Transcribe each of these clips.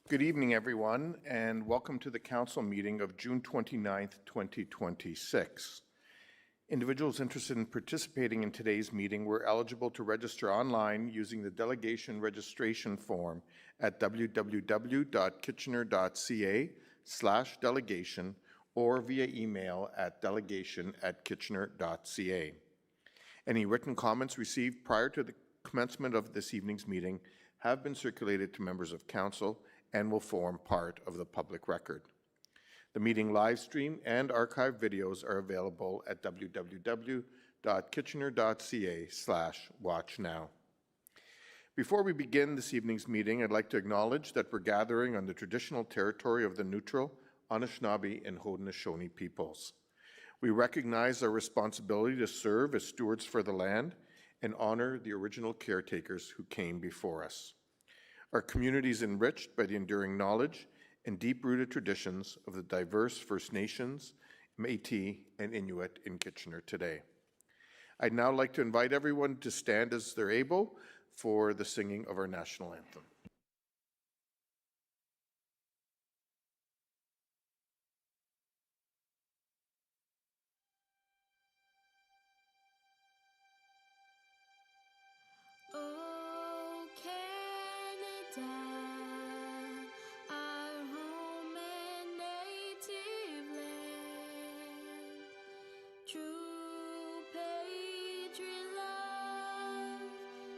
Good evening, everyone, and welcome to the Council meeting of June 29th, 2026. Individuals interested in participating in today's meeting were eligible to register online using the delegation registration form at www.kitchener.ca/delegation or via email at delegation@kitchener.ca. Any written comments received prior to the commencement of this evening's meeting have been circulated to members of Council and will form part of the public record. The meeting live stream and archive videos are available at www.kitchener.ca/watchnow. Before we begin this evening's meeting, I'd like to acknowledge that we're gathering on the traditional territory of the Neutral, Anishinaabe, and Haudenosaunee peoples. We recognize our responsibility to serve as stewards for the land and honor the original caretakers who came before us. Our community is enriched by the enduring knowledge and deep-rooted traditions of the diverse First Nations, Métis, and Inuit in Kitchener today. I'd now like to invite everyone to stand as they're able for the singing of our national anthem. Oh, Canada, our home and native land, true patriot love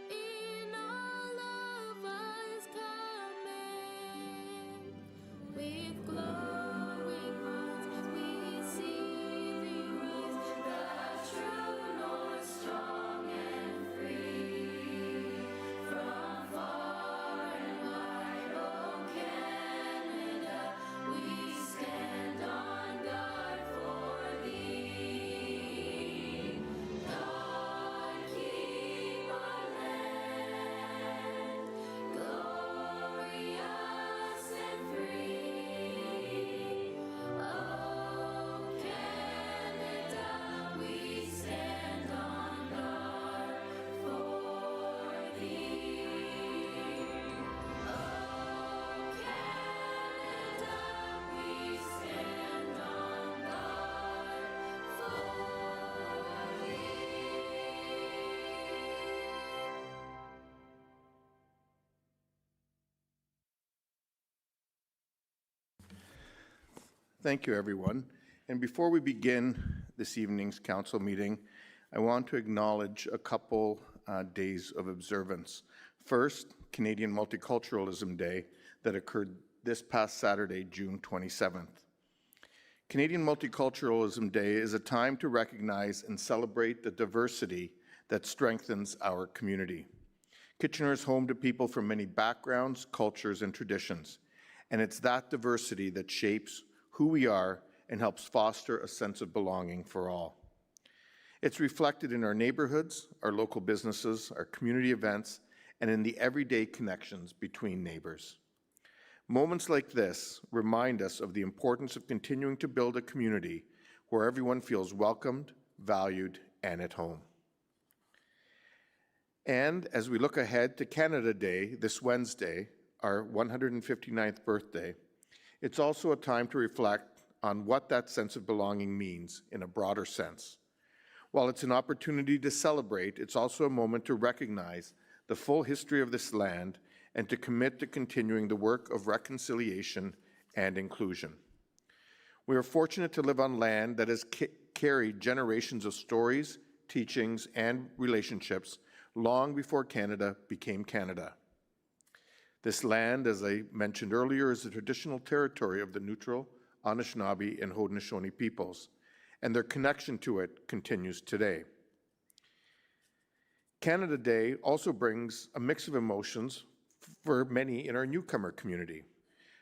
in all of us command. With glowing hearts we see we rise, the true north strong and free. From far and wide, oh Canada, we stand on guard for thee. God keep our land glorious and free. Oh Canada, we stand on guard for thee. Oh Canada, we stand on guard for thee. Thank you, everyone. And before we begin this evening's council meeting, I want to acknowledge a couple days of observance. First, Canadian Multiculturalism Day that occurred this past Saturday, June 27th. Canadian Multiculturalism Day is a time to recognize and celebrate the diversity that strengthens our community. Kitchener is home to people from many backgrounds, cultures, and traditions, and it's that diversity that shapes who we are and helps foster a sense of belonging for all. It's reflected in our neighborhoods, our local businesses, our community events, and in the everyday connections between neighbors. Moments like this remind us of the importance of continuing to build a community where everyone feels welcomed, valued, and at home. And as we look ahead to Canada Day this Wednesday, our 159th birthday, it's also a time to reflect on what that sense of belonging means in a broader sense. While it's an opportunity to celebrate, it's also a moment to recognize the full history of this land and to commit to continuing the work of reconciliation and inclusion. We are fortunate to live on land that has carried generations of stories, teachings, and relationships long before Canada became Canada. This land, as I mentioned earlier, is the traditional territory of the Neutral, Anishinaabe, and Haudenosaunee peoples, and their connection to it continues today. Canada Day also brings a mix of emotions for many in our newcomer community.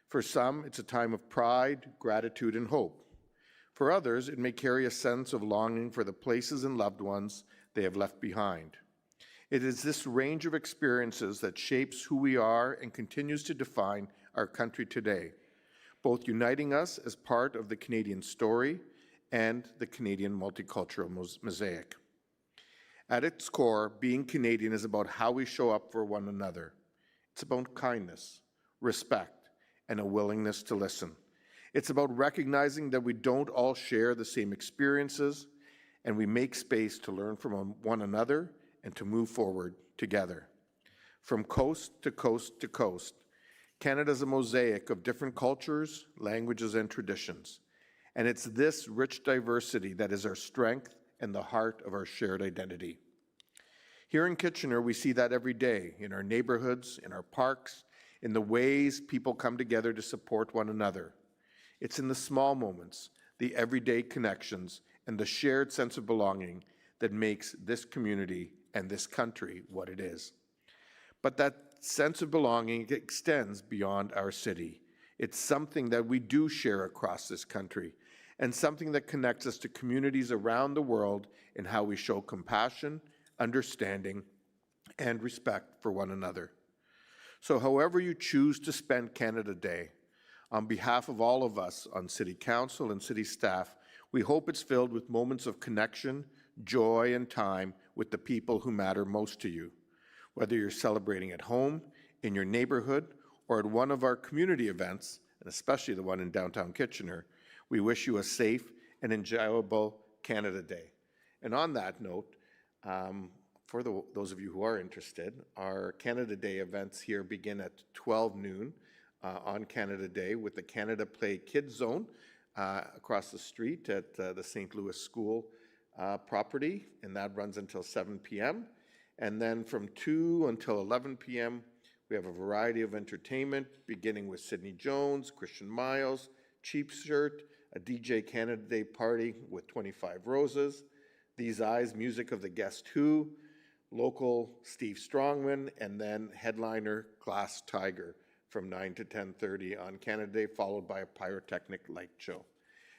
For some, it's a time of pride, gratitude, and hope. For others, it may carry a sense of longing for the places and loved ones they have left behind. It is this range of experiences that shapes who we are and continues to define our country today, both uniting us as part of the Canadian story and the Canadian multicultural mosaic. At its core, being Canadian is about how we show up for one another. It's about kindness, respect, and a willingness to listen. It's about recognizing that we don't all share the same experiences, and we make space to learn from one another and to move forward together. From coast to coast to coast, Canada is a mosaic of different cultures, languages, and traditions. And it's this rich diversity that is our strength and the heart of our shared identity. Here in Kitchener, we see that every day in our neighborhoods, in our parks, in the ways people come together to support one another. It's in the small moments, the everyday connections, and the shared sense of belonging that makes this community and this country what it is. But that sense of belonging extends beyond our city. It's something that we do share across this country, and something that connects us to communities around the world in how we show compassion, understanding, and respect for one another. So however you choose to spend Canada Day, on behalf of all of us on City Council and City staff, we hope it's filled with moments of connection, joy, and time with the people who matter most to you. Whether you're celebrating at home, in your neighborhood, or at one of our community events, and especially the one in downtown Kitchener, we wish you a safe and enjoyable Canada Day. And on that note, for those of you who are interested, our Canada Day events here begin at 12 noon on Canada Day with the Canada Play Kids Zone across the street at the St. Louis School property, and that runs until 7 p.m. And then from 2 until 11 p.m., we have a variety of entertainment, beginning with Sidney Jones, Christian Miles, Cheap Shirt, a DJ Canada Day party with 25 Roses, These Eyes, music of the Guest Who, local Steve Strongman, and then headliner Glass Tiger from 9 to 10:30 on Canada Day, followed by a pyrotechnic light show.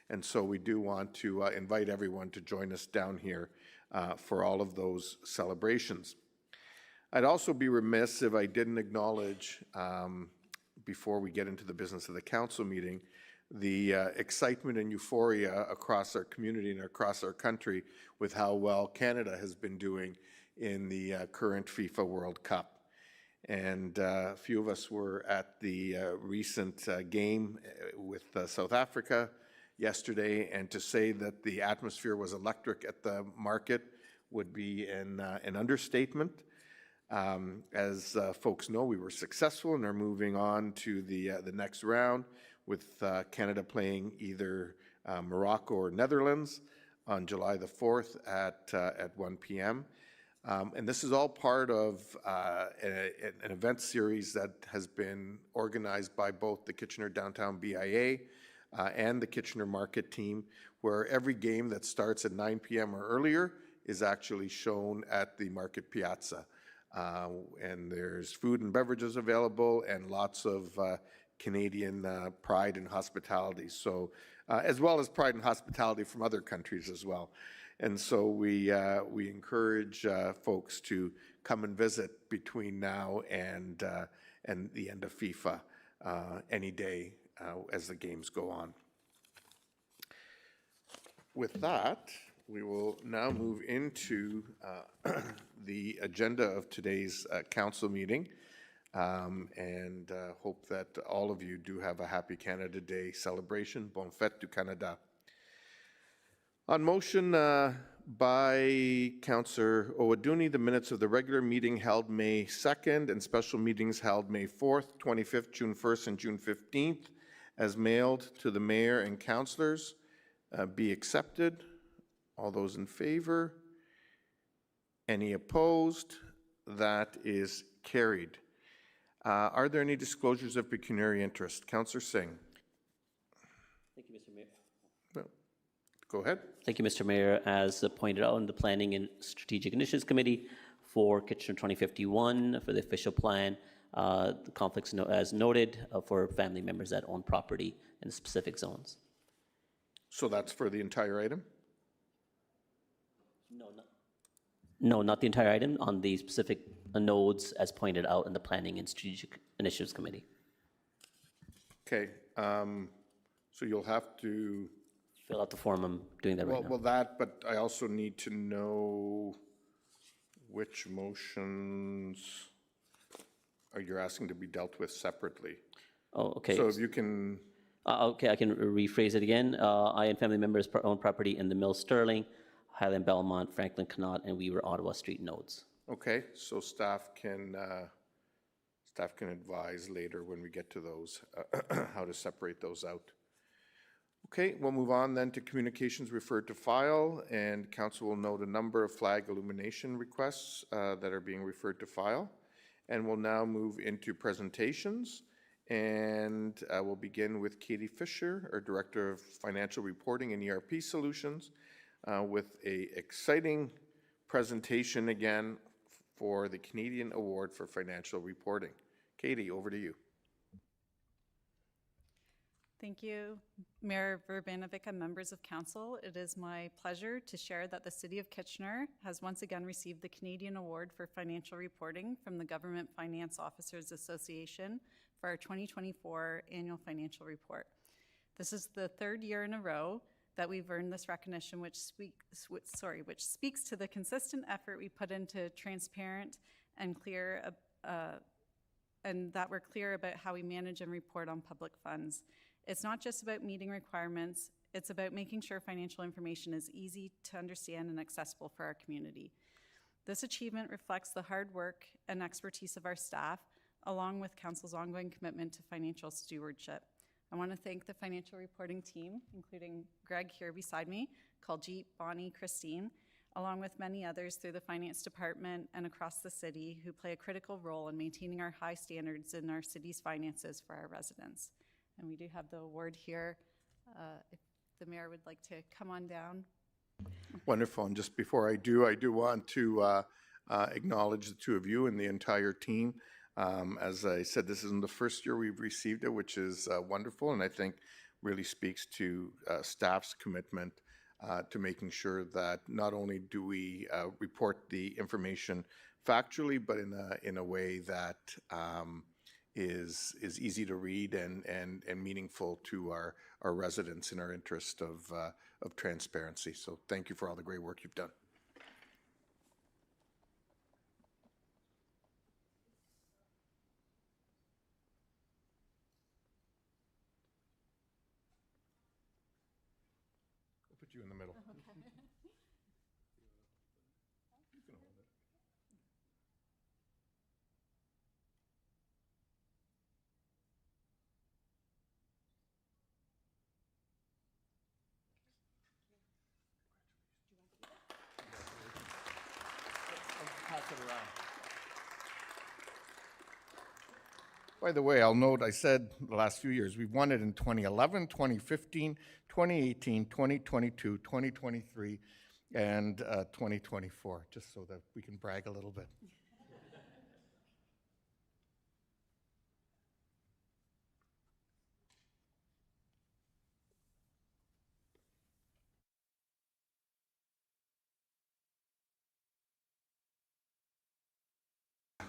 And so we do want to invite everyone to join us down here for all of those celebrations. I'd also be remiss if I didn't acknowledge, before we get into the business of the council meeting, the excitement and euphoria across our community and across our country with how well Canada has been doing in the current FIFA World Cup. And a few of us were at the recent game with South Africa yesterday, and to say that the atmosphere was electric at the market would be an understatement. As folks know, we were successful and are moving on to the next round, with Canada playing either Morocco or Netherlands on July the 4th at 1 p.m. And this is all part of an event series that has been organized by both the Kitchener Downtown BIA and the Kitchener Market team, where every game that starts at 9 p.m. or earlier is actually shown at the Market Piazza. And there's food and beverages available and lots of Canadian pride and hospitality, so as well as pride and hospitality from other countries as well. And so we encourage folks to come and visit between now and the end of FIFA any day as the games go on. With that, we will now move into the agenda of today's council meeting, and hope that all of you do have a happy Canada Day celebration. Bonne fête du Canada. On motion by Councillor Owaduni, the minutes of the regular meeting held May 2nd and special meetings held May 4th, 25th, June 1st, and June 15th, as mailed to the mayor and councillors, be accepted. All those in favor? Any opposed? That is carried. Are there any disclosures of pecuniary interest? Councillor Singh. Thank you, Mr. Mayor. No. Go ahead. Thank you, Mr. Mayor. As pointed out in the Planning and Strategic Initiatives Committee for Kitchener 2051 for the official plan, the conflicts as noted for family members that own property in specific zones. So that's for the entire item? No, not the entire item, on the specific nodes as pointed out in the Planning and Strategic Initiatives Committee. Okay. So you'll have to Fill out the form. I'm doing that right now. Well, that, but I also need to know which motions are you asking to be dealt with separately? Oh, okay. So if you can, Okay, I can rephrase it again. I and family members own property in the Mill Sterling, Highland Belmont, Franklin Connaught, and Weaver Ottawa Street nodes. okay, so staff can advise later when we get to those, how to separate those out. Okay, we'll move on then to communications referred to file, and council will note a number of flag illumination requests that are being referred to file. And we'll now move into presentations, and we'll begin with Katie Fisher, our Director of Financial Reporting and ERP Solutions, with a exciting presentation again for the Canadian Award for Financial Reporting. Katie, over to you. Thank you, Mayor Verbanovic and members of council. It is my pleasure to share that the City of Kitchener has once again received the Canadian Award for Financial Reporting from the Government Finance Officers Association for our 2024 Annual Financial Report. This is the third year in a row that we've earned this recognition, which speaks to the consistent effort we put into transparent and clear, and that we're clear about how we manage and report on public funds. It's not just about meeting requirements, it's about making sure financial information is easy to understand and accessible for our community. This achievement reflects the hard work and expertise of our staff, along with council's ongoing commitment to financial stewardship. I want to thank the financial reporting team, including Greg here beside me, Kaljit, Bonnie, Christine, along with many others through the finance department and across the city who play a critical role in maintaining our high standards in our city's finances for our residents. And we do have the award here. If the mayor would like to come on down. Wonderful. And just before I do want to acknowledge the two of you and the entire team. As I said, this isn't the first year we've received it, which is wonderful, and I think really speaks to staff's commitment to making sure that not only do we report the information factually, but in a way that is easy to read and meaningful to our residents in our interest of transparency. So thank you for all the great work you've done. I'll put you in the middle. You can hold it. Pass it around. By the way, I'll note, I said the last few years, we've won it in 2011, 2015, 2018, 2022, 2023, and 2024, just so that we can brag a little bit.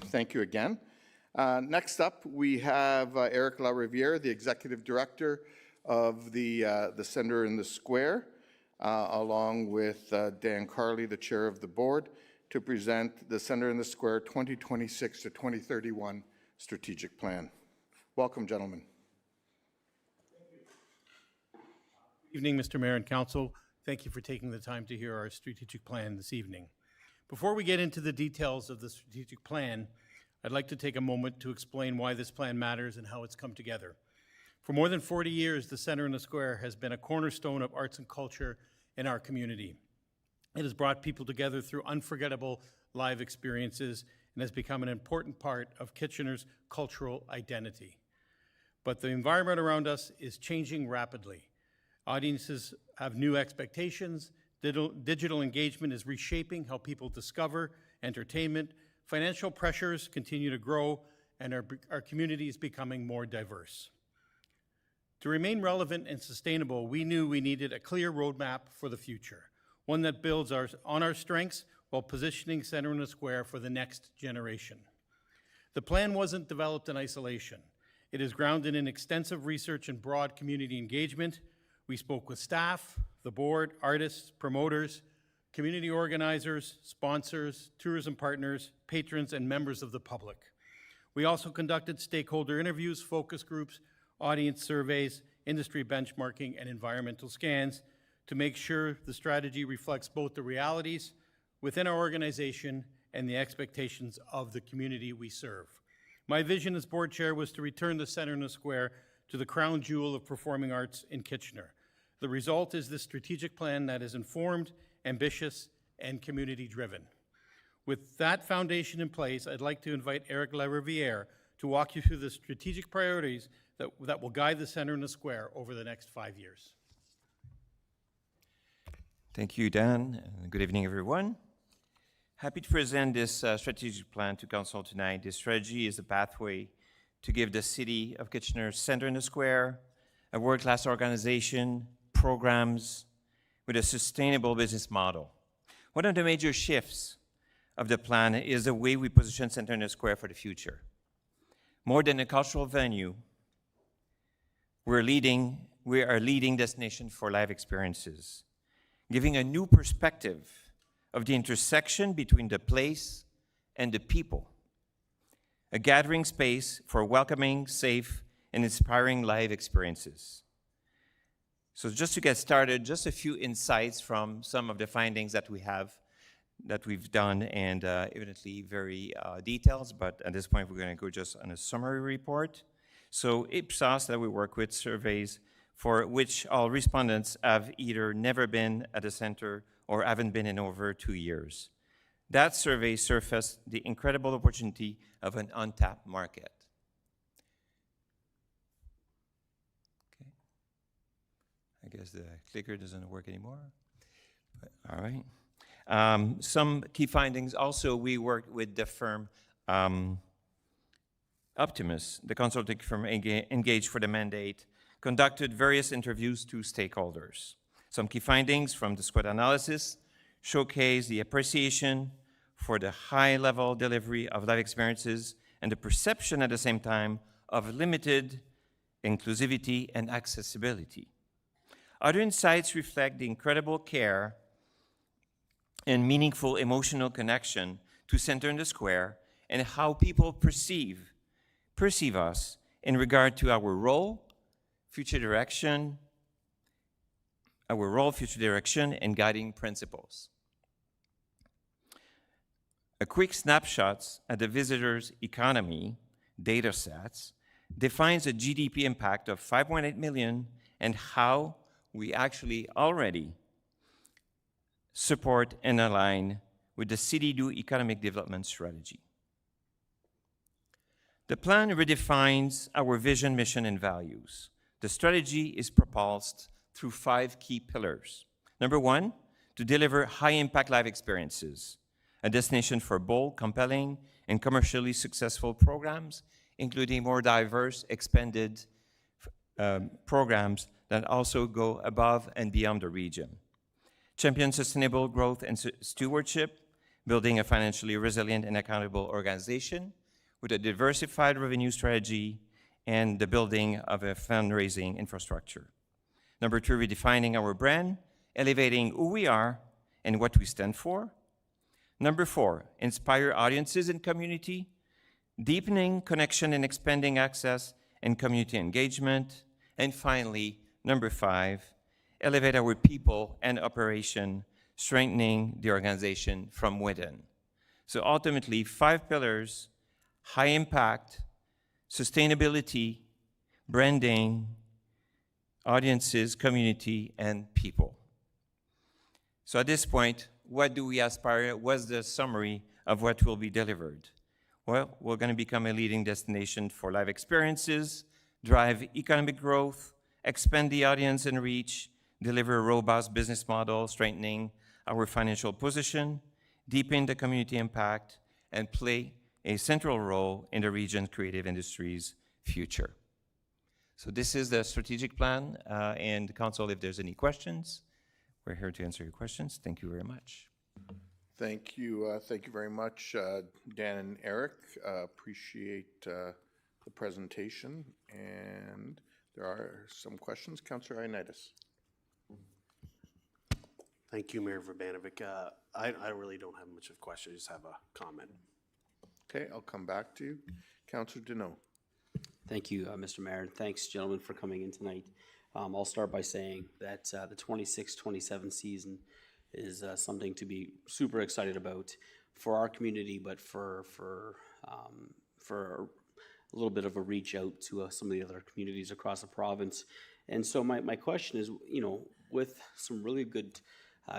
Thank you again. Next up, we have Eric LaRiviere, the Executive Director of the Center in the Square, along with Dan Carley, the Chair of the Board, to present the Center in the Square 2026 to 2031 Strategic Plan. Welcome, gentlemen. Evening, Mr. Mayor and Council. Thank you for taking the time to hear our strategic plan this evening. Before we get into the details of the strategic plan, I'd like to take a moment to explain why this plan matters and how it's come together. For more than 40 years, the Center in the Square has been a cornerstone of arts and culture in our community. It has brought people together through unforgettable live experiences and has become an important part of Kitchener's cultural identity. But the environment around us is changing rapidly. Audiences have new expectations. Digital engagement is reshaping how people discover entertainment. Financial pressures continue to grow, and our community is becoming more diverse. To remain relevant and sustainable, we knew we needed a clear roadmap for the future, one that builds on our strengths while positioning Center in the Square for the next generation. The plan wasn't developed in isolation. It is grounded in extensive research and broad community engagement. We spoke with staff, the board, artists, promoters, community organizers, sponsors, tourism partners, patrons, and members of the public. We also conducted stakeholder interviews, focus groups, audience surveys, industry benchmarking, and environmental scans to make sure the strategy reflects both the realities within our organization and the expectations of the community we serve. My vision as board chair was to return the Center in the Square to the crown jewel of performing arts in Kitchener. The result is this strategic plan that is informed, ambitious, and community-driven. With that foundation in place, I'd like to invite Eric Lariviere to walk you through the strategic priorities that will guide the Center in the Square over the next 5 years. Thank you, Dan. Good evening, everyone. Happy to present this strategic plan to Council tonight. This strategy is a pathway to give the City of Kitchener Center in the Square a world-class organization, programs with a sustainable business model. One of the major shifts of the plan is the way we position Center in the Square for the future. More than a cultural venue, we are a leading destination for live experiences, giving a new perspective of the intersection between the place and the people. A gathering space for welcoming, safe, and inspiring live experiences. So just to get started, just a few insights from some of the findings that we've done, and evidently very detailed, but at this point we're going to go just on a summary report. So Ipsos that we work with surveys for which all respondents have either never been at the center or haven't been in over 2 years. That survey surfaced the incredible opportunity of an untapped market. Okay. I guess the clicker doesn't work anymore. But, all right. Some key findings also, we worked with the firm Optimus, the consulting firm engaged for the mandate, conducted various interviews to stakeholders. Some key findings from the SWOT analysis showcase the appreciation for the high-level delivery of live experiences and the perception at the same time of limited inclusivity and accessibility. Other insights reflect the incredible care and meaningful emotional connection to Center in the Square and how people perceive us in regard to our role, future direction, and guiding principles. A quick snapshot at the visitors' economy data sets defines a GDP impact of 5.8 million and how we actually already support and align with the City Do economic development strategy. The plan redefines our vision, mission, and values. The strategy is propulsed through 5 key pillars. Number 1, to deliver high-impact live experiences, a destination for bold, compelling, and commercially successful programs, including more diverse, expanded programs that also go above and beyond the region. Champion sustainable growth and stewardship, building a financially resilient and accountable organization with a diversified revenue strategy and the building of a fundraising infrastructure. Number 2, redefining our brand, elevating who we are and what we stand for. Number 4, inspire audiences and community, deepening connection and expanding access and community engagement. And finally, number 5, elevate our people and operation, strengthening the organization from within. So ultimately, 5 pillars: high impact, sustainability, branding, audiences, community, and people. So at this point, what do we aspire? What's the summary of what will be delivered? Well, we're going to become a leading destination for live experiences, drive economic growth, expand the audience and reach, deliver a robust business model, strengthening our financial position, deepen the community impact, and play a central role in the region's creative industries' future. So this is the strategic plan, and Council, if there's any questions, we're here to answer your questions. Thank you very much. Thank you very much, Dan and Eric. Appreciate the presentation, and there are some questions. Councillor Ioannidis. Thank you, Mayor Verbanovic. I really don't have much of a question, I just have a comment. Okay, I'll come back to you. Councillor Deneau. Thank you, Mr. Mayor, and thanks, gentlemen, for coming in tonight. I'll start by saying that the 26-27 season is something to be super excited about for our community, but for a little bit of a reach out to some of the other communities across the province. And so my question is, you know, with some really good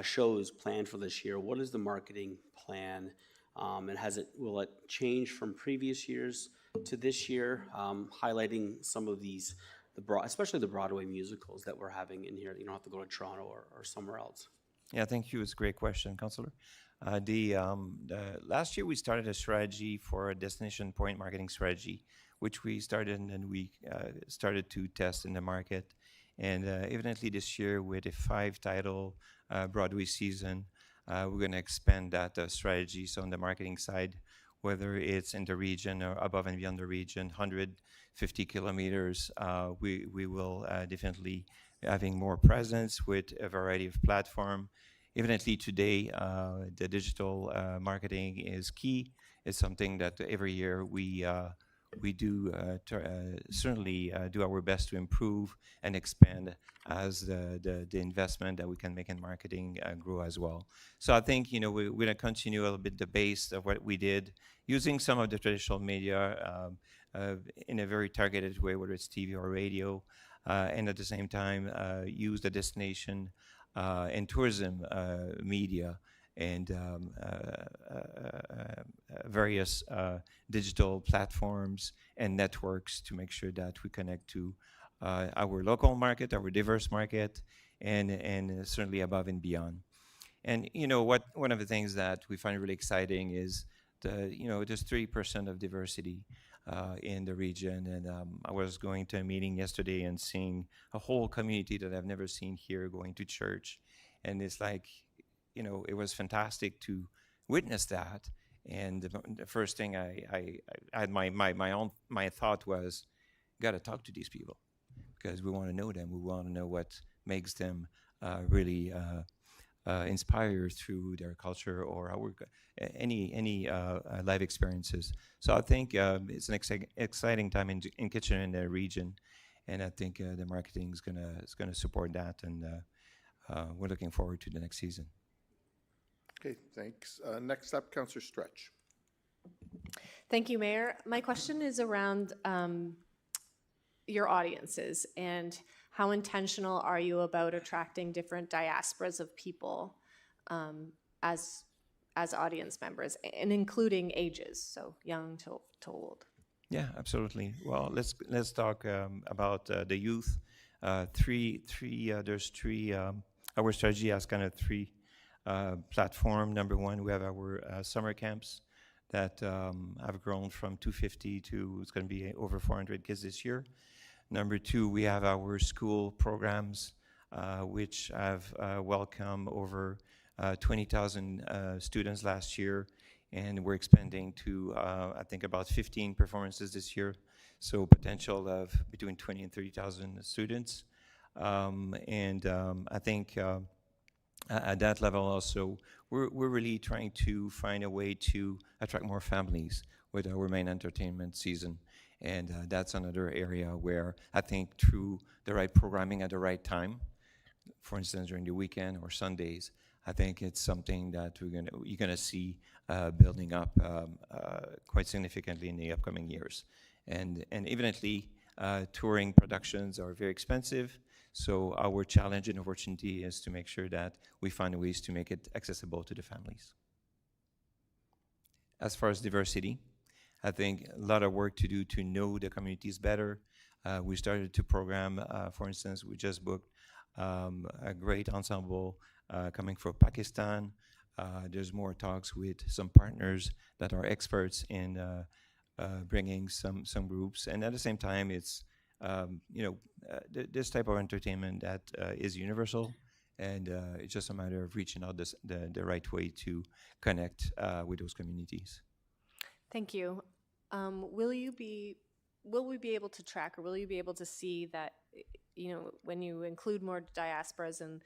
shows planned for this year, what is the marketing plan? And will it change from previous years to this year, highlighting some of these, especially the Broadway musicals that we're having in here? You don't have to go to Toronto or somewhere else. Yeah, thank you. It's a great question, Councillor. The last year we started a strategy for a destination point marketing strategy, which we started and we started to test in the market. And evidently this year with a 5-title Broadway season, we're going to expand that strategy. So on the marketing side, whether it's in the region or above and beyond the region, 150 kilometers, we will definitely having more presence with a variety of platform. Evidently today, the digital marketing is key. It's something that every year we do certainly do our best to improve and expand as the investment that we can make in marketing grow as well. So I think, you know, we're going to continue a little bit the base of what we did, using some of the traditional media in a very targeted way, whether it's TV or radio, and at the same time use the destination and tourism media and various digital platforms and networks to make sure that we connect to our local market, our diverse market, and certainly above and beyond. And you know what? One of the things that we find really exciting is there's 3% of diversity in the region, and I was going to a meeting yesterday and seeing a whole community that I've never seen here going to church, and it's like, you know, it was fantastic to witness that. And the first thing I had my thought was, got to talk to these people because we want to know them. We want to know what makes them really inspired through their culture or our any live experiences. So I think it's an exciting time in Kitchener and the region, and I think the marketing is gonna support that, and we're looking forward to the next season. Okay, thanks. Next up, Councillor Stretch. Thank you, Mayor. My question is around your audiences and how intentional are you about attracting different diasporas of people as audience members, and including ages, so young to old? Yeah, absolutely. Well, let's talk about the youth. There's three. Our strategy has kind of three platform. Number one, we have our summer camps that have grown from 250 to it's going to be over 400 kids this year. Number two, we have our school programs, which have welcomed over 20,000 students last year, and we're expanding to I think about 15 performances this year. So potential of between 20 and 30,000 students, and I think. At that level also, we're really trying to find a way to attract more families with our main entertainment season. And that's another area where I think through the right programming at the right time, for instance, during the weekend or Sundays, I think it's something that you're gonna see building up quite significantly in the upcoming years. And evidently, touring productions are very expensive. So our challenge and opportunity is to make sure that we find ways to make it accessible to the families. As far as diversity, I think a lot of work to do to know the communities better. We started to program, for instance, we just booked a great ensemble coming from Pakistan. There's more talks with some partners that are experts in bringing some groups. And at the same time, it's this type of entertainment that is universal, and it's just a matter of reaching out the right way to connect with those communities. Thank you. Will we be able to track, or will you be able to see that, when you include more diasporas and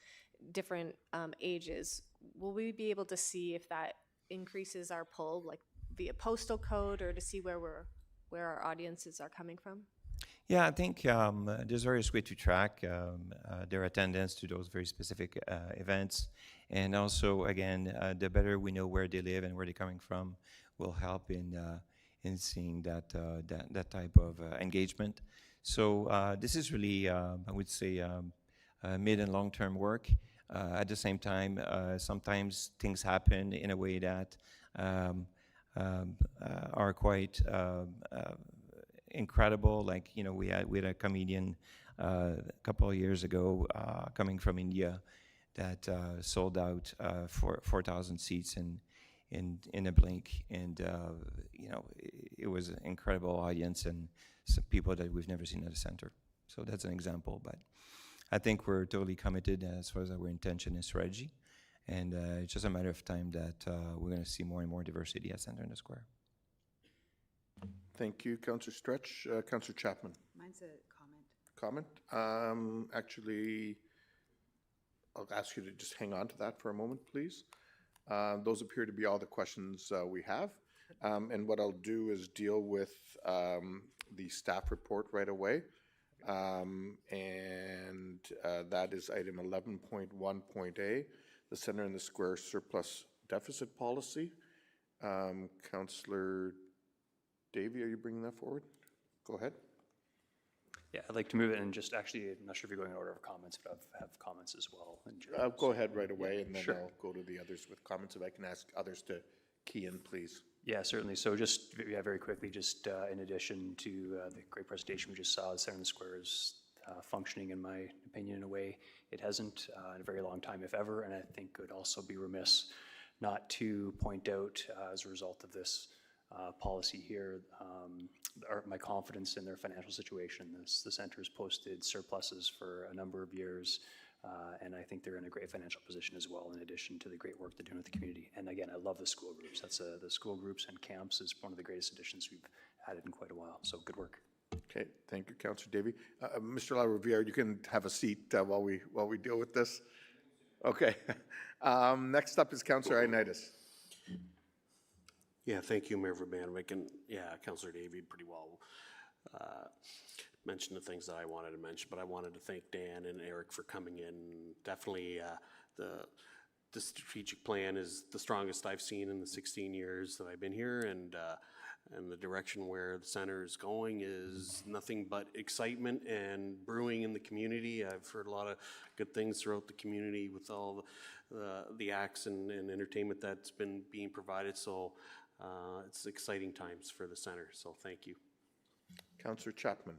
different ages, will we be able to see if that increases our pull, like via postal code, or to see where our audiences are coming from? Yeah, I think there's various ways to track their attendance to those very specific events. And also, again, the better we know where they live and where they're coming from will help in seeing that type of engagement. So this is really, I would say, mid and long-term work. At the same time, sometimes things happen in a way that are quite incredible. Like, you know, we had a comedian a couple of years ago coming from India that sold out for 4,000 seats in a blink, and you know, it was an incredible audience and some people that we've never seen at the center. So that's an example, but I think we're totally committed as far as our intention and strategy, and it's just a matter of time that we're going to see more and more diversity at Center in the Square. Thank you, Councillor Stretch. Councillor Chapman. Mine's a comment. Comment? Actually, I'll ask you to just hang on to that for a moment, please. Those appear to be all the questions we have. And what I'll do is deal with the staff report right away. And that is item 11.1.A, the Center in the Square surplus deficit policy. Councillor Davey, are you bringing that forward? Go ahead. Yeah, I'd like to move it, and just actually, I'm not sure if you're going in order of comments, but I have comments as well. in general. Go ahead right away, and then Sure. I'll go to the others with comments. If I can ask others to key in, please. Yeah, certainly. So just, yeah, very quickly, just in addition to the great presentation we just saw, the Center in the Square is functioning, in my opinion, in a way it hasn't in a very long time, if ever, and I think would also be remiss not to point out, as a result of this policy here, my confidence in their financial situation. The center's posted surpluses for a number of years, and I think they're in a great financial position as well, in addition to the great work they're doing with the community. And again, I love the school groups. That's the school groups and camps is one of the greatest additions we've added in quite a while. So good work. Okay, thank you, Councillor Davey. Mr. LaRiviere, you can have a seat while we deal with this. Okay. Next up is Councillor Ioannidis. Yeah, thank you, Mayor Urbanovic, and yeah, Councillor Davey pretty well mentioned the things that I wanted to mention, but I wanted to thank Dan and Eric for coming in. Definitely the strategic plan is the strongest I've seen in the 16 years that I've been here, and the direction where the center is going is nothing but excitement and brewing in the community. I've heard a lot of good things throughout the community with all the acts and entertainment that's been being provided, so it's exciting times for the center, so thank you. Councillor Chapman.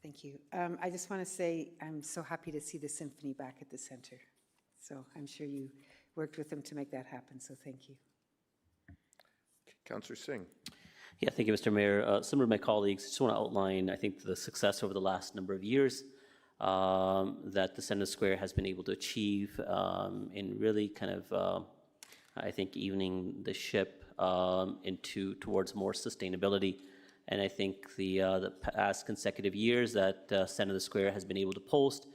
Thank you. I just want to say I'm so happy to see the symphony back at the center. So I'm sure you worked with them to make that happen, so thank you. Councillor Singh. Yeah, thank you, Mr. Mayor. Similar to my colleagues, I just want to outline, I think, the success over the last number of years that the Center Square has been able to achieve in really kind of, I think, evening the ship towards more sustainability. And I think the past consecutive years that Center of the Square has been able to post,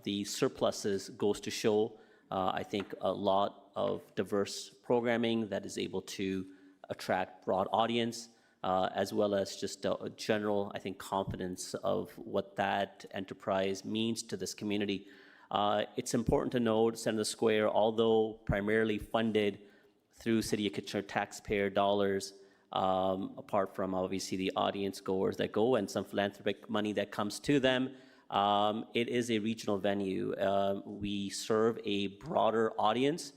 the surpluses goes to show, I think, a lot of diverse programming that is able to attract broad audience, as well as just a general, I think, confidence of what that enterprise means to this community. It's important to note Center of the Square, although primarily funded through City of Kitchener taxpayer dollars, apart from obviously the audience goers that go and some philanthropic money that comes to them, it is a regional venue. We serve a broader audience,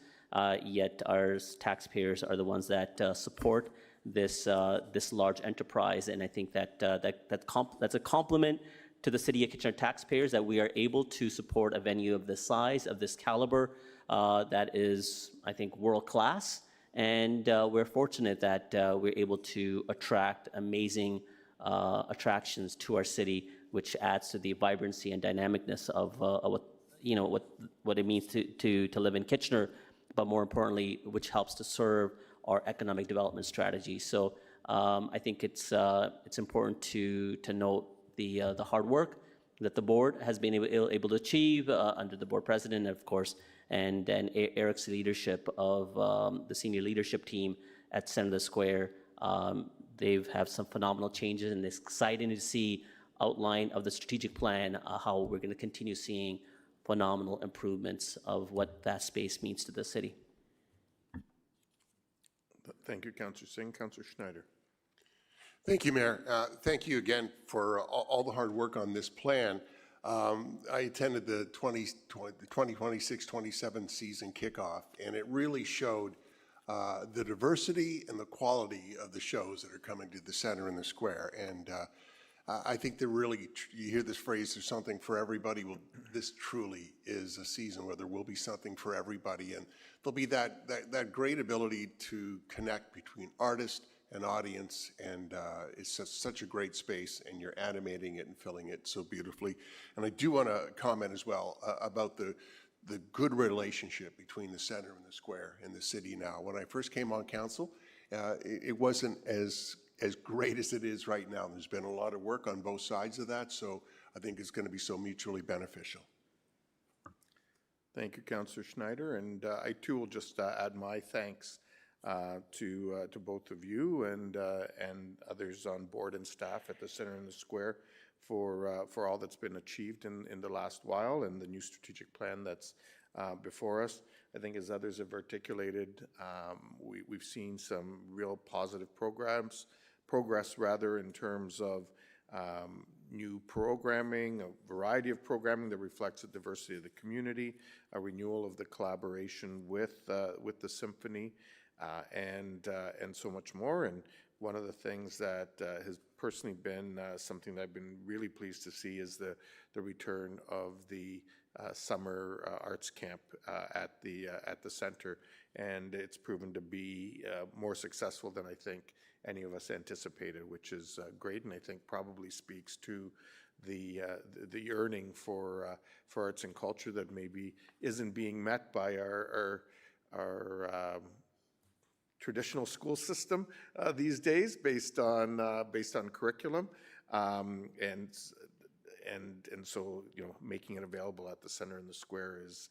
yet our taxpayers are the ones that support this large enterprise, and I think that's a compliment to the City of Kitchener taxpayers that we are able to support a venue of this size, of this caliber, that is, I think, world class. And we're fortunate that we're able to attract amazing attractions to our city, which adds to the vibrancy and dynamicness of what it means to live in Kitchener, but more importantly, which helps to serve our economic development strategy. So I think it's important to note the hard work that the board has been able to achieve under the board president, of course, and Eric's leadership of the senior leadership team at Center of the Square. They have some phenomenal changes, and it's exciting to see outline of the strategic plan, how we're going to continue seeing phenomenal improvements of what that space means to the city. Thank you, Councillor Singh. Councillor Schneider. Thank you, Mayor. Thank you again for all the hard work on this plan. I attended the 2026-27 season kickoff, and it really showed the diversity and the quality of the shows that are coming to the center and the square. And I think they're really, you hear this phrase, there's something for everybody. Well, this truly is a season where there will be something for everybody. And there'll be that great ability to connect between artist and audience. And it's just such a great space, and you're animating it and filling it so beautifully. And I do want to comment as well about the good relationship between the center and the square in the city now. When I first came on council, it wasn't as great as it is right now. There's been a lot of work on both sides of that, so I think it's going to be so mutually beneficial. Thank you, Councillor Schneider, and I too will just add my thanks to both of you and others on board and staff at the Center and the Square for all that's been achieved in the last while and the new strategic plan that's before us. I think as others have articulated, we've seen some real positive progress in terms of new programming, a variety of programming that reflects the diversity of the community, a renewal of the collaboration with the symphony, and so much more. And one of the things that has personally been something that I've been really pleased to see is the return of the summer arts camp at the center, and it's proven to be more successful than I think any of us anticipated, which is great, and I think probably speaks to the yearning for arts and culture that maybe isn't being met by our traditional school system these days, based on curriculum, and so making it available at the center and the square is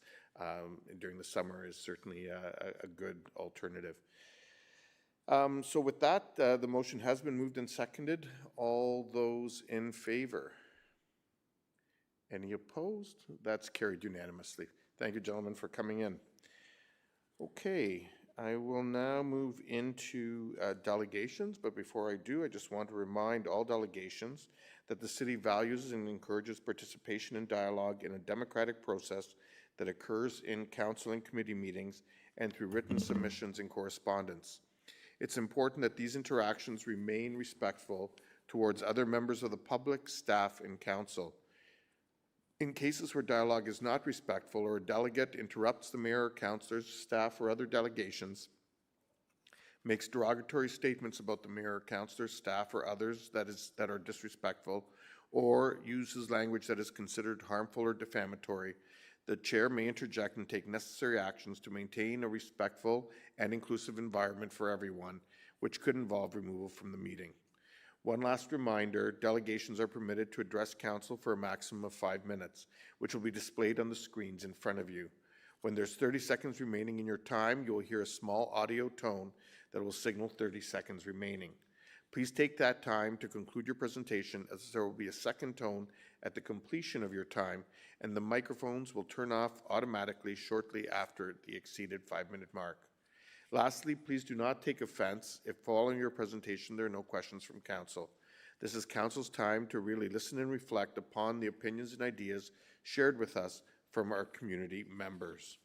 during the summer is certainly a good alternative. So with that, the motion has been moved and seconded. All those in favor? Any opposed? That's carried unanimously. Thank you, gentlemen, for coming in. Okay, I will now move into delegations, but before I do, I just want to remind all delegations that the city values and encourages participation and dialogue in a democratic process that occurs in council and committee meetings and through written submissions and correspondence. It's important that these interactions remain respectful towards other members of the public, staff, and council. In cases where dialogue is not respectful or a delegate interrupts the mayor, councillors, staff, or other delegations, makes derogatory statements about the mayor, councillors, staff, or others that are disrespectful, or uses language that is considered harmful or defamatory, the chair may interject and take necessary actions to maintain a respectful and inclusive environment for everyone, which could involve removal from the meeting. One last reminder, delegations are permitted to address council for a maximum of 5 minutes, which will be displayed on the screens in front of you. When there's 30 seconds remaining in your time, you will hear a small audio tone that will signal 30 seconds remaining. Please take that time to conclude your presentation, as there will be a second tone at the completion of your time, and the microphones will turn off automatically shortly after the exceeded 5-minute mark. Lastly, please do not take offense if following your presentation there are no questions from council. This is council's time to really listen and reflect upon the opinions and ideas shared with us from our community members.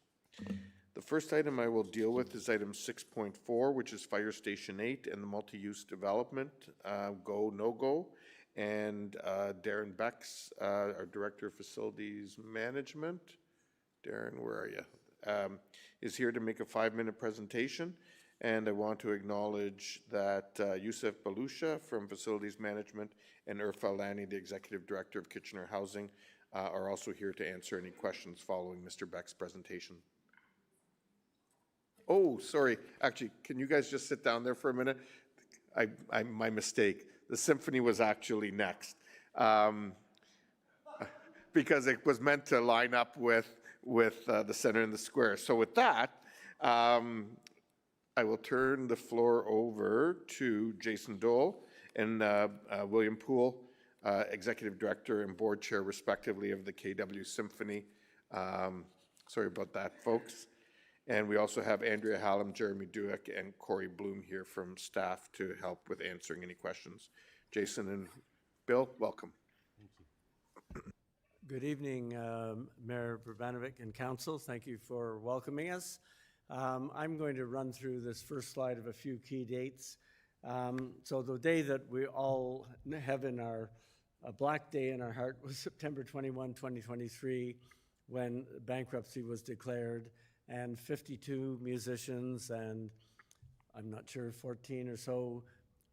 The first item I will deal with is item 6.4, which is Fire Station 8 and the multi-use development, go, no go. And Darren Becks, our Director of Facilities Management. Darren, where are you? Is here to make a 5-minute presentation. And I want to acknowledge that Yusuf Balusha from Facilities Management and Irfa Lani, the Executive Director of Kitchener Housing, are also here to answer any questions following Mr. Beck's presentation. Oh, sorry. Actually, can you guys just sit down there for a minute? My mistake. The symphony was actually next, because it was meant to line up with the center and the square. So with that, I will turn the floor over to Jason Dole and William Poole, Executive Director and Board Chair respectively of the KW Symphony. Sorry about that, folks. And we also have Andrea Hallam, Jeremy Duick, and Corey Bloom here from staff to help with answering any questions. Jason and Bill, welcome. Good evening, Mayor Urbanovic and Council. Thank you for welcoming us. I'm going to run through this first slide of a few key dates. So the day that we all have in our a black day in our heart was September 21, 2023, when bankruptcy was declared, and 52 musicians and I'm not sure 14 or so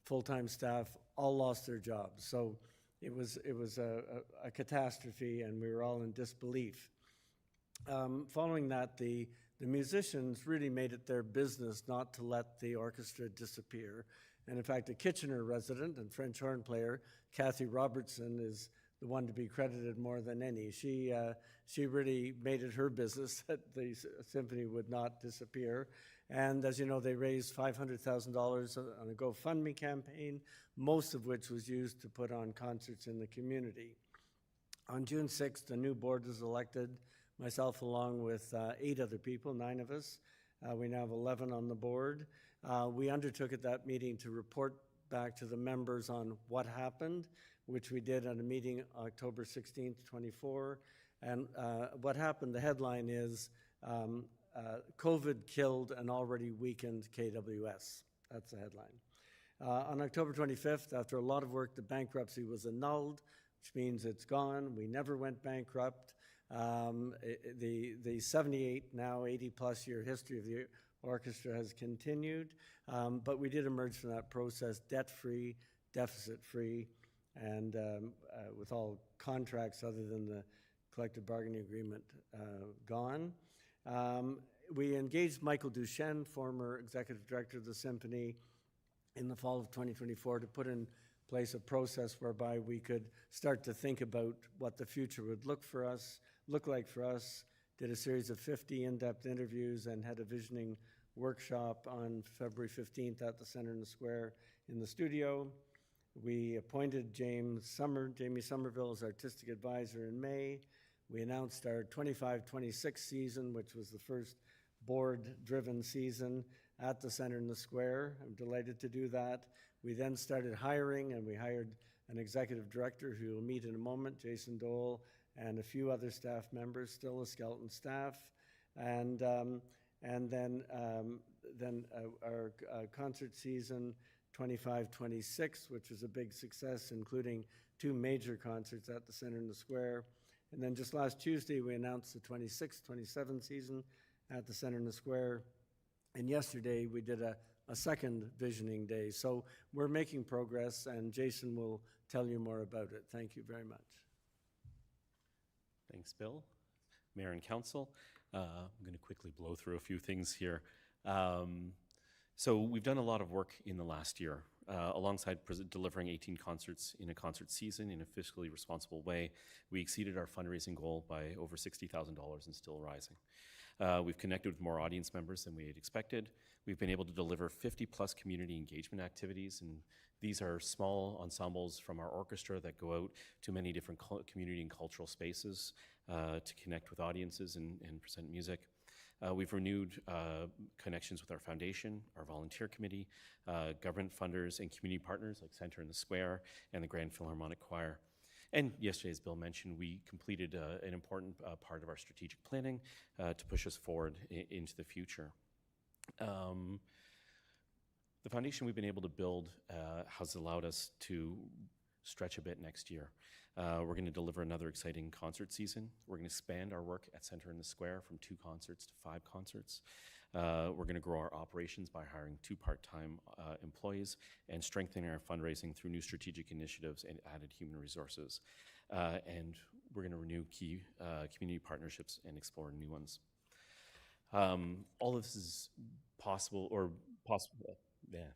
full-time staff all lost their jobs. So it was a catastrophe, and we were all in disbelief. Following that, the musicians really made it their business not to let the orchestra disappear. And in fact, a Kitchener resident and French horn player, Kathy Robertson, is the one to be credited more than any. She really made it her business that the symphony would not disappear. And as you know, they raised $500,000 on a GoFundMe campaign, most of which was used to put on concerts in the community. On June 6th, a new board was elected, myself along with 8 other people, 9 of us. We now have 11 on the board. We undertook at that meeting to report back to the members on what happened, which we did at a meeting October 16th, 24. And what happened, the headline is, COVID killed an already weakened KWS. That's the headline. On October 25th, after a lot of work, the bankruptcy was annulled, which means it's gone. We never went bankrupt. The 78, now 80-plus year history of the orchestra has continued, but we did emerge from that process debt-free, deficit-free, and with all contracts other than the collective bargaining agreement gone. We engaged Michael Duchesne, former executive director of the symphony, in the fall of 2024 to put in place a process whereby we could start to think about what the future would look like for us, did a series of 50 in-depth interviews, and had a visioning workshop on February 15th at the Center in the Square in the studio. We appointed Jamie Somerville as artistic advisor in May. We announced our 25-26 season, which was the first board-driven season at the Center in the Square. I'm delighted to do that. We then started hiring, and we hired an executive director who will meet in a moment, Jason Dole, and a few other staff members, still a skeleton staff. And then our concert season 25-26, which was a big success, including 2 major concerts at the Center in the Square. And then just last Tuesday, we announced the 26-27 season at the Center in the Square. And yesterday, we did a second visioning day. So we're making progress, and Jason will tell you more about it. Thank you very much. Thanks, Bill. Mayor and Council. I'm going to quickly blow through a few things here. So we've done a lot of work in the last year. Alongside delivering 18 concerts in a concert season in a fiscally responsible way, we exceeded our fundraising goal by over $60,000 and still rising. We've connected with more audience members than we had expected. We've been able to deliver 50-plus community engagement activities, and these are small ensembles from our orchestra that go out to many different community and cultural spaces to connect with audiences and present music. We've renewed connections with our foundation, our volunteer committee, government funders, and community partners like Center in the Square and the Grand Philharmonic Choir. And yesterday, as Bill mentioned, we completed an important part of our strategic planning to push us forward into the future. The foundation we've been able to build has allowed us to stretch a bit next year. We're going to deliver another exciting concert season. We're going to expand our work at Center in the Square from 2 concerts to 5 concerts. We're going to grow our operations by hiring 2 part-time employees and strengthening our fundraising through new strategic initiatives and added human resources. And we're going to renew key community partnerships and explore new ones. All of this is possible,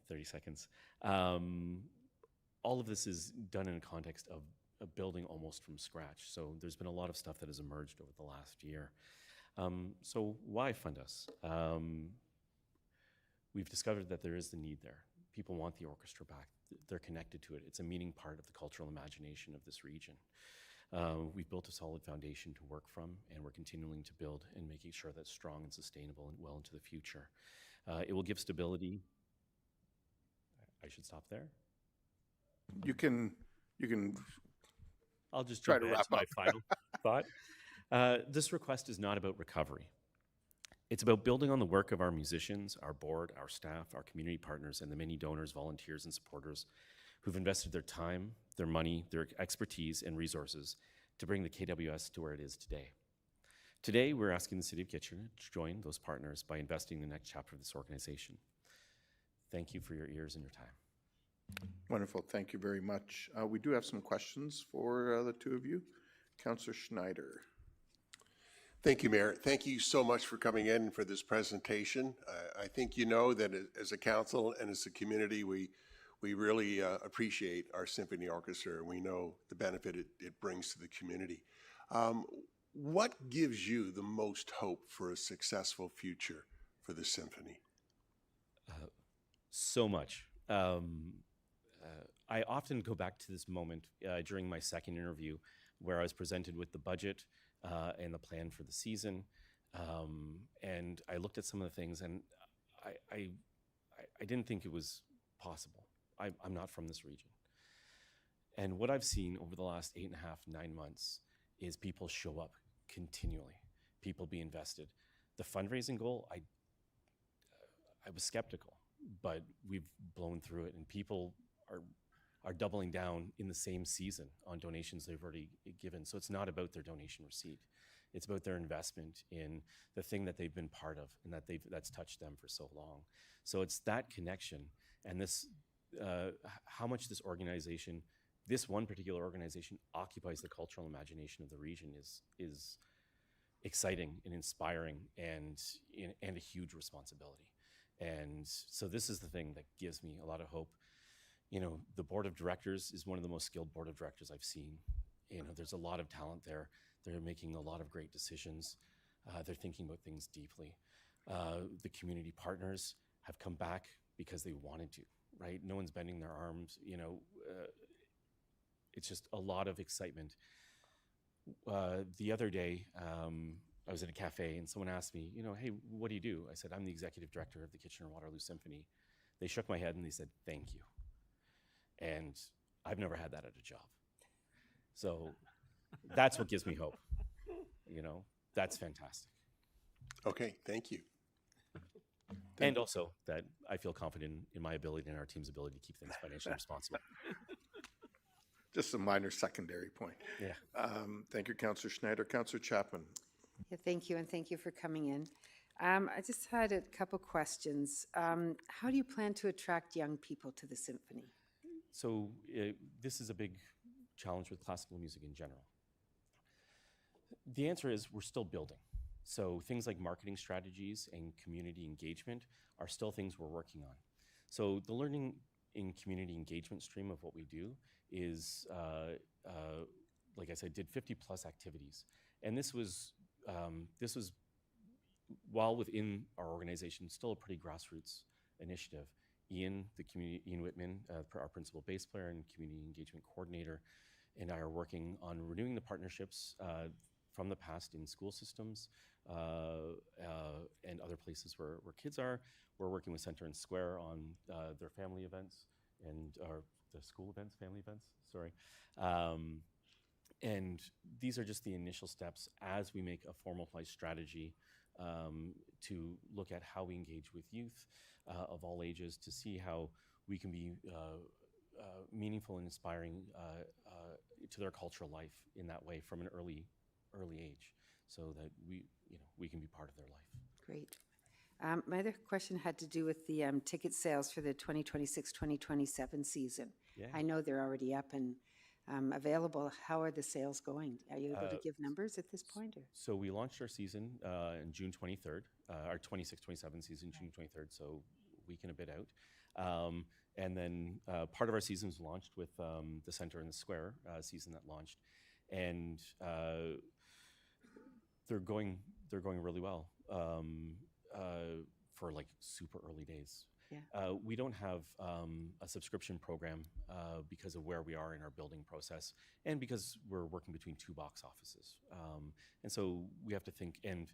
30 seconds. All of this is done in a context of building almost from scratch. So there's been a lot of stuff that has emerged over the last year. So why fund us? we've discovered that there is the need there. People want the orchestra back. They're connected to it. It's a meaning part of the cultural imagination of this region. We've built a solid foundation to work from, and we're continuing to build and making sure that's strong and sustainable and well into the future. It will give stability. I should stop there. You can I'll just try jump to ahead wrap to my final thought. This request is not about recovery. It's about building on the work of our musicians, our board, our staff, our community partners, and the many donors, volunteers, and supporters who've invested their time, their money, their expertise, and resources to bring the KWS to where it is today. Today, we're asking the City of Kitchener to join those partners by investing in the next chapter of this organization. Thank you for your ears and your time. Wonderful. Thank you very much. We do have some questions for the two of you. Councillor Schneider. Thank you, Mayor. Thank you so much for coming in for this presentation. I think you know that as a council and as a community, we really appreciate our symphony orchestra, and we know the benefit it brings to the community. What gives you the most hope for a successful future for the symphony? So much. I often go back to this moment during my second interview where I was presented with the budget and the plan for the season. And I looked at some of the things, and I didn't think it was possible. I'm not from this region. And what I've seen over the last 8.5, 9 months is people show up continually, people be invested. The fundraising goal, I was skeptical, but we've blown through it, and people are doubling down in the same season on donations they've already given. So it's not about their donation receipt. It's about their investment in the thing that they've been part of and that's touched them for so long. So it's that connection and this, how much this organization, this one particular organization occupies the cultural imagination of the region is exciting and inspiring and a huge responsibility. And so this is the thing that gives me a lot of hope. You know, the board of directors is one of the most skilled board of directors I've seen. You know, there's a lot of talent there. They're making a lot of great decisions. They're thinking about things deeply. The community partners have come back because they wanted to, right? No one's bending their arms, you know. It's just a lot of excitement. The other day, I was in a cafe and someone asked me, you know, hey, what do you do? I said, I'm the executive director of the Kitchener-Waterloo Symphony. They shook my head and they said, thank you. And I've never had that at a job. So that's what gives me hope. You know, that's fantastic. Okay, thank you. And also that I feel confident in my ability and our team's ability to keep things financially responsible. Just a minor secondary point. Yeah. Thank you, Councillor Schneider. Councillor Chapman. Yeah, thank you, and thank you for coming in. I just had a couple questions. How do you plan to attract young people to the symphony? So this is a big challenge with classical music in general. The answer is we're still building. So things like marketing strategies and community engagement are still things we're working on. So the learning in community engagement stream of what we do is, like I said, did 50 plus activities. And this was while within our organization, still a pretty grassroots initiative. Ian Whitman, our principal bass player and community engagement coordinator, and I are working on renewing the partnerships from the past in school systems and other places where kids are. We're working with Center and Square on their family events and the school events, family events, sorry. And these are just the initial steps as we make a formalized strategy to look at how we engage with youth of all ages to see how we can be meaningful and inspiring to their cultural life in that way from an early age, so that we can be part of their life. Great. My other question had to do with the ticket sales for the 2026-2027 season. Yeah. I know they're already up and available. How are the sales going? Are you able to give numbers at this point? Or? So we launched our season in June 23rd, our 26-27 season, June 23rd, so a week and a bit out. And then part of our season was launched with the Center and the Square season that launched. And they're going really well. for like super early days. Yeah. We don't have a subscription program because of where we are in our building process and because we're working between 2 box offices. And so we have to think, and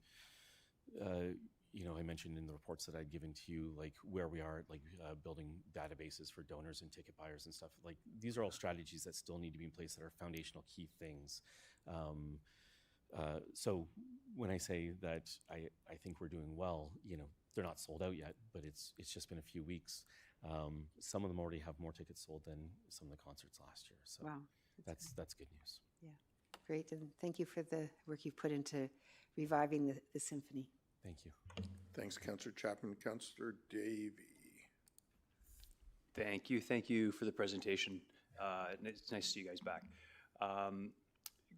you know, I mentioned in the reports that I'd given to you, like where we are, like building databases for donors and ticket buyers and stuff. Like these are all strategies that still need to be in place that are foundational key things. So when I say that I think we're doing well, you know, they're not sold out yet, but it's just been a few weeks. Some of them already have more tickets sold than some of the concerts last year. So Wow. that's good news. Yeah, great. And thank you for the work you've put into reviving the symphony. Thank you. Thanks, Councillor Chapman. Councillor Davey. Thank you. Thank you for the presentation. It's nice to see you guys back.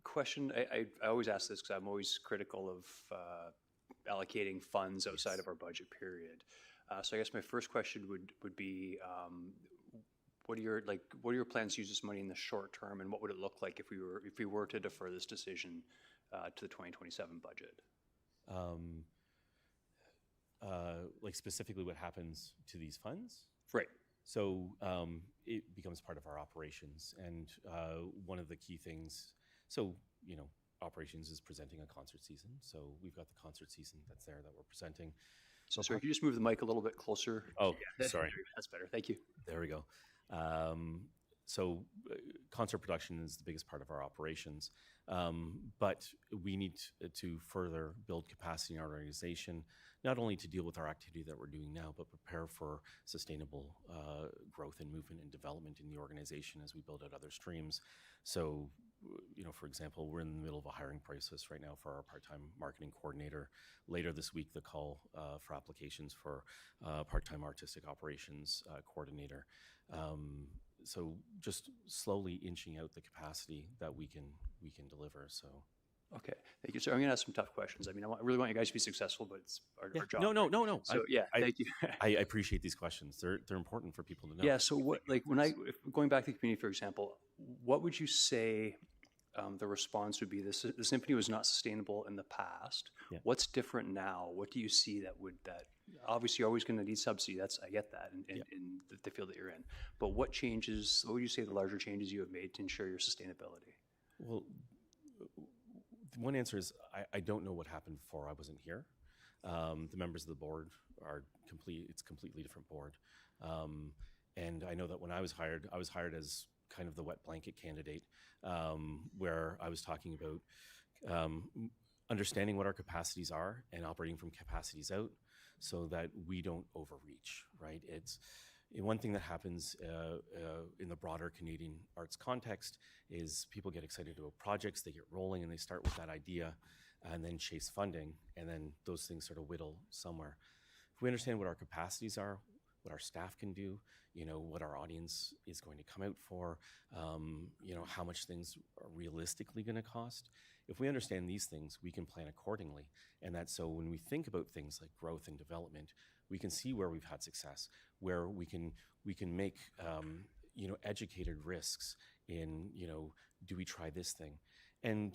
Question, I always ask this because I'm always critical of allocating funds outside of our budget period. So I guess my first question would be, what are your plans to use this money in the short term, and what would it look like if we were to defer this decision to the 2027 budget? Like specifically what happens to these funds? Right. So it becomes part of our operations. And one of the key things, so, you know, operations is presenting a concert season. So we've got the concert season that's there that we're presenting. So sorry, could you just move the mic a little bit closer? Oh, sorry. That's better. Thank you. There we go. So concert production is the biggest part of our operations, but we need to further build capacity in our organization, not only to deal with our activity that we're doing now, but prepare for sustainable growth and movement and development in the organization as we build out other streams. So, you know, for example, we're in the middle of a hiring process right now for our part-time marketing coordinator. Later this week, the call for applications for part-time artistic operations coordinator. So just slowly inching out the capacity that we can deliver. So. Okay, thank you. So I'm going to ask some tough questions. I mean, I really want you guys to be successful, but it's our job. No. So thank you. I appreciate these questions. They're important for people to know. Yeah. So what, like, going back to the community, for example, what would you say the response would be? The symphony was not sustainable in the past. Yeah. What's different now? What do you see that obviously you're always going to need subsidy. I get that in the field that you're in. But what changes? What would you say the larger changes you have made to ensure your sustainability? Well, one answer is I don't know what happened before I wasn't here. The members of the board are it's a completely different board. And I know that when I was hired as kind of the wet blanket candidate, where I was talking about understanding what our capacities are and operating from capacities out so that we don't overreach, right? It's one thing that happens in the broader Canadian arts context is people get excited about projects, they get rolling, and they start with that idea and then chase funding, and then those things sort of whittle somewhere. If we understand what our capacities are, what our staff can do, you know, what our audience is going to come out for, you know, how much things are realistically going to cost. If we understand these things, we can plan accordingly. And that's so when we think about things like growth and development, we can see where we've had success, where we can make, you know, educated risks in, you know, do we try this thing? And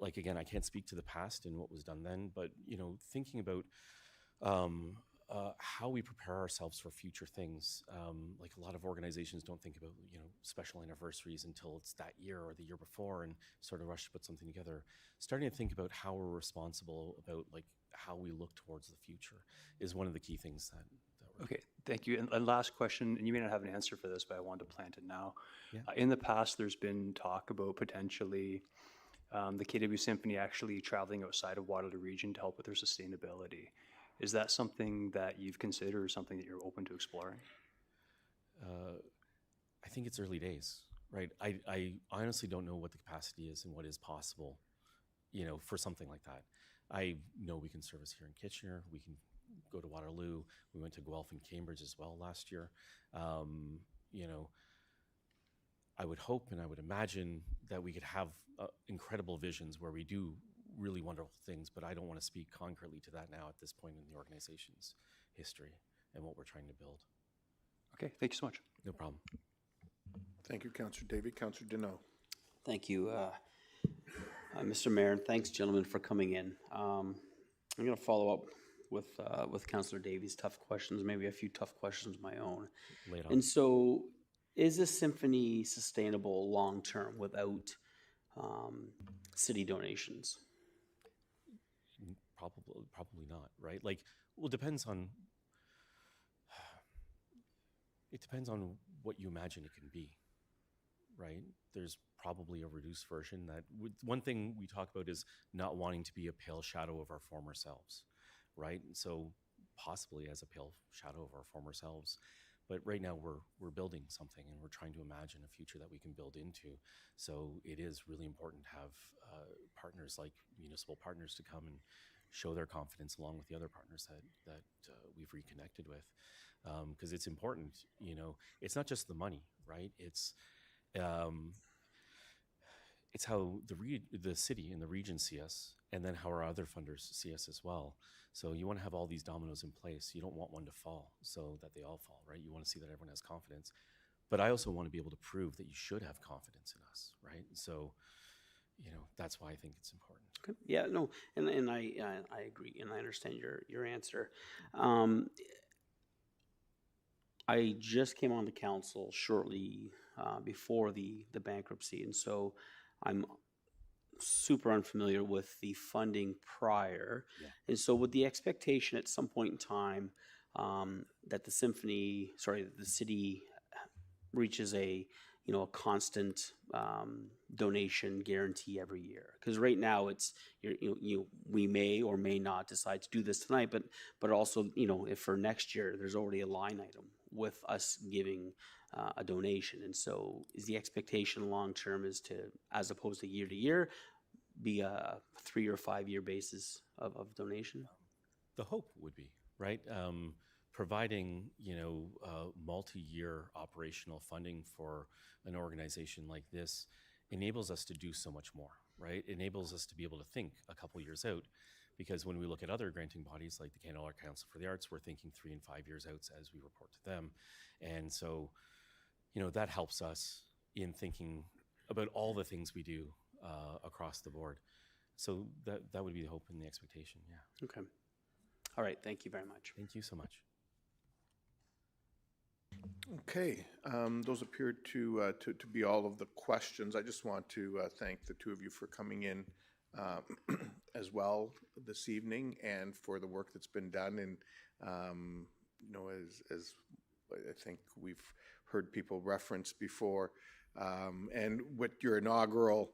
like, again, I can't speak to the past and what was done then, but, you know, thinking about how we prepare ourselves for future things. Like a lot of organizations don't think about, you know, special anniversaries until it's that year or the year before and sort of rush to put something together. Starting to think about how we're responsible about like how we look towards the future is one of the key things that we're Okay, thank you. And last question, and you may not have an answer for this, but I wanted to plant it now. Yeah. In the past, there's been talk about potentially the KW Symphony actually traveling outside of Waterloo Region to help with their sustainability. Is that something that you've considered or something that you're open to exploring? I think it's early days, right? I honestly don't know what the capacity is and what is possible, you know, for something like that. I know we can service here in Kitchener. We can go to Waterloo. We went to Guelph and Cambridge as well last year. You know, I would hope and I would imagine that we could have incredible visions where we do really wonderful things, but I don't want to speak concretely to that now at this point in the organization's history and what we're trying to build. Okay, thank you so much. No problem. Thank you, Councillor Davey. Councillor Deneau. Thank you, Mr. Mayor, and thanks, gentlemen, for coming in. I'm going to follow up with Councillor Davies, tough questions, maybe a few tough questions of my own. Lay it on. And so, is this symphony sustainable long-term without city donations? Probably not, right? Like, well, it depends on what you imagine it can be, right? There's probably a reduced version that one thing we talk about is not wanting to be a pale shadow of our former selves, right? And so possibly as a pale shadow of our former selves. But right now we're building something and we're trying to imagine a future that we can build into. So it is really important to have partners like municipal partners to come and show their confidence along with the other partners that we've reconnected with. Because it's important, it's not just the money, right? It's how the city and the region see us, and then how our other funders see us as well. So you want to have all these dominoes in place. You don't want one to fall so that they all fall, right? You want to see that everyone has confidence. But I also want to be able to prove that you should have confidence in us, right? So, that's why I think it's important. Okay. Yeah, no, and I agree, and I understand your answer. I just came on the council shortly before the bankruptcy, and so I'm super unfamiliar with the funding prior. Yeah. And so with the expectation at some point in time that the city reaches a constant donation guarantee every year. Because right now it's we may or may not decide to do this tonight, but also if for next year there's already a line item with us giving a donation. And so is the expectation long term is to, as opposed to year, be a 3 or 5 year basis of donation? The hope would be, right? Providing, multi-year operational funding for an organization like this enables us to do so much more, right? Enables us to be able to think a couple years out, because when we look at other granting bodies like the Canada Art Council for the Arts, we're thinking 3 and 5 years out as we report to them. And so, that helps us in thinking about all the things we do across the board. So that would be the hope and the expectation, yeah. Okay. All right, thank you very much. Thank you so much. Okay, those appear to be all of the questions. I just want to thank the two of you for coming in as well this evening, and for the work that's been done. And as I think we've heard people reference before, and what your inaugural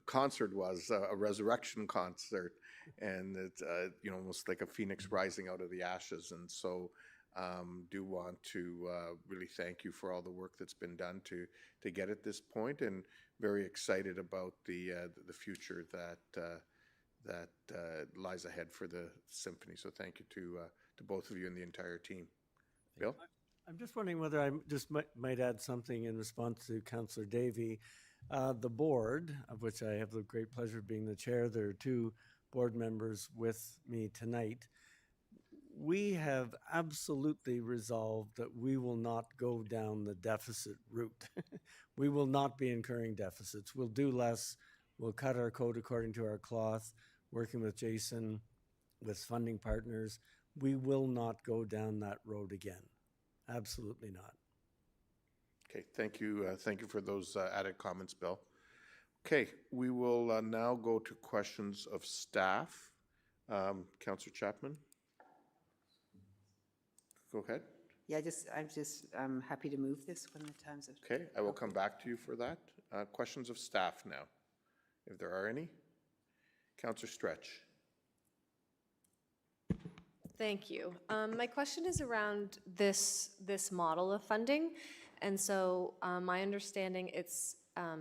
concert was, a resurrection concert, and it's almost like a phoenix rising out of the ashes. And so do want to really thank you for all the work that's been done to get at this point, and very excited about the future that lies ahead for the symphony. So thank you to both of you and the entire team. Bill? I'm just wondering whether I just might add something in response to Councillor Davey. The board, of which I have the great pleasure of being the chair, there are 2 board members with me tonight. We have absolutely resolved that we will not go down the deficit route. We will not be incurring deficits. We'll do less. We'll cut our coat according to our cloth, working with Jason, with funding partners. We will not go down that road again. Absolutely not. Okay, thank you. Thank you for those added comments, Bill. Okay, we will now go to questions of staff. Councillor Chapman? Go ahead. Yeah, I'm happy to move this when the time's. Okay, I will come back to you for that. Questions of staff now, if there are any. Councillor Stretch. Thank you. My question is around this model of funding. And so my understanding, it's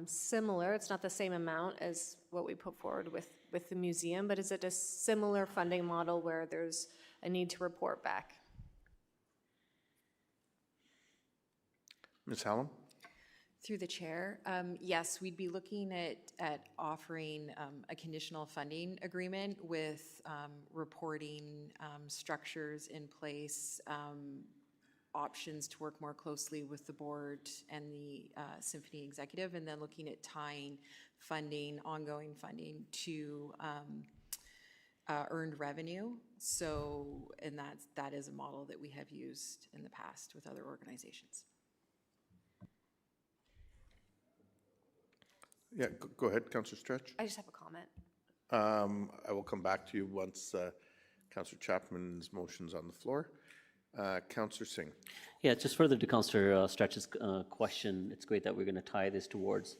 similar. It's not the same amount as what we put forward with the museum, but is it a similar funding model where there's a need to report back? Ms. Hallam? Through the chair, yes, we'd be looking at offering a conditional funding agreement with reporting structures in place, options to work more closely with the board and the symphony executive, and then looking at tying funding, ongoing funding to earned revenue. So, and that is a model that we have used in the past with other organizations. Yeah, go ahead, Councillor Stretch. I just have a comment. I will come back to you once Councillor Chapman's motion's on the floor. Councillor Singh. Yeah, just further to Councillor Stretch's question, it's great that we're going to tie this towards,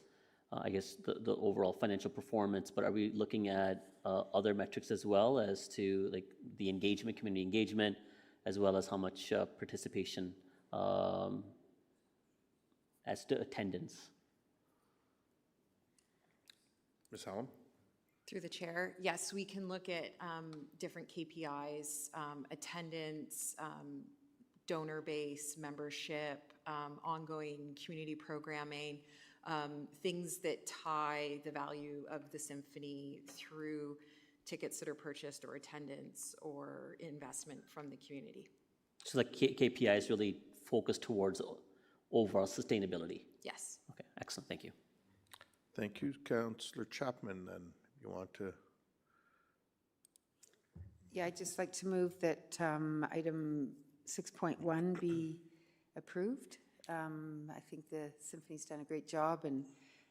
I guess, the overall financial performance, but are we looking at other metrics as well as to like the engagement, community engagement, as well as how much participation as to attendance? Ms. Hallam? Through the chair, yes, we can look at different KPIs, attendance, donor base, membership, ongoing community programming, things that tie the value of the symphony through tickets that are purchased or attendance or investment from the community. So like KPIs really focused towards overall sustainability? Yes. Okay, excellent, thank you. Thank you, Councillor Chapman. Then you want to? Yeah, I'd just like to move that item 6.1 be approved. I think the symphony's done a great job, and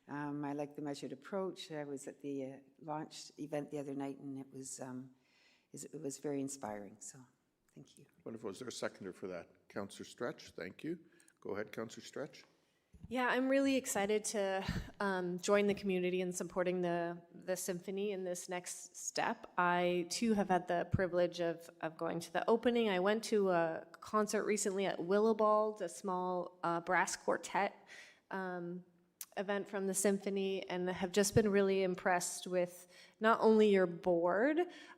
I like the measured approach. I was at the launch event the other night, and it was very inspiring. So, thank you. Wonderful. Is there a seconder for that? Councillor Stretch, thank you. Go ahead, Councillor Stretch. Yeah, I'm really excited to join the community in supporting the symphony in this next step. I, too, have had the privilege of going to the opening. I went to a concert recently at Willowbald, a small brass quartet event from the symphony, and have just been really impressed with not only your board,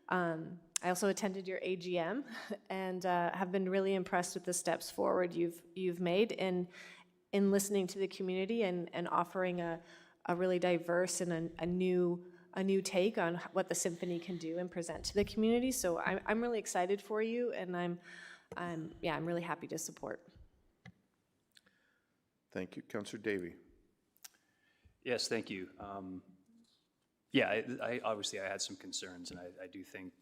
I also attended your AGM, and have been really impressed with the steps forward you've made in listening to the community and offering a really diverse and a new take on what the symphony can do and present to the community. So I'm really excited for you, and I'm really happy to support. Thank you, Councillor Davey. Yes, thank you. Yeah, I obviously I had some concerns, and I do think,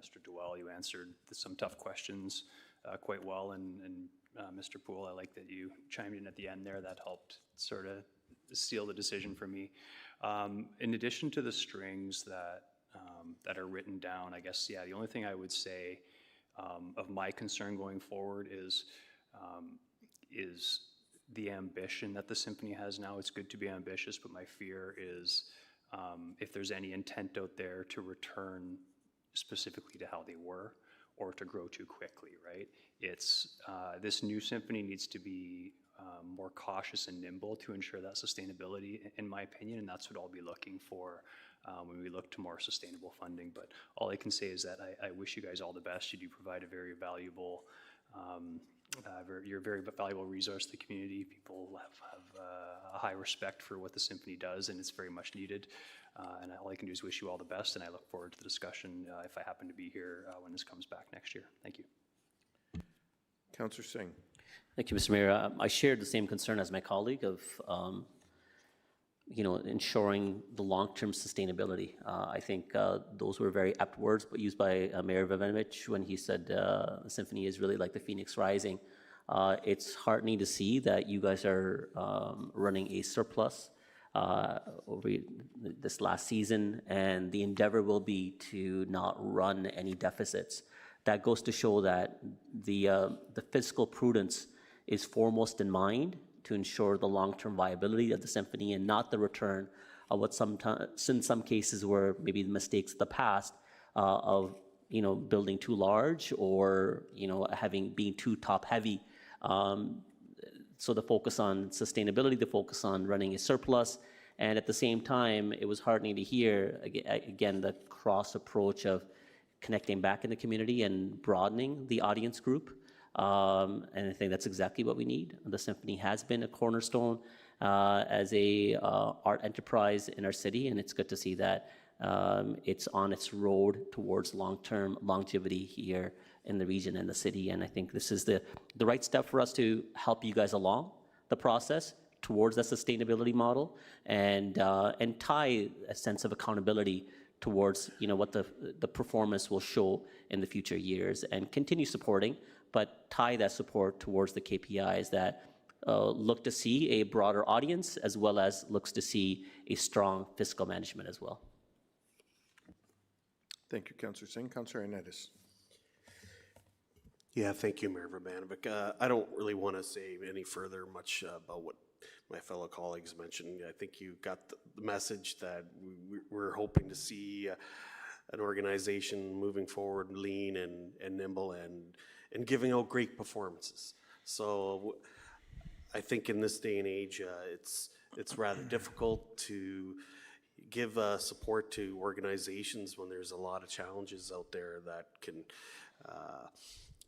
Mr. Dewell, you answered some tough questions quite well, and Mr. Poole, I like that you chimed in at the end there. That helped sort of seal the decision for me. In addition to the strings that are written down, I guess, yeah, the only thing I would say of my concern going forward is the ambition that the symphony has now. It's good to be ambitious, but my fear is if there's any intent out there to return specifically to how they were, or to grow too quickly, right? It's, this new symphony needs to be more cautious and nimble to ensure that sustainability, in my opinion, and that's what I'll be looking for when we look to more sustainable funding. But all I can say is that I wish you guys all the best. You do provide a very valuable, you're a very valuable resource to the community. People have a high respect for what the symphony does, and it's very much needed. And all I can do is wish you all the best, and I look forward to the discussion if I happen to be here when this comes back next year. Thank you. Councillor Singh. Thank you, Mr. Mayor. I shared the same concern as my colleague of, ensuring the long-term sustainability. I think those were very apt words, but used by Mayor Vovanovich when he said the symphony is really like the Phoenix Rising. It's heartening to see that you guys are running a surplus over this last season, and the endeavor will be to not run any deficits. That goes to show that the fiscal prudence is foremost in mind to ensure the long-term viability of the symphony and not the return of what sometimes, in some cases, were maybe the mistakes of the past of building too large or being too top-heavy. So the focus on sustainability, the focus on running a surplus, and at the same time, it was heartening to hear, again, the cross approach of connecting back in the community and broadening the audience group. And I think that's exactly what we need. The symphony has been a cornerstone as a art enterprise in our city, and it's good to see that it's on its road towards long-term longevity here in the region and the city. And I think this is the right step for us to help you guys along the process towards that sustainability model and tie a sense of accountability towards, what the performance will show in the future years, and continue supporting, but tie that support towards the KPIs that look to see a broader audience, as well as looks to see a strong fiscal management as well. Thank you, Councillor Singh. Councillor Hernandez. Yeah, thank you, Mayor Urbanovic. I don't really want to say any further much about what my fellow colleagues mentioned. I think you got the message that we're hoping to see an organization moving forward lean and nimble and giving out great performances. So I think in this day and age, it's rather difficult to give support to organizations when there's a lot of challenges out there that can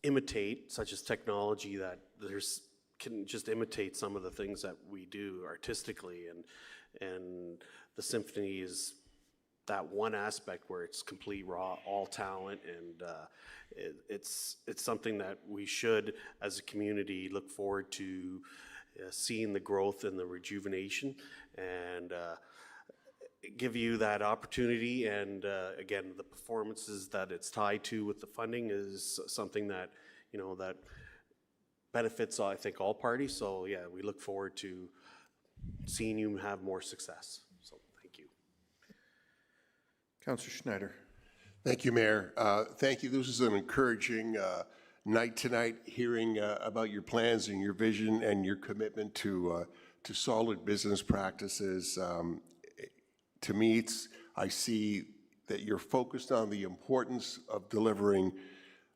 imitate, such as technology, that can just imitate some of the things that we do artistically, and the symphony is that one aspect where it's complete raw, all talent, and it's something that we should, as a community, look forward to seeing the growth and the rejuvenation, and give you that opportunity. And again, the performances that it's tied to with the funding is something that, that benefits, I think, all parties. So yeah, we look forward to seeing you have more success. So thank you. Councillor Schneider. Thank you, Mayor. Thank you. This is an encouraging night tonight, hearing about your plans and your vision and your commitment to solid business practices. To me, I see that you're focused on the importance of delivering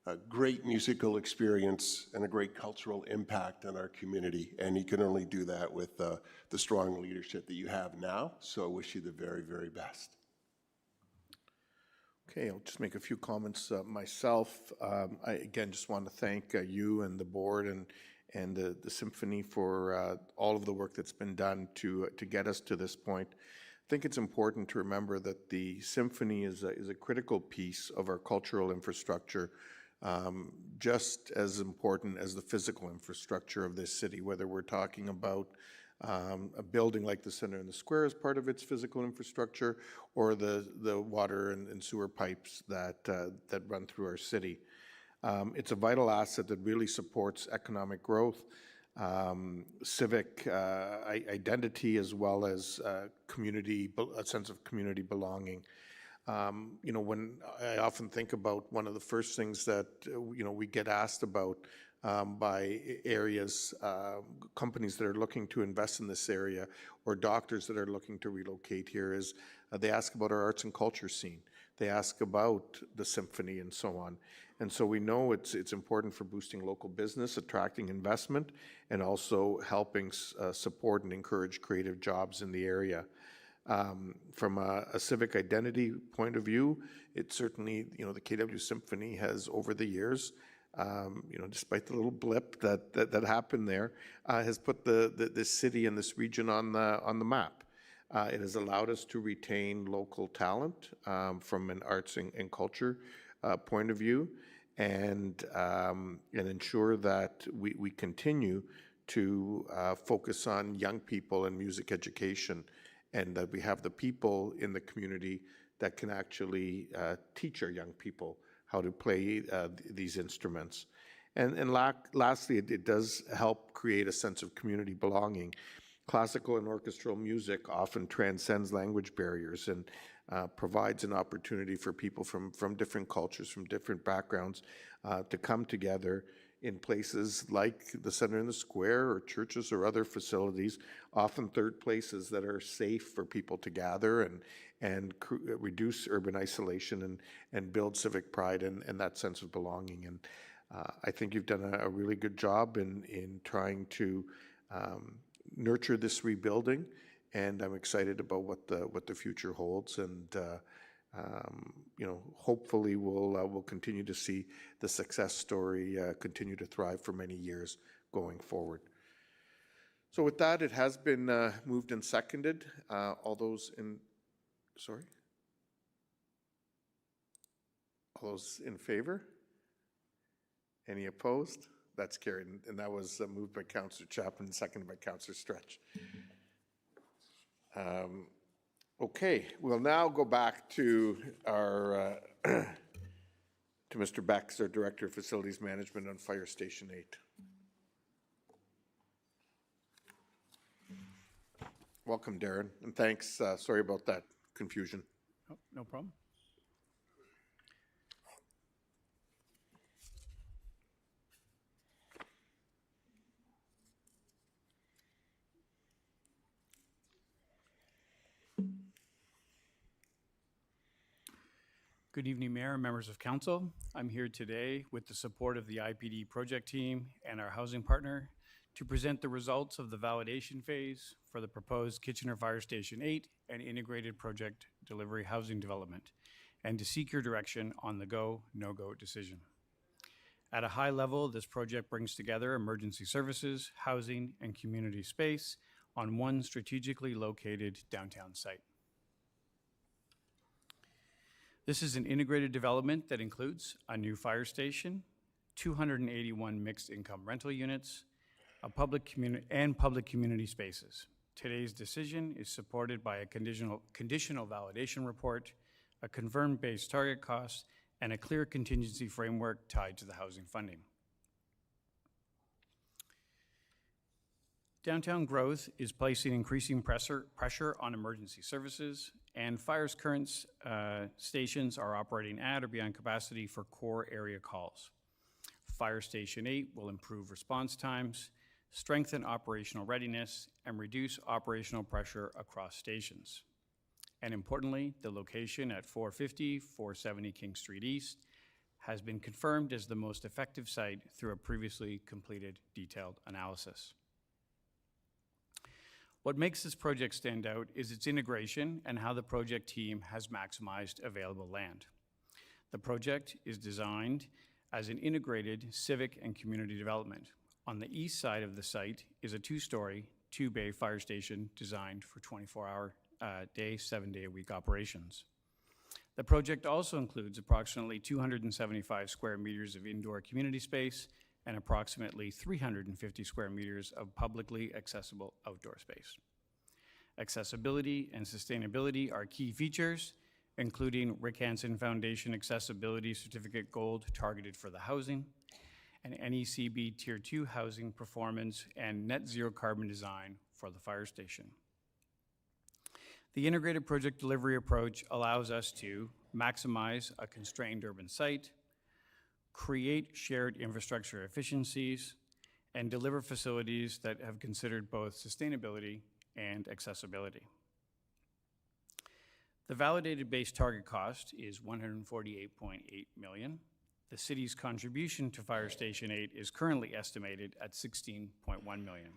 a great musical experience and a great cultural impact on our community. And you can only do that with the strong leadership that you have now. So I wish you the very, very best. Okay, I'll just make a few comments myself. I again just want to thank you and the board and the symphony for all of the work that's been done to get us to this point. I think it's important to remember that the symphony is a critical piece of our cultural infrastructure, just as important as the physical infrastructure of this city, whether we're talking about a building like the Center in the Square as part of its physical infrastructure, or the water and sewer pipes that run through our city. It's a vital asset that really supports economic growth, civic identity, as well as a sense of community belonging. When I often think about one of the first things that we get asked about by areas, companies that are looking to invest in this area, or doctors that are looking to relocate here, is they ask about our arts and culture scene. They ask about the symphony and so on. And so we know it's important for boosting local business, attracting investment, and also helping support and encourage creative jobs in the area. From a civic identity point of view, it certainly, the KW Symphony has, over the years, despite the little blip that happened there, has put this city and this region on the map. It has allowed us to retain local talent from an arts and culture point of view, and ensure that we continue to focus on young people and music education, and that we have the people in the community that can actually teach our young people how to play these instruments. And lastly, it does help create a sense of community belonging. Classical and orchestral music often transcends language barriers and provides an opportunity for people from different cultures, from different backgrounds, to come together in places like the Center in the Square, or churches, or other facilities, often third places that are safe for people to gather and reduce urban isolation and build civic pride and that sense of belonging. And I think you've done a really good job in trying to nurture this rebuilding, and I'm excited about what the future holds. And hopefully we'll continue to see the success story continue to thrive for many years going forward. So with that, it has been moved and seconded. All those in favor? Any opposed? That's carried, and that was moved by Councillor Chapman, seconded by Councillor Stretch. Okay, we'll now go back to our, to Mr. Bex, our Director of Facilities Management on Fire Station 8. Welcome, Darren, and thanks. Sorry about that confusion. Oh, no problem. Good evening, Mayor and members of council. I'm here today with the support of the IPD project team and our housing partner to present the results of the validation phase for the proposed Kitchener Fire Station 8 and integrated project delivery housing development, and to seek your direction on the go, no-go decision. At a high level, this project brings together emergency services, housing, and community space on one strategically located downtown site. This is an integrated development that includes a new fire station, 281 mixed-income rental units, a public community spaces. Today's decision is supported by a conditional validation report, a confirmed base target cost, and a clear contingency framework tied to the housing funding. Downtown growth is placing increasing pressure on emergency services, and fire's current stations are operating at or beyond capacity for core area calls. Fire Station 8 will improve response times, strengthen operational readiness, and reduce operational pressure across stations. And importantly, the location at 450-470 King Street East has been confirmed as the most effective site through a previously completed detailed analysis. What makes this project stand out is its integration and how the project team has maximized available land. The project is designed as an integrated civic and community development. On the east side of the site is a two-story, two-bay fire station designed for 24-hour day, 7-day-a-week operations. The project also includes approximately 275 square meters of indoor community space and approximately 350 square meters of publicly accessible outdoor space. Accessibility and sustainability are key features, including Rick Hansen Foundation Accessibility Certificate Gold targeted for the housing, and NECB Tier 2 housing performance and net zero carbon design for the fire station. The integrated project delivery approach allows us to maximize a constrained urban site, create shared infrastructure efficiencies, and deliver facilities that have considered both sustainability and accessibility. The validated base target cost is $148.8 million. The city's contribution to Fire Station 8 is currently estimated at $16.1 million.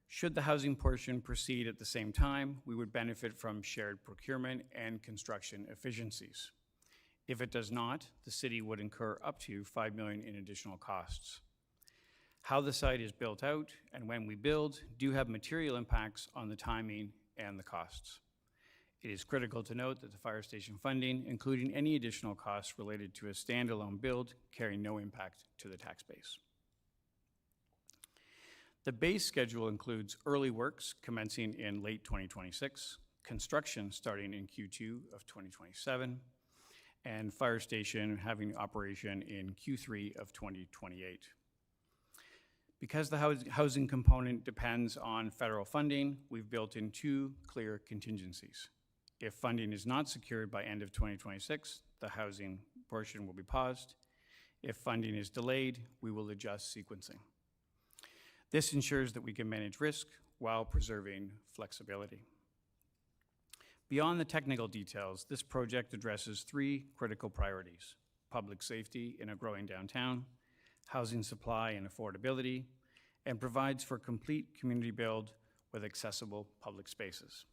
Should the housing portion proceed at the same time, we would benefit from shared procurement and construction efficiencies. If it does not, the city would incur up to $5 million in additional costs. How the site is built out and when we build do have material impacts on the timing and the costs. It is critical to note that the fire station funding, including any additional costs related to a standalone build, carry no impact to the tax base. The base schedule includes early works commencing in late 2026, construction starting in Q2 of 2027, and fire station having operation in Q3 of 2028. Because the housing component depends on federal funding, we've built in two clear contingencies. If funding is not secured by end of 2026, the housing portion will be paused. If funding is delayed, we will adjust sequencing. This ensures that we can manage risk while preserving flexibility. Beyond the technical details, this project addresses three critical priorities: public safety in a growing downtown, housing supply and affordability, and provides for complete community build with accessible public spaces.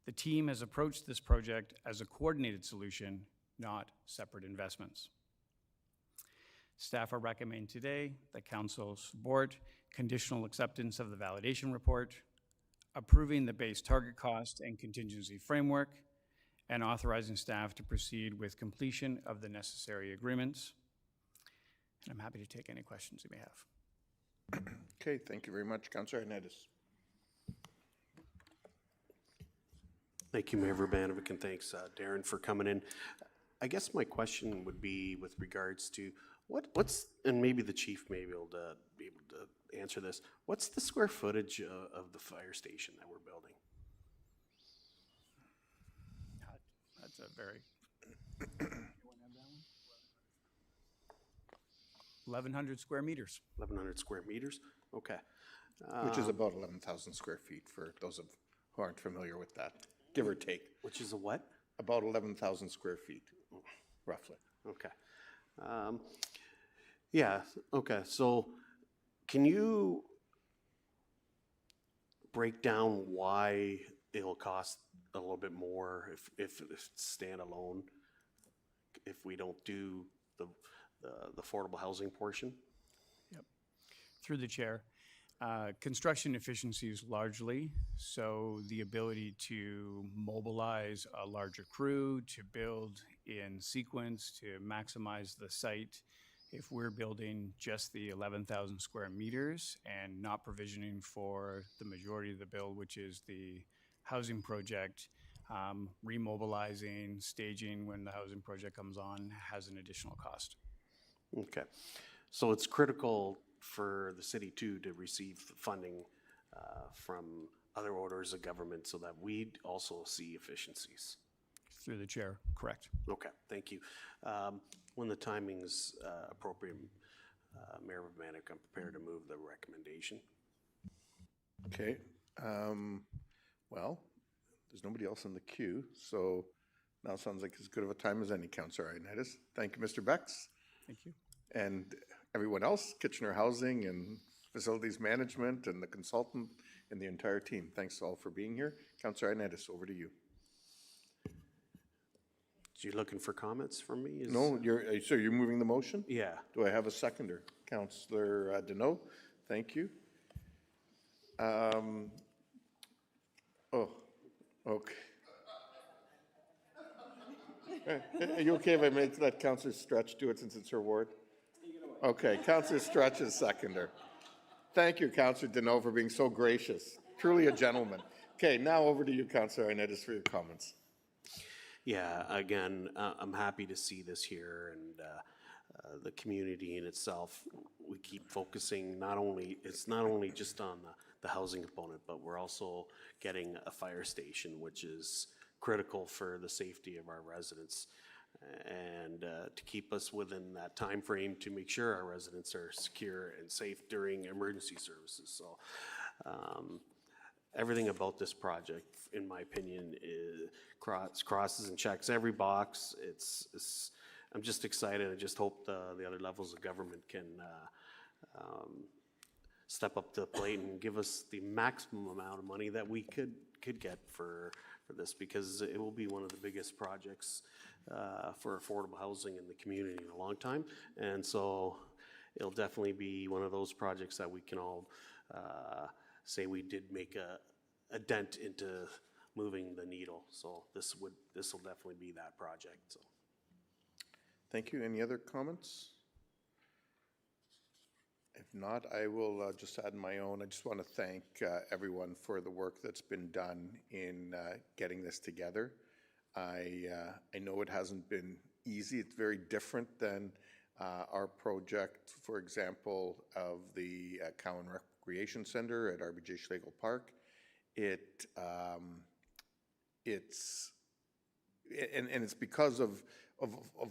The team has approached this project as a coordinated solution, not separate investments. Staff are recommending today that Council support conditional acceptance of the validation report, approving the base target cost and contingency framework, and authorizing staff to proceed with completion of the necessary agreements. And I'm happy to take any questions you may have. Okay, thank you very much, Councillor Hernandez. Thank you, Mayor Urbanovic, and thanks, Darren, for coming in. I guess my question would be with regards to what's, and maybe the chief may be able to answer this, what's the square footage of the fire station that we're building? That's a very. 1,100 square meters. 1,100 square meters? Okay. Which is about 11,000 square feet for those who aren't familiar with that, give or take. Which is a what? About 11,000 square feet, roughly. Okay. Yeah, okay, so can you break down why it'll cost a little bit more if it's standalone, if we don't do the affordable housing portion? Yep. Through the chair. Construction efficiencies largely, so the ability to mobilize a larger crew, to build in sequence, to maximize the site. If we're building just the 11,000 square meters and not provisioning for the majority of the build, which is the housing project, remobilizing, staging when the housing project comes on has an additional cost. Okay, so it's critical for the city too to receive funding from other orders of government so that we also see efficiencies. Through the chair, correct. Okay, thank you. When the timing's appropriate, Mayor Urbanic, I'm prepared to move the recommendation. Okay, well, there's nobody else in the queue, so now sounds like as good of a time as any, Councillor Ioannidis. Thank you, Mr. Becks. Thank you. And everyone else, Kitchener Housing and Facilities Management and the consultant and the entire team. Thanks all for being here. Councillor Ioannidis, over to you. So you're looking for comments from me? No, so you're moving the motion? Yeah. Do I have a seconder? Councillor Deneau, thank you. Oh, okay. Are you okay if I make that Councillor Stretch do it since it's her ward? Okay, Councillor Stretch is seconder. Thank you, Councillor Deneau, for being so gracious. Truly a gentleman. Okay, now over to you, Councillor Ioannidis, for your comments. Yeah, again, I'm happy to see this here, and the community in itself. We keep focusing it's not only just on the housing component, but we're also getting a fire station, which is critical for the safety of our residents, and to keep us within that time frame to make sure our residents are secure and safe during emergency services. So everything about this project, in my opinion, crosses and checks every box. I'm just excited. I just hope the other levels of government can step up to the plate and give us the maximum amount of money that we could get for this, because it will be one of the biggest projects for affordable housing in the community in a long time. And so it'll definitely be one of those projects that we can all say we did make a dent into moving the needle. So this will definitely be that project. So. Thank you. Any other comments? If not, I will just add my own. I just want to thank everyone for the work that's been done in getting this together. I know it hasn't been easy. It's very different than our project, for example, of the Cowan Recreation Center at RBJ Schlegel Park. It's because of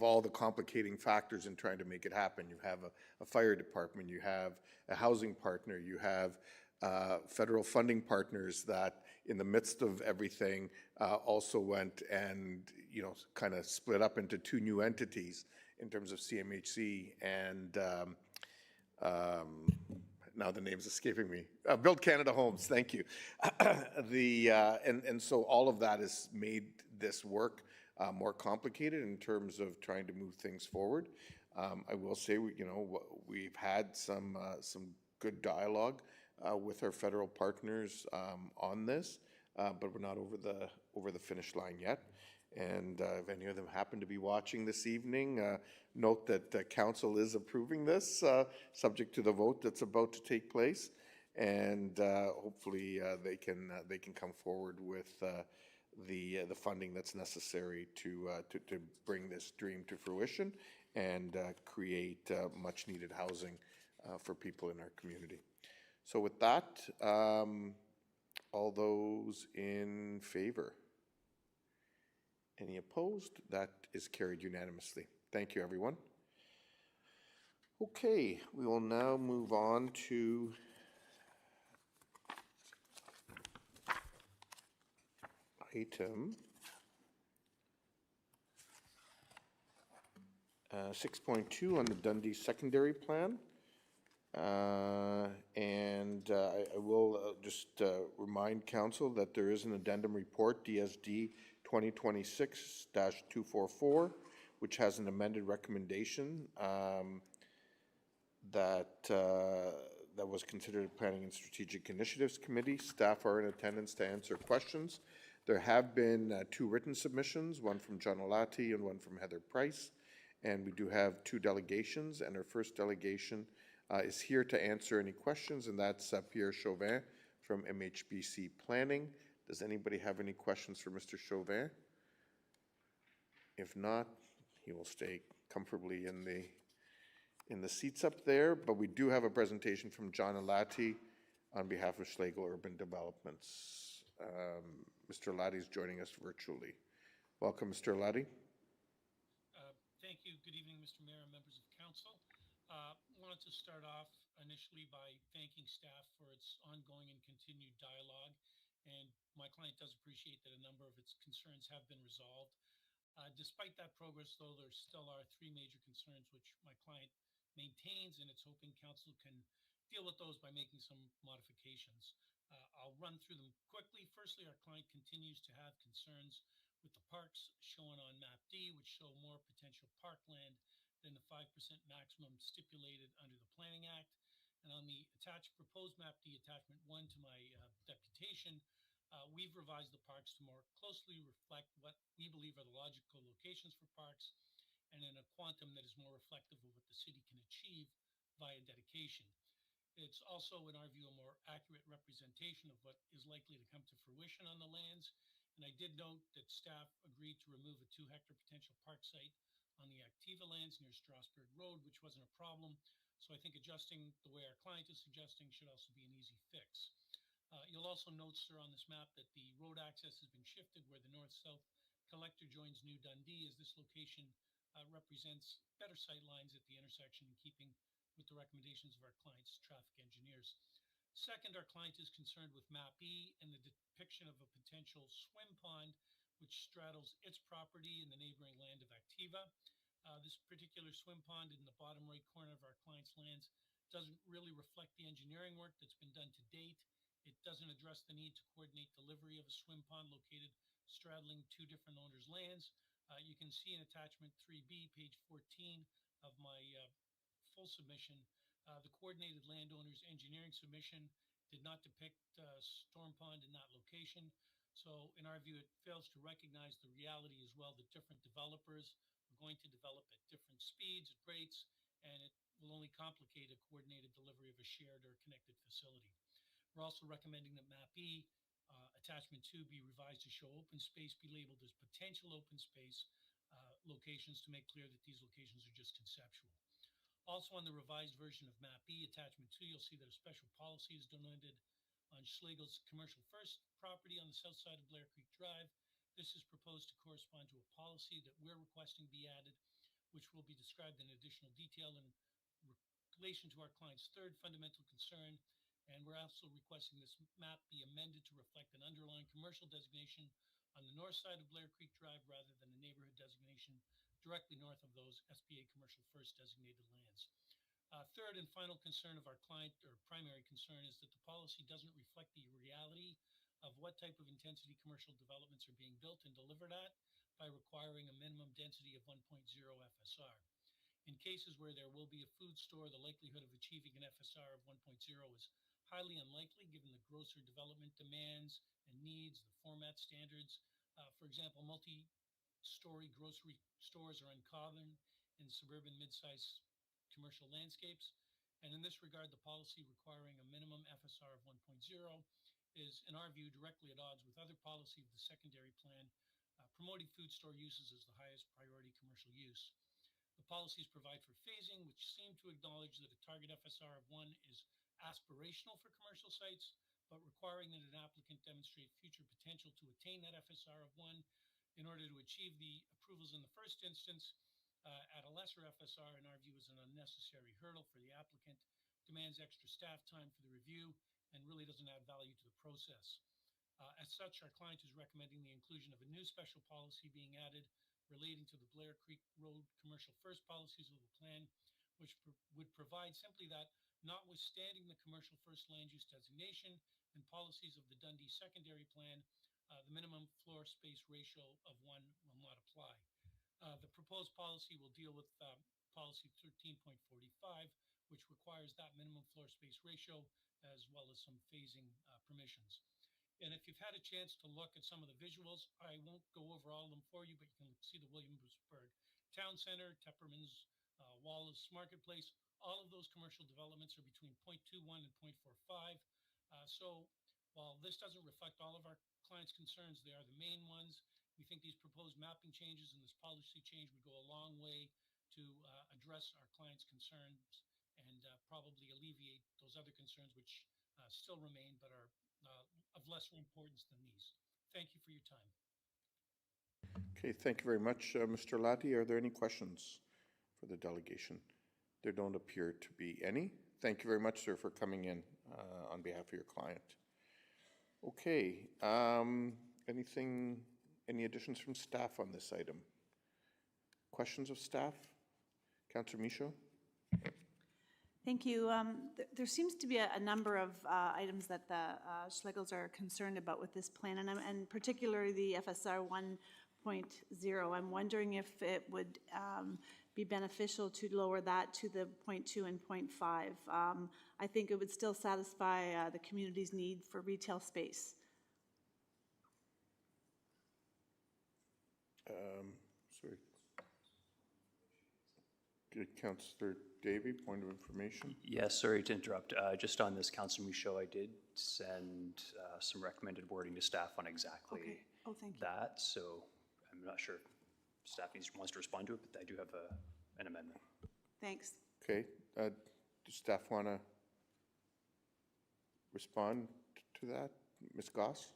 all the complicating factors in trying to make it happen. You have a fire department, you have a housing partner, you have federal funding partners that in the midst of everything also went and, kind of split up into two new entities in terms of CMHC and now the name's escaping me. Build Canada Homes, thank you. And so all of that has made this work more complicated in terms of trying to move things forward. I will say, we've had some good dialogue with our federal partners on this, but we're not over the finish line yet. And if any of them happen to be watching this evening, note that council is approving this, subject to the vote that's about to take place, and hopefully they can come forward with the funding that's necessary to bring this dream to fruition and create much-needed housing for people in our community. So with that, all those in favor? Any opposed? That is carried unanimously. Thank you, everyone. Okay, we will now move on to item 6.2 on the Dundee Secondary Plan. I will just remind council that there is an addendum report, DSD 2026-244, which has an amended recommendation that was considered at Planning and Strategic Initiatives Committee. Staff are in attendance to answer questions. There have been 2 written submissions, one from John Olati and one from Heather Price. And we do have 2 delegations, and our first delegation is here to answer any questions, and that's Pierre Chauvin from MHBC Planning. Does anybody have any questions for Mr. Chauvin? If not, he will stay comfortably in the seats up there, but we do have a presentation from John Olati on behalf of Schlegel Urban Developments. Mr. Olati is joining us virtually. Welcome, Mr. Olati. Thank you. Good evening, Mr. Mayor and members of council. Wanted to start off initially by thanking staff for its ongoing and continued dialogue. And my client does appreciate that a number of its concerns have been resolved. Despite that progress, though, there still are 3 major concerns which my client maintains, and it's hoping council can deal with those by making some modifications. I'll run through them quickly. Firstly, our client continues to have concerns with the parks shown on map D, which show more potential parkland than the 5% maximum stipulated under the Planning Act. And on the attached proposed map D, attachment 1 to my deputation, we've revised the parks to more closely reflect what we believe are the logical locations for parks, and in a quantum that is more reflective of what the city can achieve via dedication. It's also, in our view, a more accurate representation of what is likely to come to fruition on the lands. And I did note that staff agreed to remove a 2-hectare potential park site on the Activa lands near Strasburg Road, which wasn't a problem. So I think adjusting the way our client is suggesting should also be an easy fix. You'll also note, sir, on this map that the road access has been shifted where the north-south collector joins New Dundee, as this location represents better sight lines at the intersection in keeping with the recommendations of our client's traffic engineers. Second, our client is concerned with map E and the depiction of a potential swim pond which straddles its property in the neighboring land of Activa. This particular swim pond in the bottom right corner of our client's lands doesn't really reflect the engineering work that's been done to date. It doesn't address the need to coordinate delivery of a swim pond located straddling 2 different owners' lands. You can see in attachment 3B, page 14 of my full submission, the coordinated landowners engineering submission did not depict storm pond in that location. So in our view, it fails to recognize the reality as well that different developers are going to develop at different speeds, at rates, and it will only complicate a coordinated delivery of a shared or connected facility. We're also recommending that map E, attachment 2, be revised to show open space be labeled as potential open space locations to make clear that these locations are just conceptual. Also on the revised version of map E, attachment 2, you'll see that a special policy is denoted on Schlegel's Commercial First property on the south side of Blair Creek Drive. This is proposed to correspond to a policy that we're requesting be added, which will be described in additional detail in relation to our client's third fundamental concern. And we're also requesting this map be amended to reflect an underlying commercial designation on the north side of Blair Creek Drive rather than a neighborhood designation directly north of those SBA Commercial First designated lands. Third and final concern of our client, or primary concern, is that the policy doesn't reflect the reality of what type of intensity commercial developments are being built and delivered at by requiring a minimum density of 1.0 FSR. In cases where there will be a food store, the likelihood of achieving an FSR of 1.0 is highly unlikely given the grosser development demands and needs, the format standards. For example, multi-story grocery stores are uncommon in suburban mid-sized commercial landscapes. And in this regard, the policy requiring a minimum FSR of 1.0 is, in our view, directly at odds with other policy of the secondary plan, promoting food store uses as the highest priority commercial use. The policies provide for phasing, which seem to acknowledge that a target FSR of 1 is aspirational for commercial sites, but requiring that an applicant demonstrate future potential to attain that FSR of 1 in order to achieve the approvals in the first instance at a lesser FSR, in our view, is an unnecessary hurdle for the applicant, demands extra staff time for the review, and really doesn't add value to the process. As such, our client is recommending the inclusion of a new special policy being added relating to the Blair Creek Road Commercial First policies of the plan, which would provide simply that, notwithstanding the commercial first land use designation and policies of the Dundee secondary plan, the minimum floor space ratio of 1 will not apply. The proposed policy will deal with policy 13.45, which requires that minimum floor space ratio as well as some phasing permissions. And if you've had a chance to look at some of the visuals, I won't go over all of them for you, but you can see the Williamsburg Town Center, Tepperman's Wallace Marketplace. All of those commercial developments are between 0.21 and 0.45. So while this doesn't reflect all of our clients' concerns, they are the main ones. We think these proposed mapping changes and this policy change would go a long way to address our clients' concerns and probably alleviate those other concerns which still remain but are of lesser importance than these. Thank you for your time. Okay, thank you very much, Mr. Lati. Are there any questions for the delegation? There don't appear to be any. Thank you very much, sir, for coming in on behalf of your client. Okay, any additions from staff on this item? Questions of staff? Councillor Michaud? Thank you. There seems to be a number of items that the Schlegels are concerned about with this plan, and particularly the FSR 1.0. I'm wondering if it would be beneficial to lower that to the 0.2 and 0.5. I think it would still satisfy the community's need for retail space. Sorry. Councillor Davey, point of information. Yes, sorry to interrupt. Just on this, Councillor Michaud, I did send some recommended wording to staff on exactly Thank you. that. So I'm not sure if staff wants to respond to it, but I do have an amendment. Thanks. Okay, does staff want to respond to that? Ms. Goss?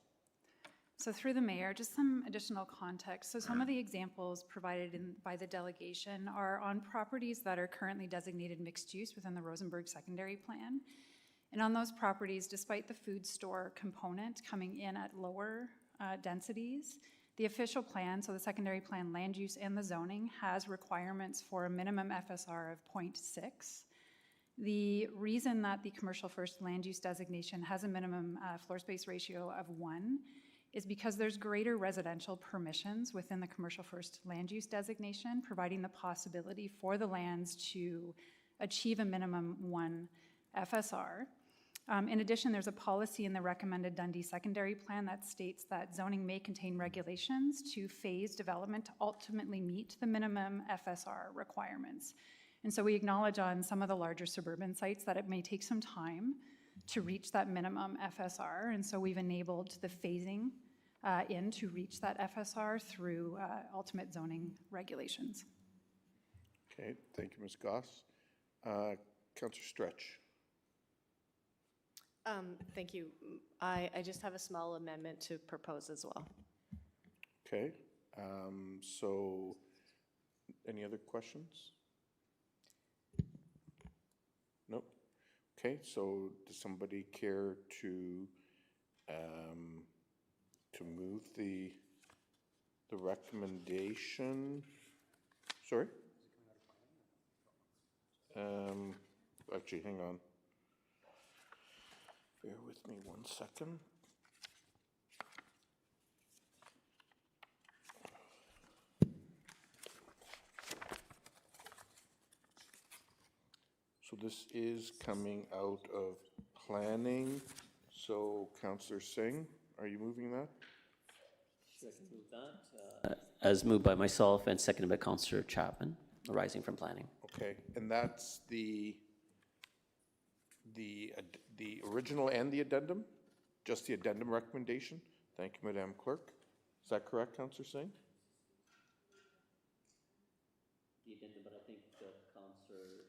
So through the mayor, just some additional context. So some of the examples provided by the delegation are on properties that are currently designated mixed use within the Rosenberg secondary plan. And on those properties, despite the food store component coming in at lower densities, the official plan, so the secondary plan land use and the zoning, has requirements for a minimum FSR of 0.6. The reason that the commercial first land use designation has a minimum floor space ratio of 1 is because there's greater residential permissions within the commercial first land use designation, providing the possibility for the lands to achieve a minimum 1 FSR. In addition, there's a policy in the recommended Dundee secondary plan that states that zoning may contain regulations to phase development to ultimately meet the minimum FSR requirements. And so we acknowledge on some of the larger suburban sites that it may take some time to reach that minimum FSR, and so we've enabled the phasing in to reach that FSR through ultimate zoning regulations. Okay, thank you, Ms. Goss. Councillor Stretch. Thank you. I just have a small amendment to propose as well. Okay, so any other questions? Nope. Okay, so does somebody care to move the recommendation? Sorry? Actually, hang on. Bear with me 1 second. So this is coming out of planning. So Councillor Singh, are you moving that? Sure, I can move that. As moved by myself and seconded by Councillor Chapman, arising from planning. Okay, and that's the original and the addendum just the addendum recommendation? Thank you, Madam Clerk. Is that correct, Councillor Singh? The addendum, but I think Councillor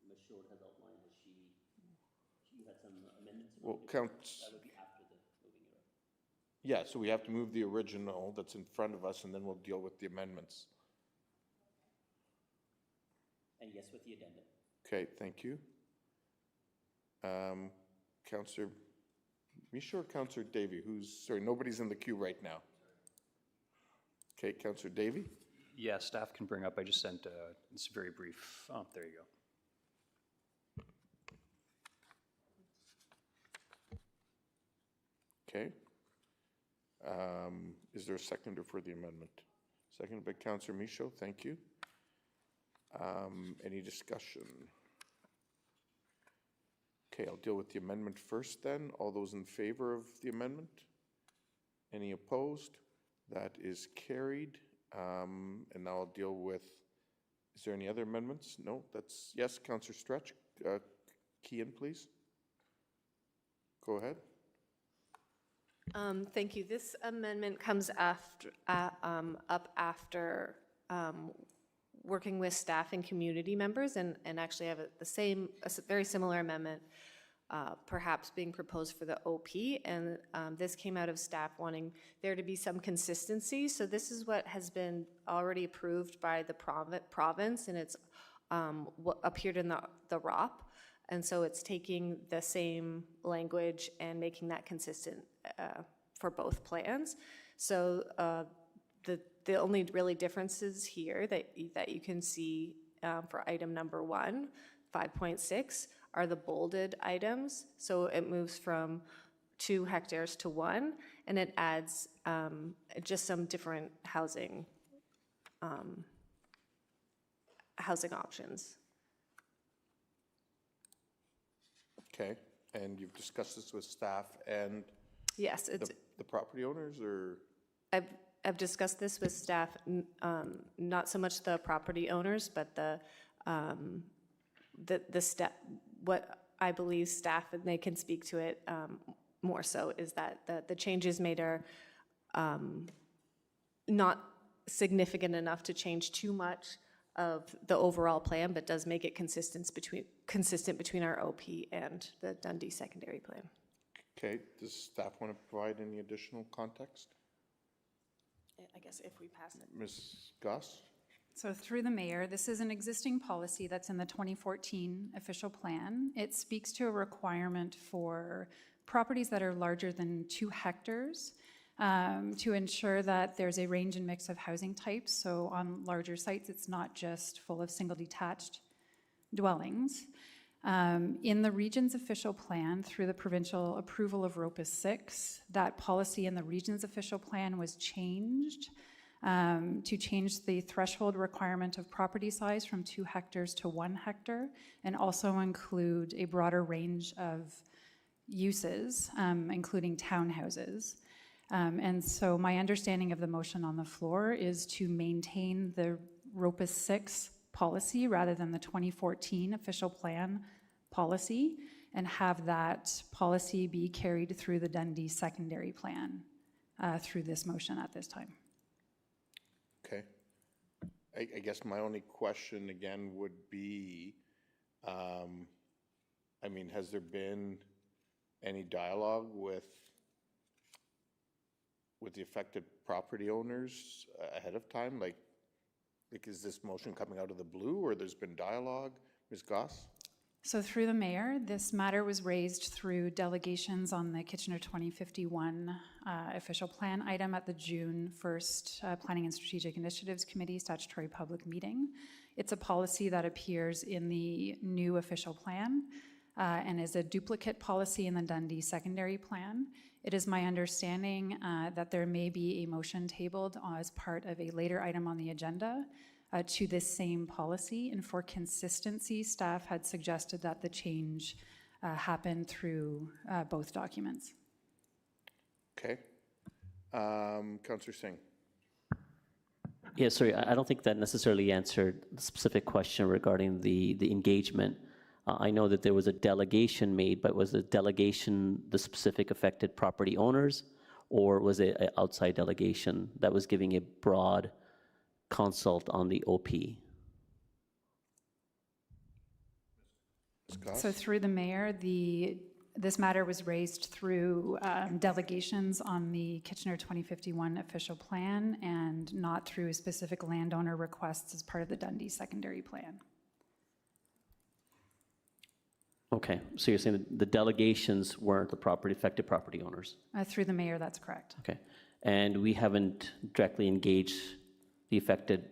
Michaud has outlined that she had some amendments. Well, that would be after the moving it up. Yeah, so we have to move the original that's in front of us, and then we'll deal with the amendments. And yes, with the addendum. Okay, thank you. Councillor Michaud or Councillor Davy? Sorry, nobody's in the queue right now. Okay, Councillor Davy? Yeah, staff can bring up, I just sent, it's very brief. Oh, there you go. Okay. Is there a seconder for the amendment? Seconded by Councillor Michaud, thank you. Any discussion? Okay, I'll deal with the amendment first then. All those in favor of the amendment? Any opposed? That is carried. And now I'll deal with, is there any other amendments? No, that's, yes, Councillor Stretch, key in, please. Go ahead. Thank you. This amendment comes after, up after working with staff and community members, and actually have a very similar amendment perhaps being proposed for the OP, and this came out of staff wanting there to be some consistency. So this is what has been already approved by the province, and it's what appeared in the ROP. And so it's taking the same language and making that consistent for both plans. So the only really differences here that you can see for item number 1, 5.6, are the bolded items. So it moves from 2 hectares to 1, and it adds just some different housing options. Okay, and you've discussed this with staff and Yes, it's, the property owners, or? I've discussed this with staff, not so much the property owners, but the step, what I believe staff, and they can speak to it more so, is that the changes made are not significant enough to change too much of the overall plan, but does make it consistent between our OP and the Dundee secondary plan. Okay, does staff want to provide any additional context? I guess if we pass it. Ms. Goss? So through the mayor, this is an existing policy that's in the 2014 official plan. It speaks to a requirement for properties that are larger than 2 hectares to ensure that there's a range and mix of housing types. So on larger sites, it's not just full of single detached dwellings. In the region's official plan, through the provincial approval of ROPA 6, that policy in the region's official plan was changed to change the threshold requirement of property size from 2 hectares to 1 hectare, and also include a broader range of uses, including townhouses. And so my understanding of the motion on the floor is to maintain the ROPA 6 policy rather than the 2014 official plan policy, and have that policy be carried through the Dundee secondary plan through this motion at this time. Okay. I guess my only question again would be, I mean, has there been any dialogue with the affected property owners ahead of time? Like, is this motion coming out of the blue, or there's been dialogue? Ms. Goss? So through the mayor, this matter was raised through delegations on the Kitchener 2051 official plan item at the June 1st Planning and Strategic Initiatives Committee statutory public meeting. It's a policy that appears in the new official plan and is a duplicate policy in the Dundee secondary plan. It is my understanding that there may be a motion tabled as part of a later item on the agenda to this same policy, and for consistency, staff had suggested that the change happen through both documents. Okay. Councillor Singh. Yeah, sorry, I don't think that necessarily answered the specific question regarding the engagement I know that there was a delegation made, but was the delegation the specific affected property owners? Or was it an outside delegation that was giving a broad consult on the OP? So through the mayor, this matter was raised through delegations on the Kitchener 2051 official plan and not through specific landowner requests as part of the Dundee secondary plan. Okay, so you're saying that the delegations weren't the affected property owners? Through the mayor, that's correct. Okay, and we haven't directly engaged the affected,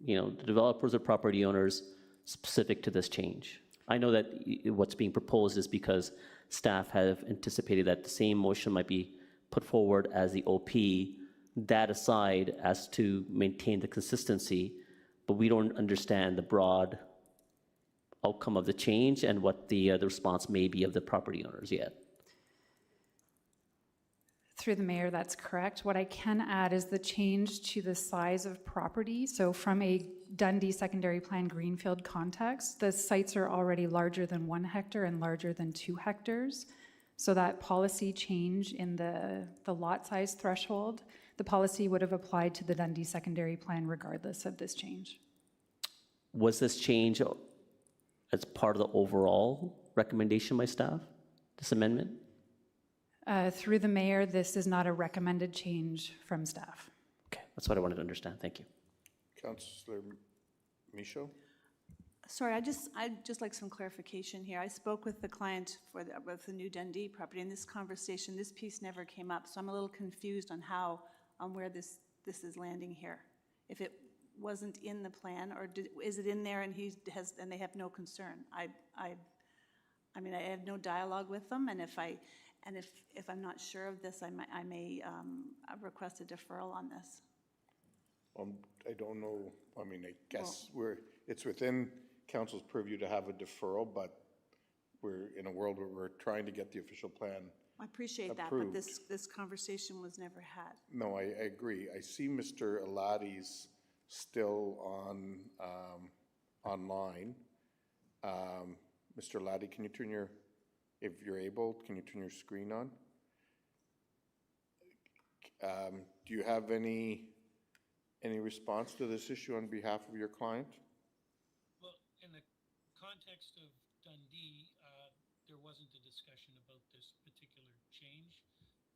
the developers or property owners specific to this change? I know that what's being proposed is because staff have anticipated that the same motion might be put forward as the OP, that aside as to maintain the consistency, but we don't understand the broad outcome of the change and what the response may be of the property owners yet. Through the mayor, that's correct. What I can add is the change to the size of property. So from a Dundee secondary plan greenfield context, the sites are already larger than 1 hectare and larger than 2 hectares. So that policy change in the lot size threshold, the policy would have applied to the Dundee secondary plan regardless of this change. Was this change as part of the overall recommendation by staff, this amendment? Through the mayor, this is not a recommended change from staff. Okay, that's what I wanted to understand. Thank you. Councillor Michaud? Sorry, I'd just like some clarification here. I spoke with the client with the new Dundee property. In this conversation, this piece never came up, so I'm a little confused on where this is landing here. If it wasn't in the plan, or is it in there and they have no concern? I mean, I have no dialogue with them, and if I'm not sure of this, I may request a deferral on this. I don't know, I mean, I guess it's within council's purview to have a deferral, but we're in a world where we're trying to get the official plan. I appreciate that, but this conversation was never had. No, I agree. I see Mr. Eladi's still on online. Mr. Eladi, can you turn if you're able, can you turn your screen on? Do you have any response to this issue on behalf of your client? Well, in the context of Dundee, there wasn't a discussion about this particular change.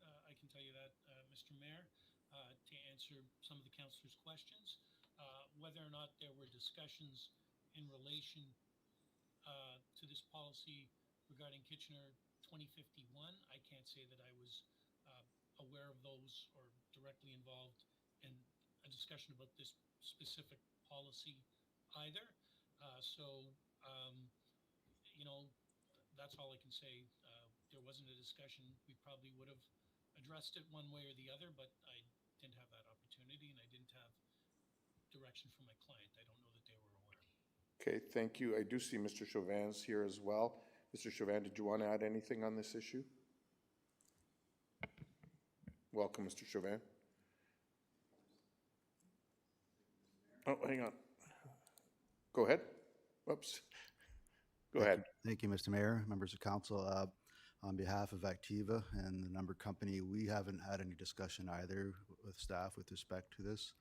I can tell you that, Mr. Mayor, to answer some of the councillors' questions. Whether or not there were discussions in relation to this policy regarding Kitchener 2051, I can't say that I was aware of those or directly involved in a discussion about this specific policy either. That's all I can say. There wasn't a discussion. We probably would have addressed it one way or the other, but I didn't have that opportunity, and I didn't have direction from my client. I don't know that they were aware. Okay, thank you. I do see Mr. Chauvin's here as well. Mr. Chauvin, did you want to add anything on this issue? Welcome, Mr. Chauvin. Oh, hang on. Go ahead. Whoops. Go ahead. Thank you, Mr. Mayor, members of council. On behalf of Activa and the number company, we haven't had any discussion either with staff with respect to this.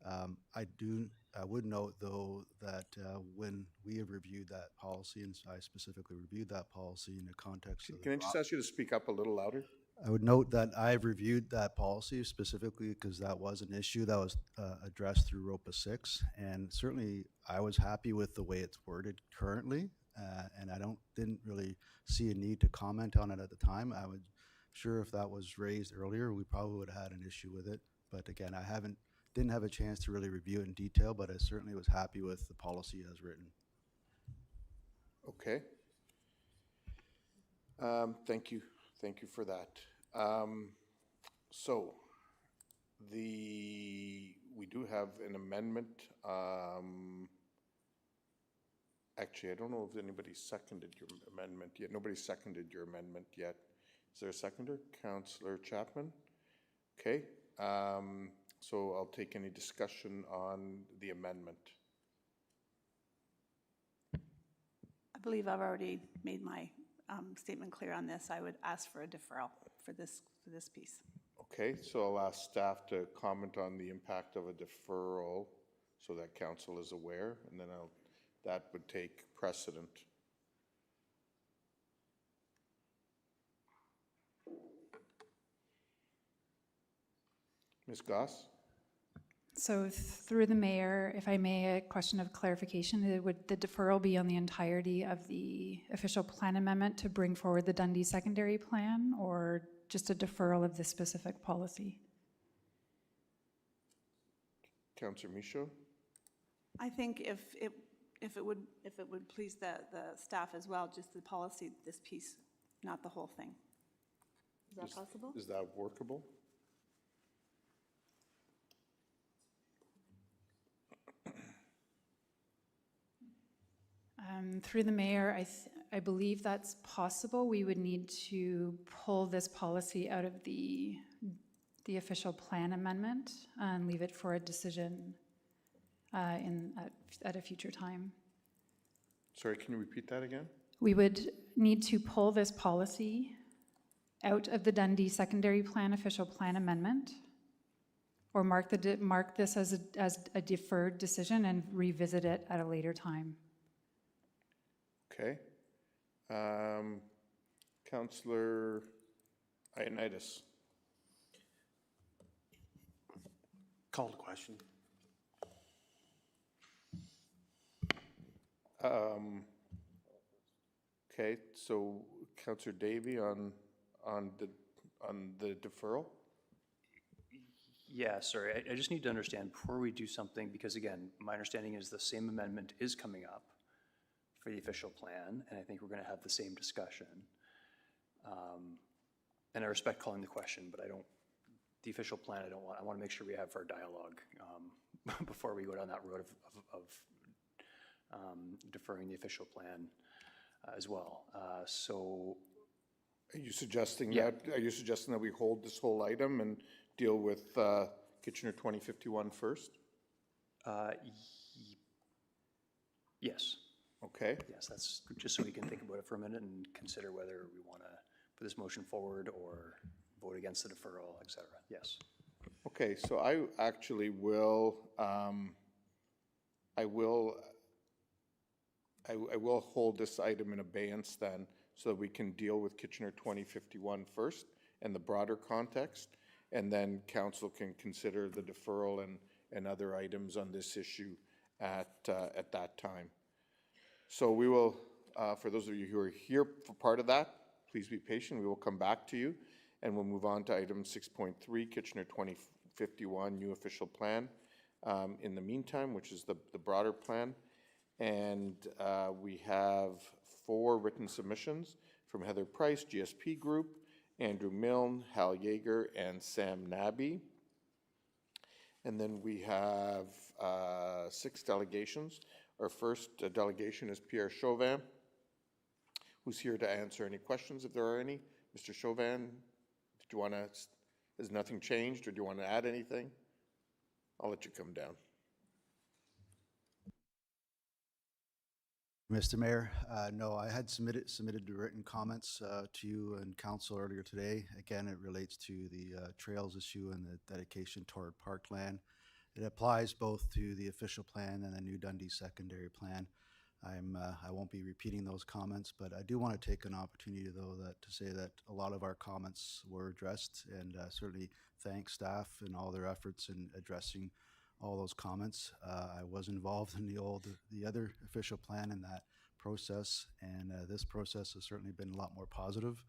I would note, though, that when we have reviewed that policy, and I specifically reviewed that policy in the context of... Can I just ask you to speak up a little louder? I would note that I've reviewed that policy specifically because that was an issue that was addressed through ROPA 6, and certainly I was happy with the way it's worded currently, and I didn't really see a need to comment on it at the time. I was sure if that was raised earlier, we probably would have had an issue with it, but again, didn't have a chance to really review it in detail, but I certainly was happy with the policy as written. Okay. Thank you. Thank you for that. So we do have an amendment. Actually, I don't know if anybody seconded your amendment yet. Nobody seconded your amendment yet. Is there a seconder? Councillor Chapman? Okay. So I'll take any discussion on the amendment. I believe I've already made my statement clear on this. I would ask for a deferral for this piece. Okay, so I'll ask staff to comment on the impact of a deferral so that council is aware, and then that would take precedent. Ms. Goss? So through the mayor, if I may, a question of clarification, would the deferral be on the entirety of the official plan amendment to bring forward the Dundee secondary plan, or just a deferral of this specific policy? Councillor Michaud? I think if it would please the staff as well, just the policy, this piece, not the whole thing. Is that possible? Is that workable? Through the mayor, I believe that's possible. We would need to pull this policy out of the official plan amendment and leave it for a decision at a future time. Sorry, can you repeat that again? We would need to pull this policy out of the Dundee secondary plan official plan amendment, or mark this as a deferred decision and revisit it at a later time. Okay. Councillor Ioannidis. Call to question. Okay, so Councillor Davey on the deferral? Yeah, sorry, I just need to understand before we do something, because again, my understanding is the same amendment is coming up for the official plan, and I think we're going to have the same discussion. And I respect calling the question, but the official plan, I want to make sure we have our dialogue before we go down that road of deferring the official plan as well. So. Are you suggesting that we hold this whole item and deal with Kitchener 2051 first? Yes. Okay. Yes, that's just so we can think about it for a minute and consider whether we want to put this motion forward or vote against the deferral, et cetera. Yes. Okay, so I actually will, I will hold this item in abeyance then, so that we can deal with Kitchener 2051 first and the broader context, and then council can consider the deferral and other items on this issue at that time. So we will, for those of you who are here for part of that, please be patient. We will come back to you, and we'll move on to item 6.3, Kitchener 2051 new official plan. In the meantime, which is the broader plan, and we have 4 written submissions from Heather Price, GSP Group, Andrew Milne, Hal Yeager, and Sam Nabby. And then we have 6 delegations. Our first delegation is Pierre Chauvin, who's here to answer any questions if there are any. Mr. Chauvin, do you want to, has nothing changed, or do you want to add anything? I'll let you come down. Mr. Mayor, no, I had submitted written comments to you and council earlier today. Again, it relates to the trails issue and the dedication toward parkland. It applies both to the official plan and the new Dundee secondary plan. I won't be repeating those comments, but I do want to take an opportunity, though, to say that a lot of our comments were addressed, and certainly thank staff and all their efforts in addressing all those comments. I was involved in the other official plan in that process, and this process has certainly been a lot more positive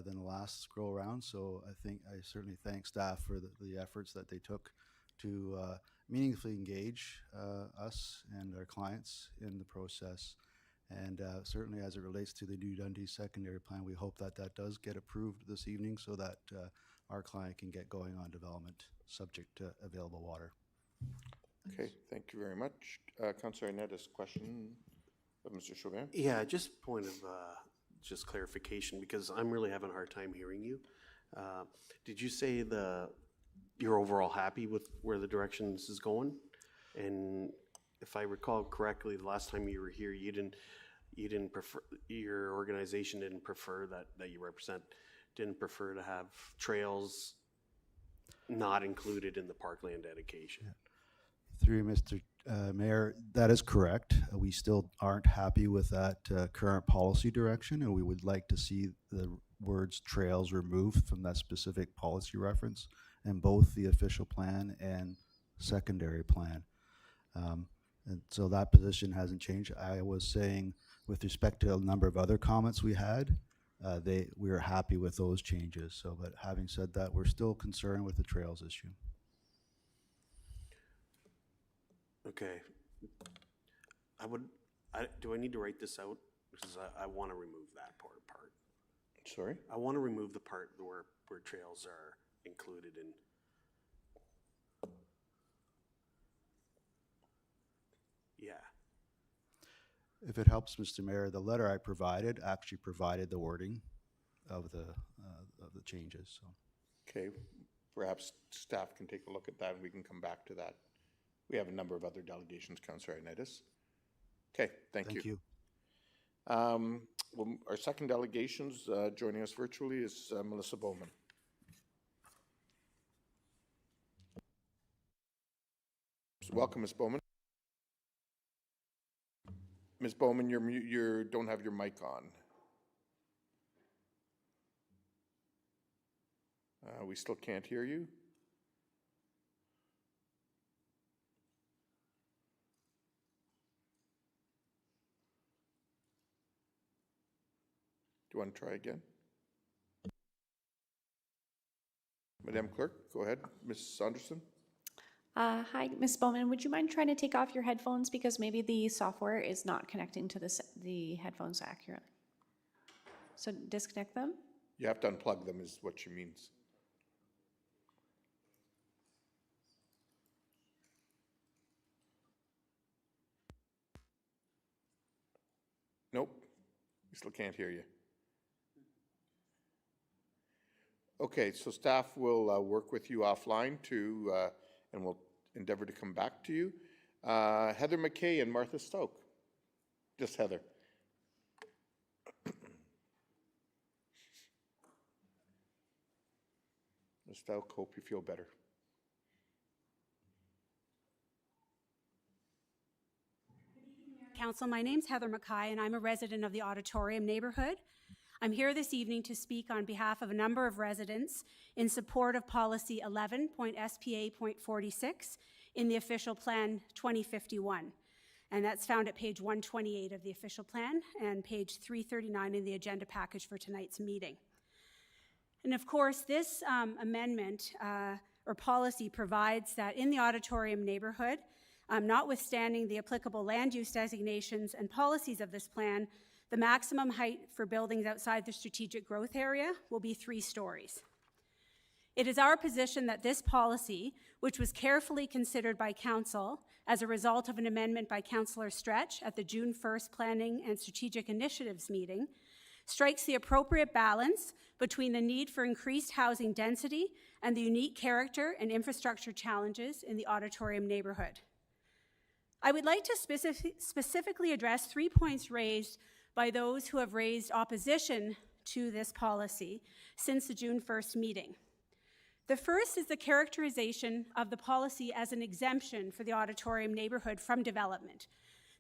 than the last go around. So I certainly thank staff for the efforts that they took to meaningfully engage us and our clients in the process. And certainly as it relates to the new Dundee secondary plan, we hope that that does get approved this evening so that our client can get going on development subject to available water. Okay, thank you very much. Councillor Ioannidis, question of Mr. Chauvin? Yeah, just point of just clarification, because I'm really having a hard time hearing you. Did you say you're overall happy with where the direction this is going? And if I recall correctly, the last time you were here, you didn't you didn't prefer, your organization didn't prefer that you represent, didn't prefer to have trails not included in the parkland dedication. Through Mr. Mayor, that is correct. We still aren't happy with that current policy direction, and we would like to see the words trails removed from that specific policy reference in both the official plan and secondary plan. And so that position hasn't changed. I was saying with respect to a number of other comments we had, we are happy with those changes. So, but having said that, we're still concerned with the trails issue. Okay. Do I need to write this out? Because I want to remove that part. Sorry? I want to remove the part where trails are included in. Yeah. If it helps, Mr. Mayor, the letter I provided actually provided the wording of the changes. So. Okay, perhaps staff can take a look at that and we can come back to that. We have a number of other delegations, Councillor Ioannidis. Okay, thank you. Well, our second delegations joining us virtually is Melissa Bowman. Welcome, Ms. Bowman. Ms. Bowman, you don't have your mic on. We still can't hear you. Do you want to try again? Madam Clerk, go ahead. Ms. Saunderson? Hi, Ms. Bowman, would you mind trying to take off your headphones because maybe the software is not connecting to the headphones accurately? So disconnect them? You have to unplug them is what she means. Nope, we still can't hear you. Okay, so staff will work with you offline and we'll endeavor to come back to you. Heather McKay and Martha Stoke. Just Heather. Ms. Stoke, hope you feel better. Council, my name's Heather McKay, and I'm a resident of the Auditorium neighborhood. I'm here this evening to speak on behalf of a number of residents in support of Policy 11.SPA.46 in the Official Plan 2051. And that's found at page 128 of the Official Plan and page 339 in the agenda package for tonight's meeting. And of course, this amendment or policy provides that in the Auditorium neighborhood, notwithstanding the applicable land use designations and policies of this plan, the maximum height for buildings outside the strategic growth area will be 3 stories. It is our position that this policy, which was carefully considered by Council as a result of an amendment by Councillor Stretch at the June 1st Planning and Strategic Initiatives meeting, strikes the appropriate balance between the need for increased housing density and the unique character and infrastructure challenges in the Auditorium neighborhood. I would like to specifically address 3 points raised by those who have raised opposition to this policy since the June 1st meeting. The first is the characterization of the policy as an exemption for the Auditorium neighborhood from development.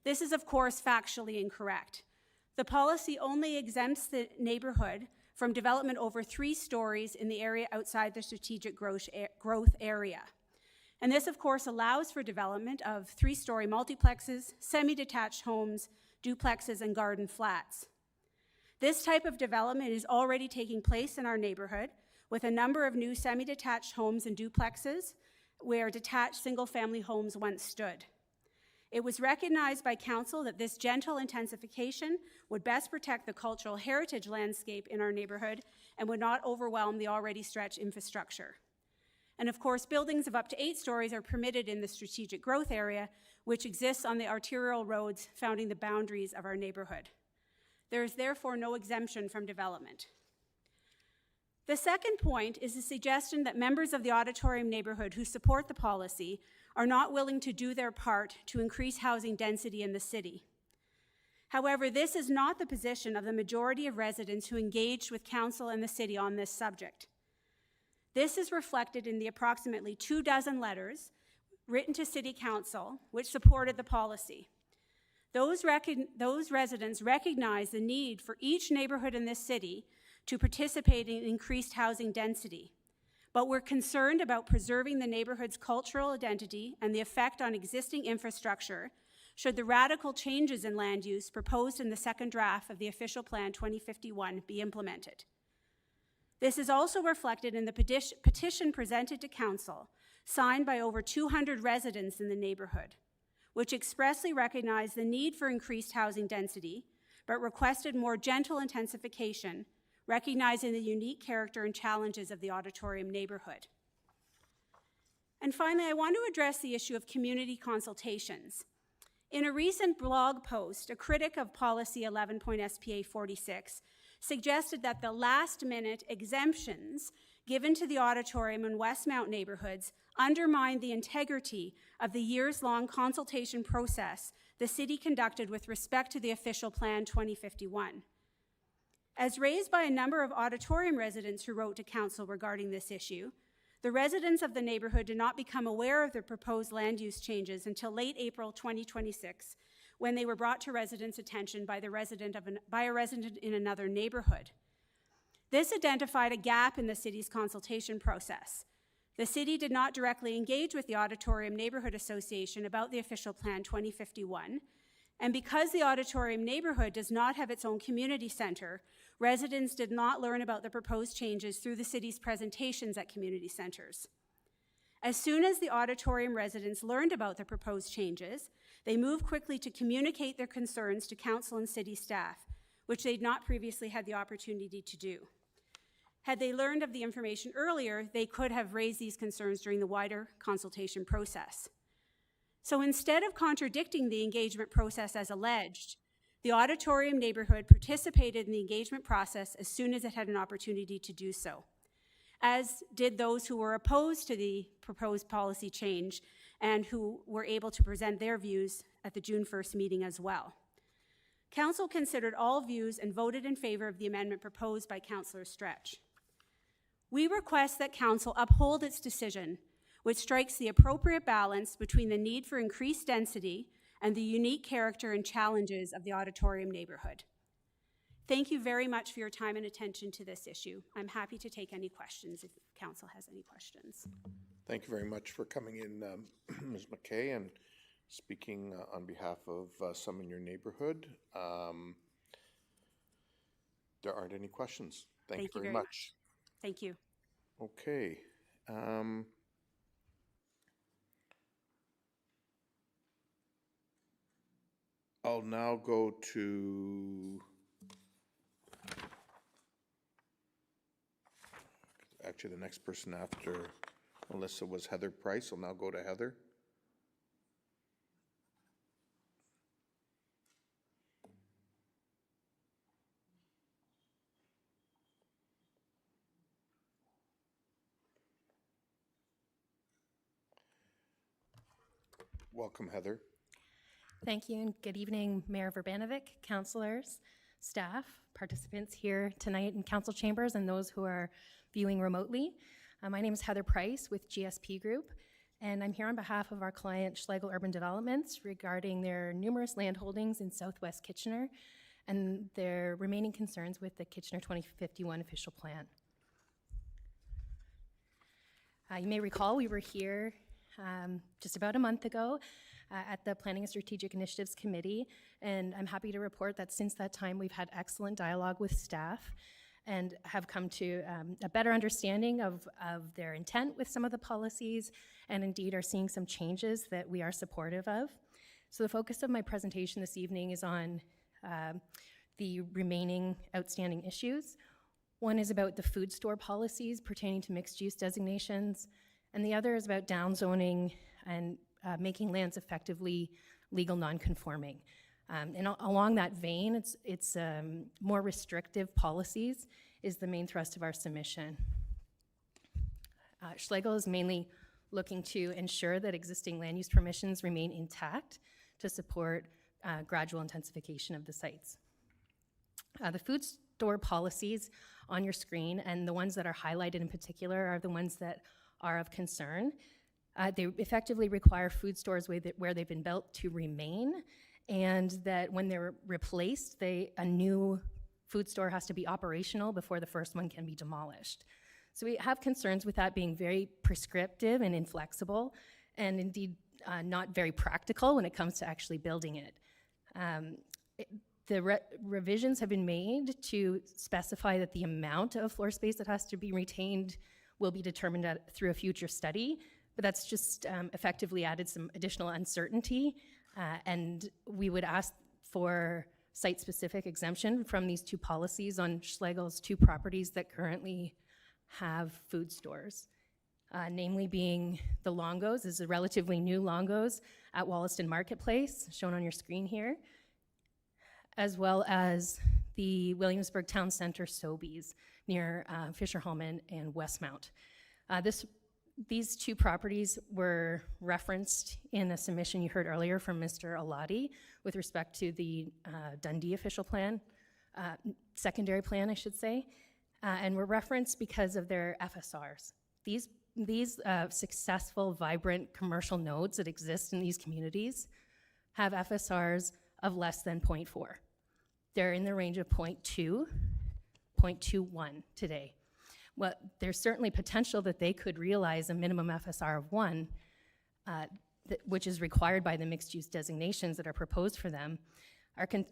This is, of course, factually incorrect. The policy only exempts the neighborhood from development over 3 stories in the area outside the strategic growth area. And this, of course, allows for development of 3-story multiplexes, semi-detached homes, duplexes, and garden flats. This type of development is already taking place in our neighborhood with a number of new semi-detached homes and duplexes where detached single-family homes once stood. It was recognized by Council that this gentle intensification would best protect the cultural heritage landscape in our neighborhood and would not overwhelm the already stretched infrastructure. And of course, buildings of up to 8 stories are permitted in the strategic growth area, which exists on the arterial roads founding the boundaries of our neighborhood. There is therefore no exemption from development. The second point is the suggestion that members of the Auditorium neighborhood who support the policy are not willing to do their part to increase housing density in the city. However, this is not the position of the majority of residents who engaged with council and the city on this subject. This is reflected in the approximately 24 letters written to City Council which supported the policy. Those residents recognize the need for each neighborhood in this city to participate in increased housing density, but we're concerned about preserving the neighborhood's cultural identity and the effect on existing infrastructure should the radical changes in land use proposed in the second draft of the Official Plan 2051 be implemented. This is also reflected in the petition presented to Council, signed by over 200 residents in the neighborhood, which expressly recognized the need for increased housing density, but requested more gentle intensification, recognizing the unique character and challenges of the auditorium neighborhood. And finally, I want to address the issue of community consultations. In a recent blog post, a critic of Policy 11.SPA 46 suggested that the last-minute exemptions given to the auditorium in Westmount neighborhoods undermined the integrity of the years-long consultation process the city conducted with respect to the Official Plan 2051. As raised by a number of auditorium residents who wrote to Council regarding this issue, the residents of the neighborhood did not become aware of the proposed land use changes until late April 2026, when they were brought to residents' attention by a resident in another neighborhood. This identified a gap in the city's consultation process. The city did not directly engage with the Auditorium Neighborhood Association about the Official Plan 2051, and because the auditorium neighborhood does not have its own community center, residents did not learn about the proposed changes through the city's presentations at community centers. As soon as the auditorium residents learned about the proposed changes, they moved quickly to communicate their concerns to council and city staff, which they'd not previously had the opportunity to do. Had they learned of the information earlier, they could have raised these concerns during the wider consultation process. So instead of contradicting the engagement process as alleged, the auditorium neighborhood participated in the engagement process as soon as it had an opportunity to do so, as did those who were opposed to the proposed policy change and who were able to present their views at the June 1st meeting as well. Council considered all views and voted in favor of the amendment proposed by Councillor Stretch. We request that Council uphold its decision, which strikes the appropriate balance between the need for increased density and the unique character and challenges of the auditorium neighborhood. Thank you very much for your time and attention to this issue. I'm happy to take any questions if Council has any questions. Thank you very much for coming in, Ms. McKay, and speaking on behalf of some in your neighborhood. There aren't any questions. Thank you very much. Thank you. Okay. I'll now go to, actually the next person after Melissa was Heather Price. I'll now go to Heather. Welcome, Heather. Thank you, and good evening, Mayor Verbanovic, councilors, staff, participants here tonight in council chambers, and those who are viewing remotely. My name is Heather Price with GSP Group, and I'm here on behalf of our client Schlegel Urban Developments regarding their numerous land holdings in Southwest Kitchener and their remaining concerns with the Kitchener 2051 official plan. You may recall we were here just about a month ago at the Planning and Strategic Initiatives Committee, and I'm happy to report that since that time we've had excellent dialogue with staff and have come to a better understanding of their intent with some of the policies, and indeed are seeing some changes that we are supportive of. So the focus of my presentation this evening is on the remaining outstanding issues. One is about the food store policies pertaining to mixed-use designations, and the other is about downzoning and making lands effectively legal non-conforming. And along that vein, it's more restrictive policies is the main thrust of our submission. Schlegel is mainly looking to ensure that existing land use permissions remain intact to support gradual intensification of the sites. The food store policies on your screen, and the ones that are highlighted in particular are the ones that are of concern. They effectively require food stores where they've been built to remain, and that when they're replaced, a new food store has to be operational before the first one can be demolished. So we have concerns with that being very prescriptive and inflexible, and indeed not very practical when it comes to actually building it. The revisions have been made to specify that the amount of floor space that has to be retained will be determined through a future study, but that's just effectively added some additional uncertainty, and we would ask for site-specific exemption from these two policies on Schlegel's two properties that currently have food stores, namely being the Longos. This is a relatively new Longos at Wollaston Marketplace, shown on your screen here, as well as the Williamsburg Town Center Sobeys near Fisher Holman and Westmount. These two properties were referenced in a submission you heard earlier from Mr. Alati with respect to the Dundee official plan, secondary plan, I should say, and were referenced because of their FSRs. These successful, vibrant commercial nodes that exist in these communities have FSRs of less than 0.4. They're in the range of 0.2, 0.21 today. Well, there's certainly potential that they could realize a minimum FSR of 1, which is required by the mixed-use designations that are proposed for them.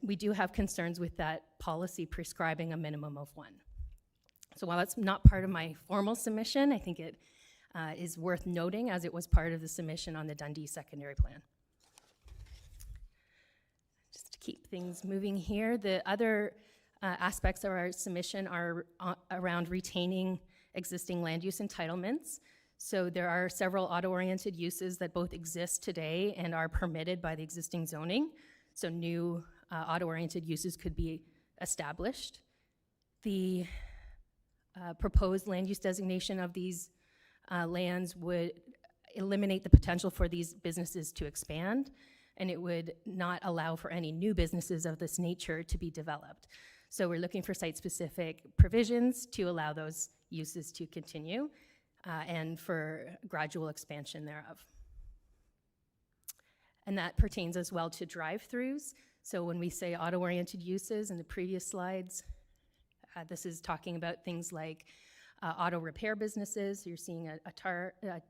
We do have concerns with that policy prescribing a minimum of 1. So while that's not part of my formal submission, I think it is worth noting as it was part of the submission on the Dundee secondary plan. Just to keep things moving here, the other aspects of our submission are around retaining existing land use entitlements. So there are several auto-oriented uses that both exist today and are permitted by the existing zoning. So new auto-oriented uses could be established. The proposed land use designation of these lands would eliminate the potential for these businesses to expand, and it would not allow for any new businesses of this nature to be developed. So we're looking for site-specific provisions to allow those uses to continue and for gradual expansion thereof. And that pertains as well to drive-throughs. So when we say auto-oriented uses in the previous slides, this is talking about things like auto repair businesses. You're seeing a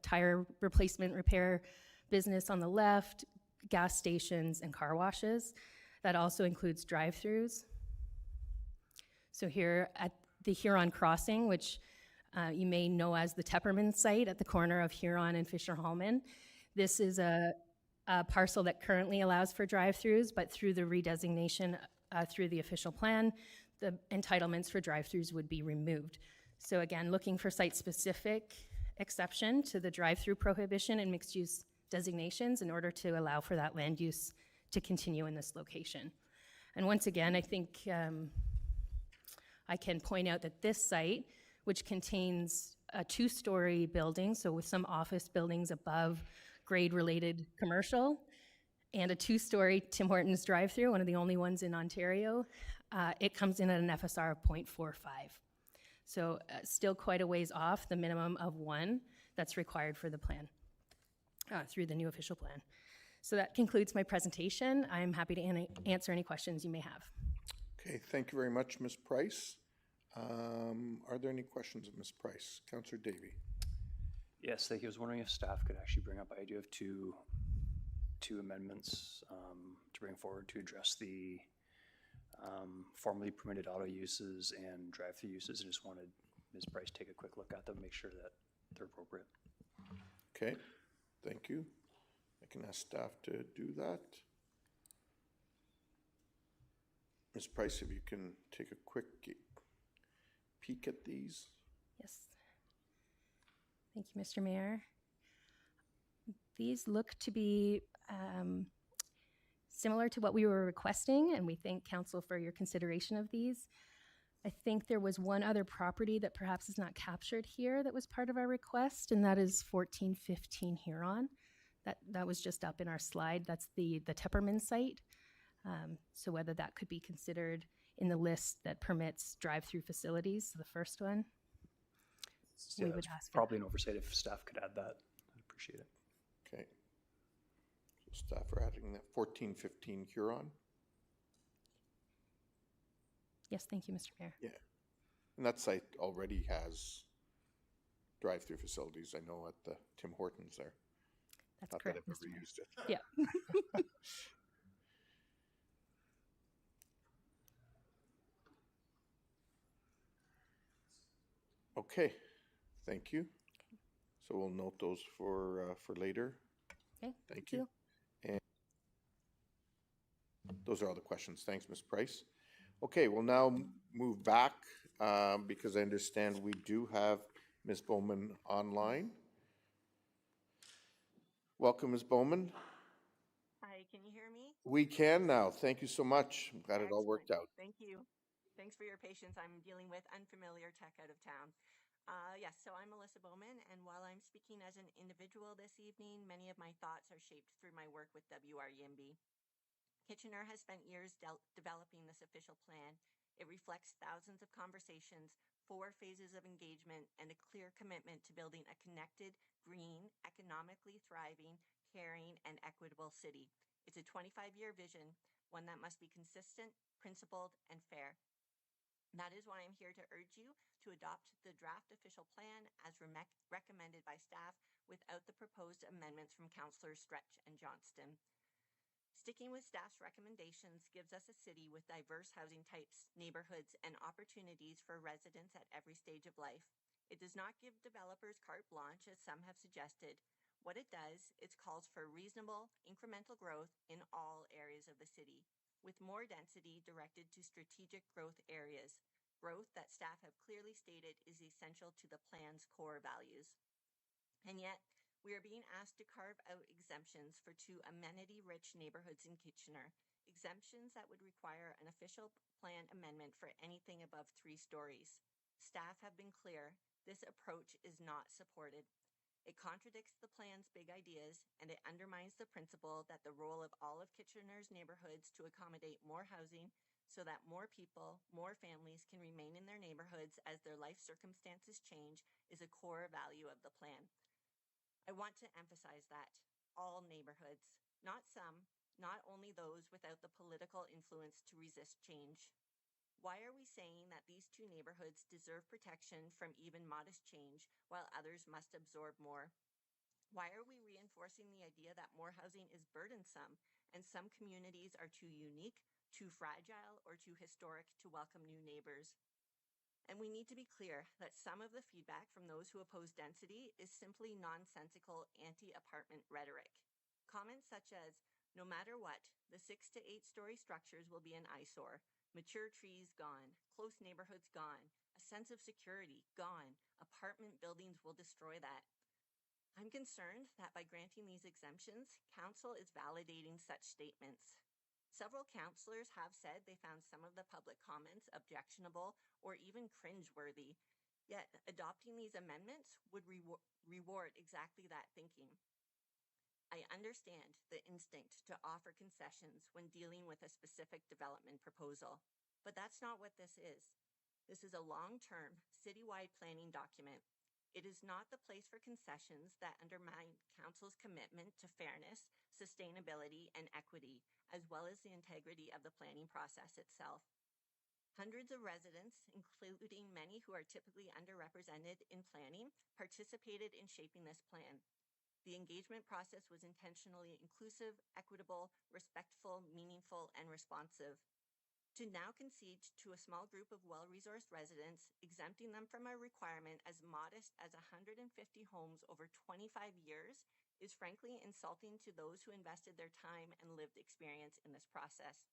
tire replacement repair business on the left, gas stations, and car washes. That also includes drive-throughs. So here at the Huron Crossing, which you may know as the Tepperman site at the corner of Huron and Fisher Holman, this is a parcel that currently allows for drive-throughs, but through the redesignation through the official plan, the entitlements for drive-throughs would be removed. So again, looking for site-specific exception to the drive-through prohibition and mixed-use designations in order to allow for that land use to continue in this location. And once again, I think I can point out that this site, which contains a 2-story building, so with some office buildings above grade-related commercial, and a 2-story Tim Hortons drive-through, one of the only ones in Ontario, it comes in at an FSR of 0.45. So still quite a ways off the minimum of 1 that's required for the plan through the new official plan. So that concludes my presentation. I'm happy to answer any questions you may have. Okay, thank you very much, Ms. Price. Are there any questions of Ms. Price? Councillor Davey. Yes, thank you. I was wondering if staff could actually bring up, I do have two amendments to bring forward to address the formerly permitted auto uses and drive-through uses. I just wanted Ms. Price to take a quick look at them, make sure that they're appropriate. Okay, thank you. I can ask staff to do that. Ms. Price, if you can take a quick peek at these. Yes. Thank you, Mr. Mayor. These look to be similar to what we were requesting, and we thank Council for your consideration of these. I think there was one other property that perhaps is not captured here that was part of our request, and that is 1415 Huron. That was just up in our slide. That's the Tepperman site. So whether that could be considered in the list that permits drive-through facilities, the first one. Yeah, We would it's ask for probably an oversight if staff could add that. I'd appreciate it. Okay. So staff are adding that 1415 Huron. Yes, thank you, Mr. Mayor. Yeah. And that site already has drive-through facilities, I know, at the Tim Hortons there. That's Not correct, that I've Mr. ever Mayor. used it. Yeah. Okay, thank you. So we'll note those for later. Okay, Thank you. And those are all the questions. Thanks, Ms. Price. Okay, we'll now move back because I understand we do have Ms. Bowman online. Welcome, Ms. Bowman. Hi, can you hear me? We can now. Thank you so much. I'm glad it all worked out. Thank you. Thanks for your patience. I'm dealing with unfamiliar tech out of town. Yes, so I'm Melissa Bowman, and while I'm speaking as an individual this evening, many of my thoughts are shaped through my work with W.R. Yimby. Kitchener has spent years developing this official plan. It reflects thousands of conversations, 4 phases of engagement, and a clear commitment to building a connected, green, economically thriving, caring, and equitable city. It's a 25-year vision, one that must be consistent, principled, and fair. That is why I'm here to urge you to adopt the draft official plan as recommended by staff without the proposed amendments from Councillors Stretch and Johnston. Sticking with staff's recommendations gives us a city with diverse housing types, neighborhoods, and opportunities for residents at every stage of life. It does not give developers carte blanche, as some have suggested. What it does, it calls for reasonable, incremental growth in all areas of the city, with more density directed to strategic growth areas, growth that staff have clearly stated is essential to the plan's core values. And yet, we are being asked to carve out exemptions for 2 amenity-rich neighborhoods in Kitchener, exemptions that would require an official plan amendment for anything above 3 stories. Staff have been clear, this approach is not supported. It contradicts the plan's big ideas, and it undermines the principle that the role of all of Kitchener's neighborhoods to accommodate more housing so that more people, more families can remain in their neighborhoods as their life circumstances change is a core value of the plan. I want to emphasize that all neighborhoods, not some, not only those without the political influence to resist change. Why are we saying that these 2 neighborhoods deserve protection from even modest change while others must absorb more? Why are we reinforcing the idea that more housing is burdensome and some communities are too unique, too fragile, or too historic to welcome new neighbors? And we need to be clear that some of the feedback from those who oppose density is simply nonsensical anti-apartment rhetoric. Comments such as, no matter what, the 6 to 8 story structures will be an eyesore, mature trees gone, close neighborhoods gone, a sense of security gone, apartment buildings will destroy that. I'm concerned that by granting these exemptions, Council is validating such statements. Several councillors have said they found some of the public comments objectionable or even cringeworthy, yet adopting these amendments would reward exactly that thinking. I understand the instinct to offer concessions when dealing with a specific development proposal, but that's not what this is. This is a long-term, citywide planning document. It is not the place for concessions that undermine Council's commitment to fairness, sustainability, and equity, as well as the integrity of the planning process itself. Hundreds of residents, including many who are typically underrepresented in planning, participated in shaping this plan. The engagement process was intentionally inclusive, equitable, respectful, meaningful, and responsive. To now concede to a small group of well-resourced residents, exempting them from a requirement as modest as 150 homes over 25 years is frankly insulting to those who invested their time and lived experience in this process.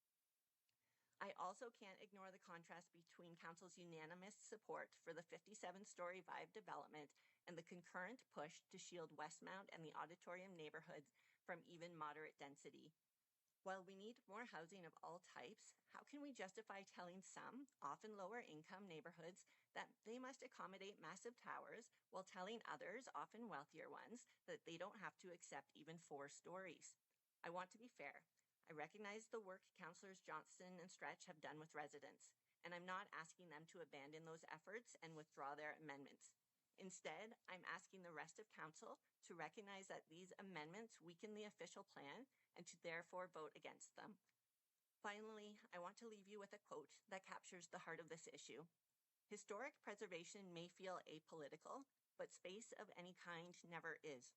I also can't ignore the contrast between Council's unanimous support for the 57-story Vibe development and the concurrent push to shield Westmount and the Auditorium neighborhoods from even moderate density. While we need more housing of all types, how can we justify telling some, often lower-income neighborhoods, that they must accommodate massive towers while telling others, often wealthier ones, that they don't have to accept even 4 stories? I want to be fair. I recognize the work Councillors Johnston and Stretch have done with residents, and I'm not asking them to abandon those efforts and withdraw their amendments. Instead, I'm asking the rest of council to recognize that these amendments weaken the official plan and to therefore vote against them. Finally, I want to leave you with a quote that captures the heart of this issue. Historic preservation may feel apolitical, but space of any kind never is.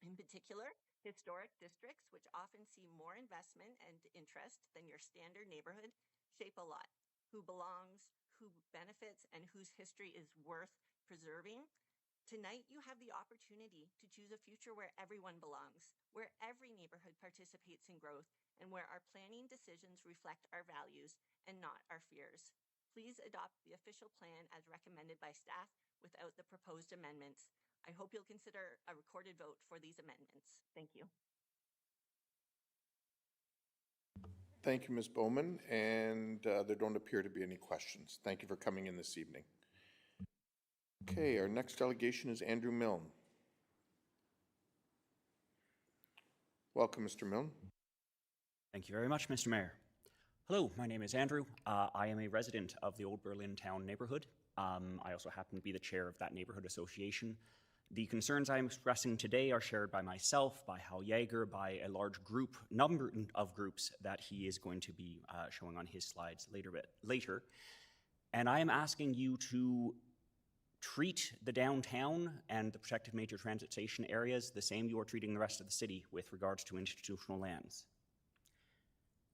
In particular, historic districts, which often see more investment and interest than your standard neighborhood, shape a lot. Who belongs, who benefits, and whose history is worth preserving. Tonight, you have the opportunity to choose a future where everyone belongs, where every neighborhood participates in growth, and where our planning decisions reflect our values and not our fears. Please adopt the official plan as recommended by staff without the proposed amendments. I hope you'll consider a recorded vote for these amendments. Thank you. Thank you, Ms. Bowman, and there don't appear to be any questions. Thank you for coming in this evening. Okay, our next delegation is Andrew Milne. Welcome, Mr. Milne. Thank you very much, Mr. Mayor. Hello, my name is Andrew. I am a resident of the Old Berlin Town neighborhood. I also happen to be the chair of that neighborhood association. The concerns I'm expressing today are shared by myself, by Hal Yeager, by a large number of groups that he is going to be showing on his slides later. And I am asking you to treat the downtown and the protected major transit station areas the same you are treating the rest of the city with regards to institutional lands.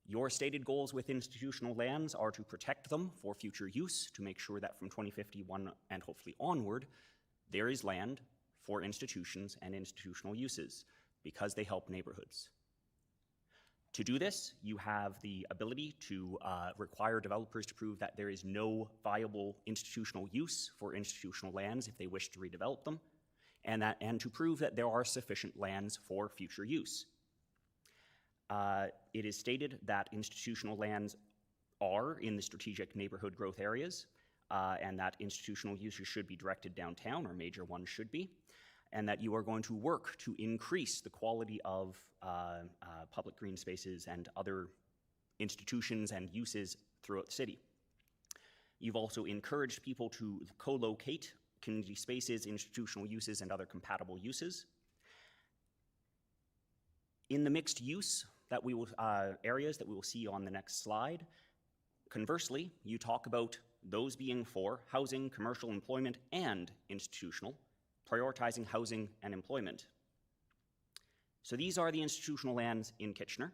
Your stated goals with institutional lands are to protect them for future use, to make sure that from 2051 and hopefully onward, there is land for institutions and institutional uses because they help neighborhoods. To do this, you have the ability to require developers to prove that there is no viable institutional use for institutional lands if they wish to redevelop them, and to prove that there are sufficient lands for future use. It is stated that institutional lands are in the strategic neighborhood growth areas, and that institutional uses should be directed downtown, or major ones should be, and that you are going to work to increase the quality of public green spaces and other institutions and uses throughout the city. You've also encouraged people to co-locate community spaces, institutional uses, and other compatible uses. In the mixed use that we will, areas that we will see on the next slide, conversely, you talk about those being for housing, commercial employment, and institutional, prioritizing housing and employment. So these are the institutional lands in Kitchener.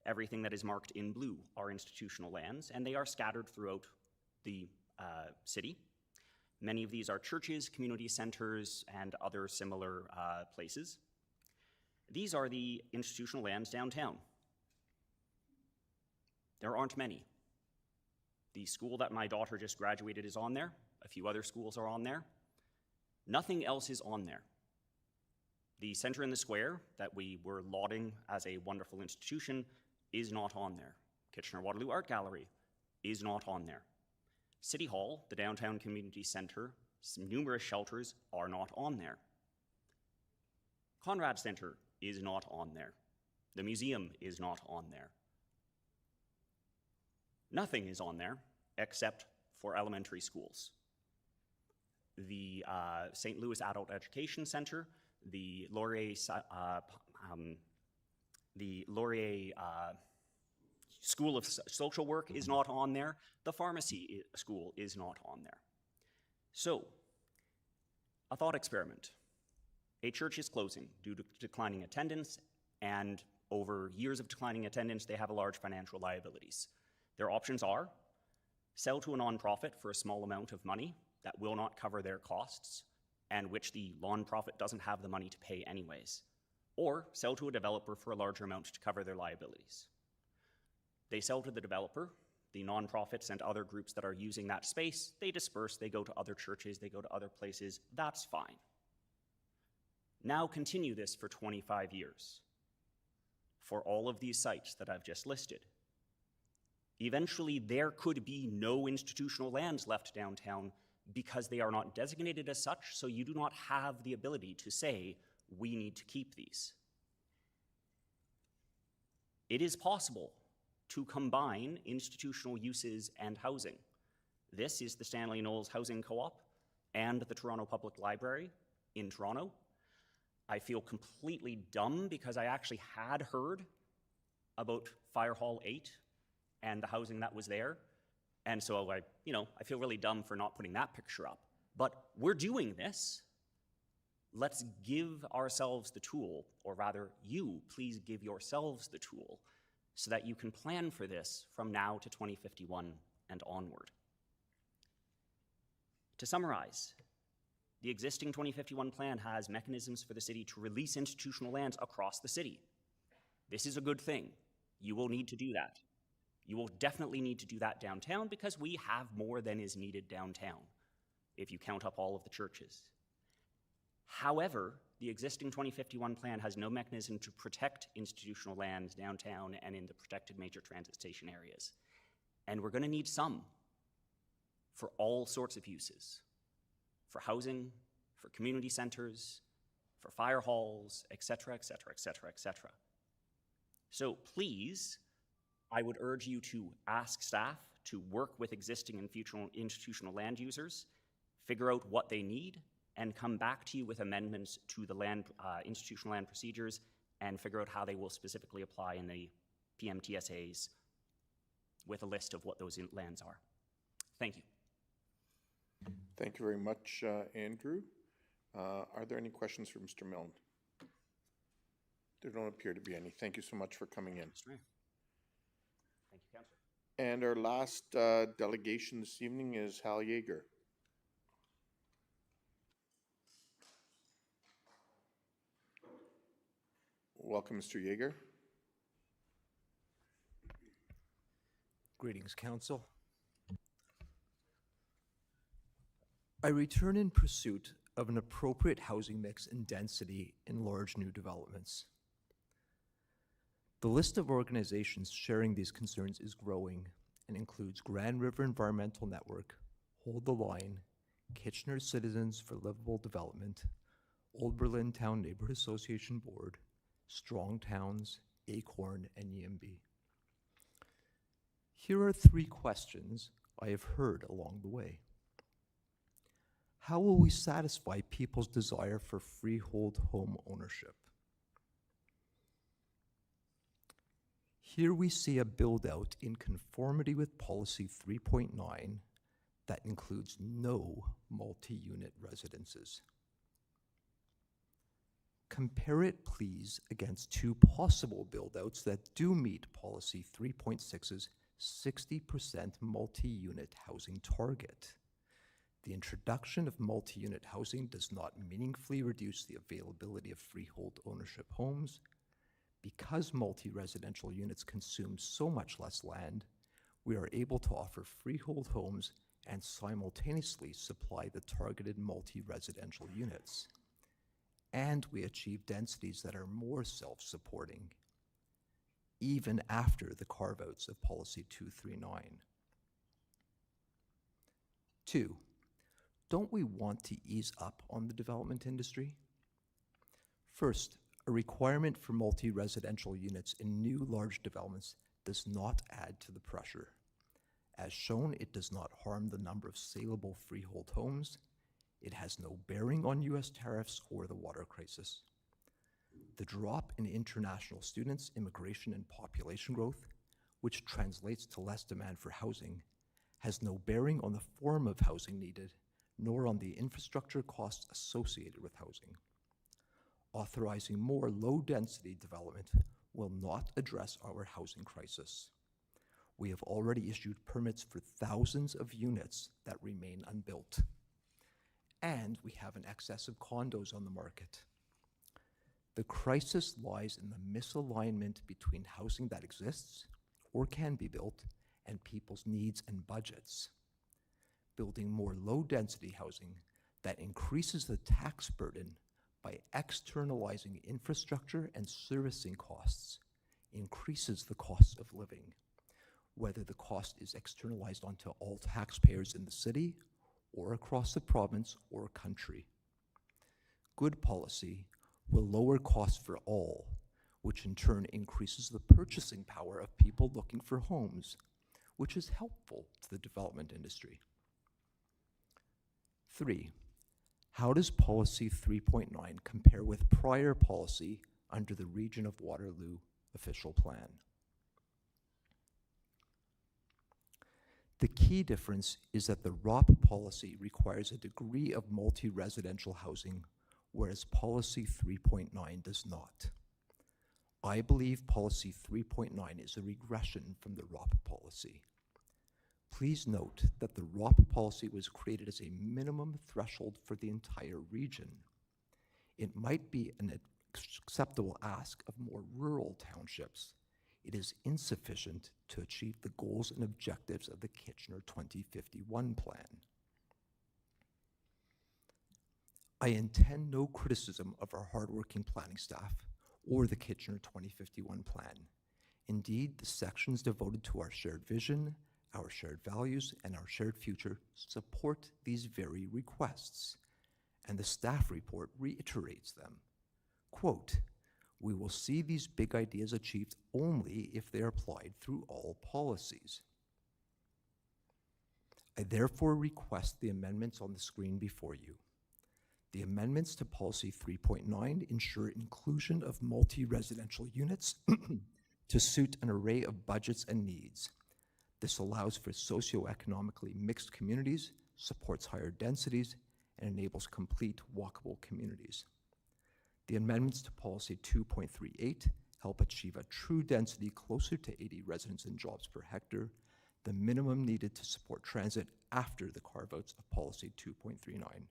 Everything that is marked in blue are institutional lands, and they are scattered throughout the city. Many of these are churches, community centers, and other similar places. These are the institutional lands downtown. There aren't many. The school that my daughter just graduated is on there. A few other schools are on there. Nothing else is on there. The Center in the Square that we were lauding as a wonderful institution is not on there. Kitchener-Waterloo Art Gallery is not on there. City Hall, the downtown community center, some numerous shelters are not on there. Conrad Center is not on there. The museum is not on there. Nothing is on there except for elementary schools. The St. Louis Adult Education Center, the Laurier School of Social Work is not on there. The pharmacy school is not on there. So, a thought experiment. A church is closing due to declining attendance, and over years of declining attendance, they have large financial liabilities. Their options are sell to a nonprofit for a small amount of money that will not cover their costs, and which the nonprofit doesn't have the money to pay anyways, or sell to a developer for a larger amount to cover their liabilities. They sell to the developer, the nonprofits and other groups that are using that space, they disperse, they go to other churches, they go to other places, that's fine. Now continue this for 25 years for all of these sites that I've just listed. Eventually, there could be no institutional lands left downtown because they are not designated as such, so you do not have the ability to say, we need to keep these. It is possible to combine institutional uses and housing. This is the Stanley Knowles Housing Co-op and the Toronto Public Library in Toronto. I feel completely dumb because I actually had heard about Fire Hall 8 and the housing that was there. And so I feel really dumb for not putting that picture up. But we're doing this. Let's give ourselves the tool, or rather, you please give yourselves the tool so that you can plan for this from now to 2051 and onward. To summarize, the existing 2051 plan has mechanisms for the city to release institutional lands across the city. This is a good thing. You will need to do that. You will definitely need to do that downtown because we have more than is needed downtown, if you count up all of the churches. However, the existing 2051 plan has no mechanism to protect institutional lands downtown and in the protected major transit station areas. And we're going to need some for all sorts of uses, for housing, for community centers, for fire halls, et cetera, et cetera, et cetera, et cetera. So please, I would urge you to ask staff to work with existing and future institutional land users, figure out what they need, and come back to you with amendments to the institutional land procedures and figure out how they will specifically apply in the PMTSAs with a list of what those lands are. Thank you. Thank you very much, Andrew. Are there any questions for Mr. Milne? There don't appear to be any. Thank you so much for coming in. Thank you, Councillor. And our last delegation this evening is Hal Yeager. Welcome, Mr. Yeager. Greetings, Council. I return in pursuit of an appropriate housing mix and density in large new developments. The list of organizations sharing these concerns is growing and includes Grand River Environmental Network, Hold the Line, Kitchener Citizens for Livable Development, Old Berlin Town Neighborhood Association Board, Strong Towns, Acorn, and YIMBY. Here are 3 questions I have heard along the way. How will we satisfy people's desire for freehold home ownership? Here we see a build-out in conformity with Policy 3.9 that includes no multi-unit residences. Compare it, please, against 2 possible build-outs that do meet Policy 3.6's 60% multi-unit housing target. The introduction of multi-unit housing does not meaningfully reduce the availability of freehold ownership homes. Because multi-residential units consume so much less land, we are able to offer freehold homes and simultaneously supply the targeted multi-residential units. And we achieve densities that are more self-supporting, even after the carve-outs of Policy 239. 2, don't we want to ease up on the development industry? First, a requirement for multi-residential units in new large developments does not add to the pressure. As shown, it does not harm the number of saleable freehold homes. It has no bearing on U.S. tariffs or the water crisis. The drop in international students, immigration, and population growth, which translates to less demand for housing, has no bearing on the form of housing needed, nor on the infrastructure costs associated with housing. Authorizing more low-density development will not address our housing crisis. We have already issued permits for thousands of units that remain unbuilt. And we have an excess of condos on the market. The crisis lies in the misalignment between housing that exists or can be built and people's needs and budgets. Building more low-density housing that increases the tax burden by externalizing infrastructure and servicing costs increases the cost of living, whether the cost is externalized onto all taxpayers in the city or across the province or country. Good policy will lower costs for all, which in turn increases the purchasing power of people looking for homes, which is helpful to the development industry. 3, how does Policy 3.9 compare with prior policy under the Region of Waterloo official plan? The key difference is that the ROP policy requires a degree of multi-residential housing, whereas Policy 3.9 does not. I believe Policy 3.9 is a regression from the ROP policy. Please note that the ROP policy was created as a minimum threshold for the entire region. It might be an acceptable ask of more rural townships. It is insufficient to achieve the goals and objectives of the Kitchener 2051 plan. I intend no criticism of our hardworking planning staff or the Kitchener 2051 plan. Indeed, the sections devoted to our shared vision, our shared values, and our shared future support these very requests, and the staff report reiterates them. Quote, "We will see these big ideas achieved only if they are applied through all policies." I therefore request the amendments on the screen before you. The amendments to Policy 3.9 ensure inclusion of multi-residential units to suit an array of budgets and needs. This allows for socioeconomically mixed communities, supports higher densities, and enables complete walkable communities. The amendments to Policy 2.38 help achieve a true density closer to 80 residents and jobs per hectare, the minimum needed to support transit after the carve-outs of Policy 2.39.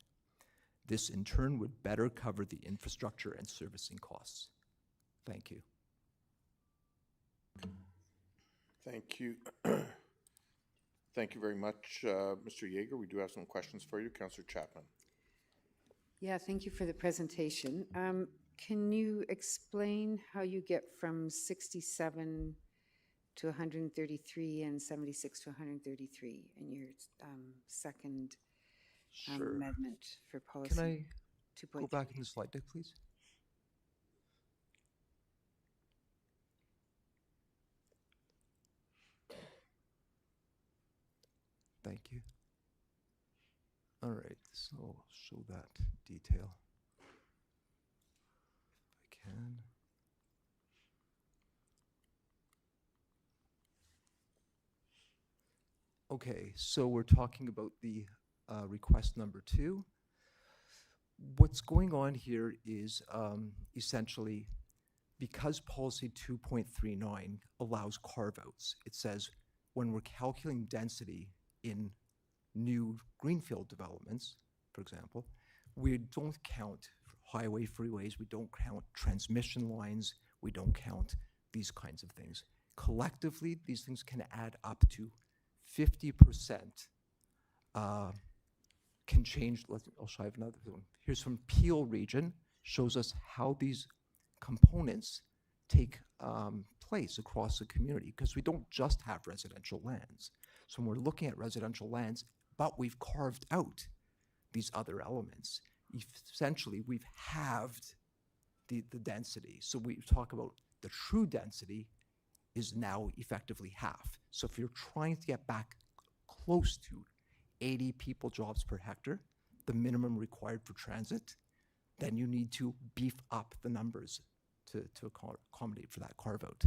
This in turn would better cover the infrastructure and servicing costs. Thank you. Thank you. Thank you very much, Mr. Yeager. We do have some questions for you. Councillor Chapman. Yeah, thank you for the presentation. Can you explain how you get from 67 to 133 and 76 to 133 in your second Sure. amendment for policy? Can I 2.3? go back in the slide deck, please? Thank you. All right, so I'll show that detail if I can. Okay, so we're talking about the request number 2. What's going on here is essentially because Policy 2.39 allows carve-outs, it says when we're calculating density in new greenfield developments, for example, we don't count highway freeways, we don't count transmission lines, we don't count these kinds of things. Collectively, these things can add up to 50%. Can change. I'll show you another one. Here's from Peel region, shows us how these components take place across the community, because we don't just have residential lands. So when we're looking at residential lands, but we've carved out these other elements, essentially we've halved the density. So we talk about the true density is now effectively half. So if you're trying to get back close to 80 people jobs per hectare, the minimum required for transit, then you need to beef up the numbers to accommodate for that carve out.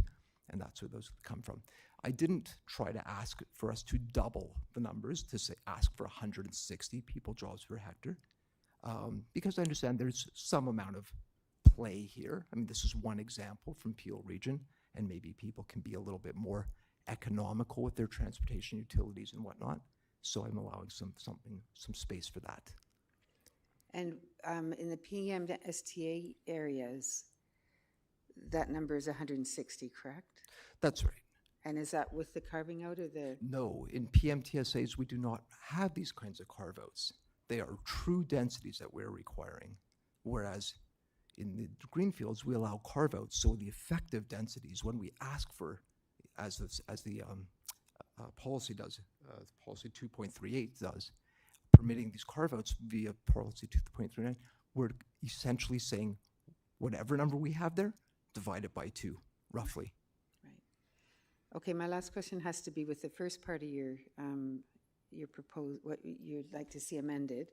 And that's where those come from. I didn't try to ask for us to double the numbers, to say ask for 160 people jobs per hectare, because I understand there's some amount of play here. I mean, this is one example from Peel region, and maybe people can be a little bit more economical with their transportation utilities and whatnot. So I'm allowing some space for that. And in the PMSTA areas, that number is 160, correct? That's right. And is that with the carving out of the? No, in PMTSAs, we do not have these kinds of carve-outs. They are true densities that we're requiring, whereas in the greenfields, we allow carve-outs. So the effective densities, when we ask for, as the policy does, Policy 2.38 does, permitting these carve-outs via Policy 2.39, we're essentially saying whatever number we have there, divided by 2, roughly. Okay, my last question has to be with the first part of your what you'd like to see amended.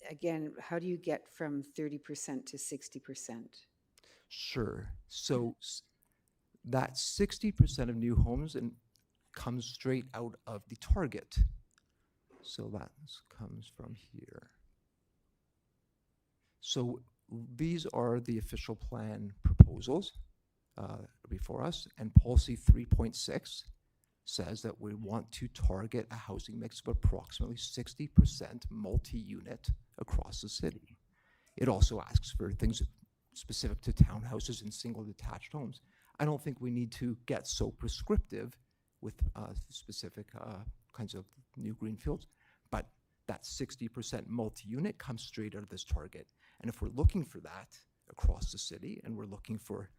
Again, how do you get from 30% to 60%? Sure. So that 60% of new homes comes straight out of the target. So that comes from here. So these are the official plan proposals before us, and policy 3.6 says that we want to target a housing mix of approximately 60% multi-unit across the city. It also asks for things specific to townhouses and single detached homes. I don't think we need to get so prescriptive with specific kinds of new greenfields, but that 60% multi-unit comes straight out of this target. And if we're looking for that across the city, and we're looking for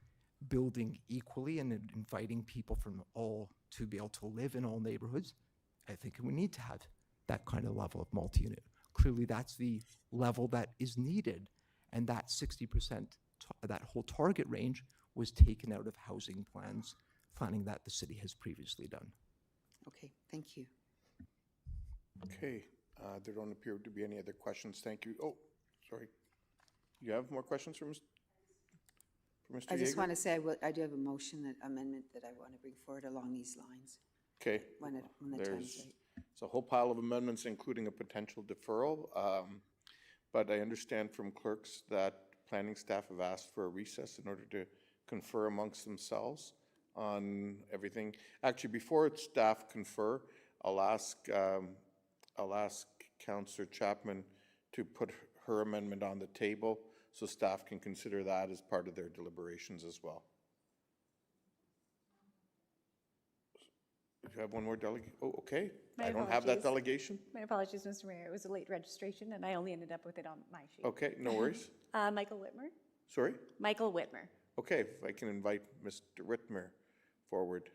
building equally and inviting people from all to be able to live in all neighborhoods, I think we need to have that kind of level of multi-unit. Clearly, that's the level that is needed, and that 60%, that whole target range was taken out of housing planning that the city has previously done. Okay, thank you. Okay, there don't appear to be any other questions. Thank you. Oh, sorry. You have more questions for Mr. I just Yeager? want to say I do have a motion amendment that I want to bring forward along these lines. Okay. When the time's There's right. a whole pile of amendments, including a potential deferral. But I understand from clerks that planning staff have asked for a recess in order to confer amongst themselves on everything. Actually, before staff confer, I'll ask Councillor Chapman to put her amendment on the table so staff can consider that as part of their deliberations as well. Do you have one more delegate? Oh, okay. My I don't have that apologies. delegation. My apologies, Mr. Mayor. It was a late registration, and I only ended up with it on my sheet. Okay, no worries. Michael Whitmer. Sorry? Michael Whitmer. Okay, if I can invite Mr. Whitmer forward.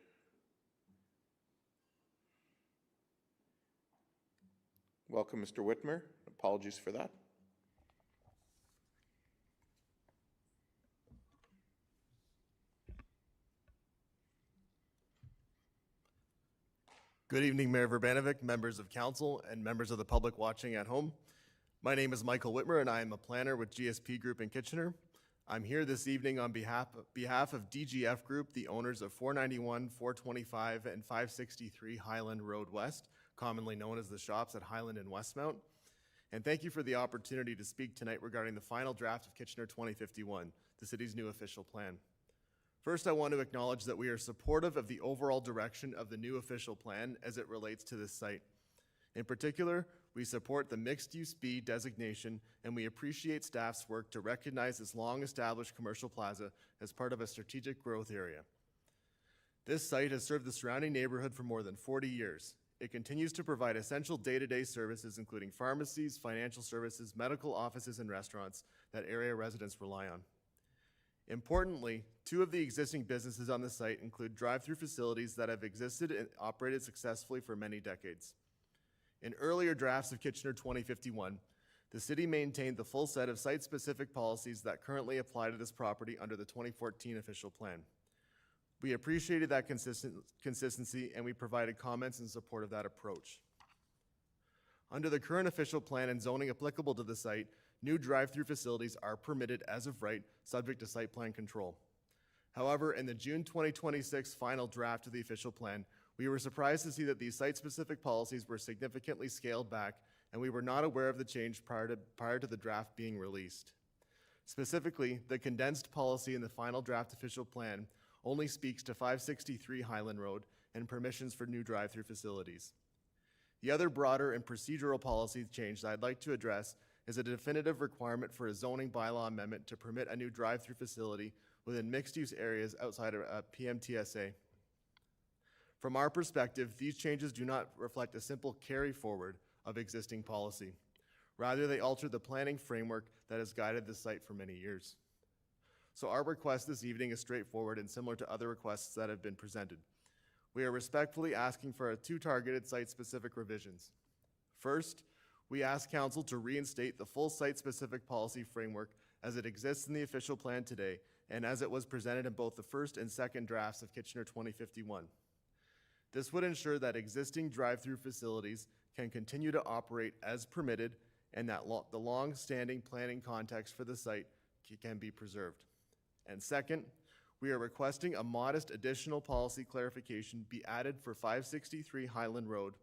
Welcome, Mr. Whitmer. Apologies for that. Good evening, Mayor Verbanovic, members of council, and members of the public watching at home. My name is Michael Whitmer, and I am a planner with GSP Group in Kitchener. I'm here this evening on behalf of DGF Group, the owners of 491, 425, and 563 Highland Road West, commonly known as the Shops at Highland and Westmount. And thank you for the opportunity to speak tonight regarding the final draft of Kitchener 2051, the city's new official plan. First, I want to acknowledge that we are supportive of the overall direction of the new official plan as it relates to this site. In particular, we support the mixed-use B designation, and we appreciate staff's work to recognize this long-established commercial plaza as part of a strategic growth area. This site has served the surrounding neighborhood for more than 40 years. It continues to provide essential day-to-day services, including pharmacies, financial services, medical offices, and restaurants that area residents rely on. Importantly, 2 of the existing businesses on the site include drive-through facilities that have existed and operated successfully for many decades. In earlier drafts of Kitchener 2051, the city maintained the full set of site-specific policies that currently apply to this property under the 2014 official plan. We appreciated that consistency, and we provided comments in support of that approach. Under the current official plan and zoning applicable to the site, new drive-through facilities are permitted as of right, subject to site plan control. However, in the June 2026 final draft of the official plan, we were surprised to see that these site-specific policies were significantly scaled back, and we were not aware of the change prior to the draft being released. Specifically, the condensed policy in the final draft official plan only speaks to 563 Highland Road and permissions for new drive-through facilities. The other broader and procedural policy change that I'd like to address is a definitive requirement for a zoning bylaw amendment to permit a new drive-through facility within mixed-use areas outside of PMTSA. From our perspective, these changes do not reflect a simple carry forward of existing policy. Rather, they alter the planning framework that has guided the site for many years. So our request this evening is straightforward and similar to other requests that have been presented. We are respectfully asking for 2 targeted site-specific revisions. First, we ask Council to reinstate the full site-specific policy framework as it exists in the official plan today and as it was presented in both the first and second drafts of Kitchener 2051. This would ensure that existing drive-through facilities can continue to operate as permitted and that the long-standing planning context for the site can be preserved. And second, we are requesting a modest additional policy clarification be added for 563 Highland Road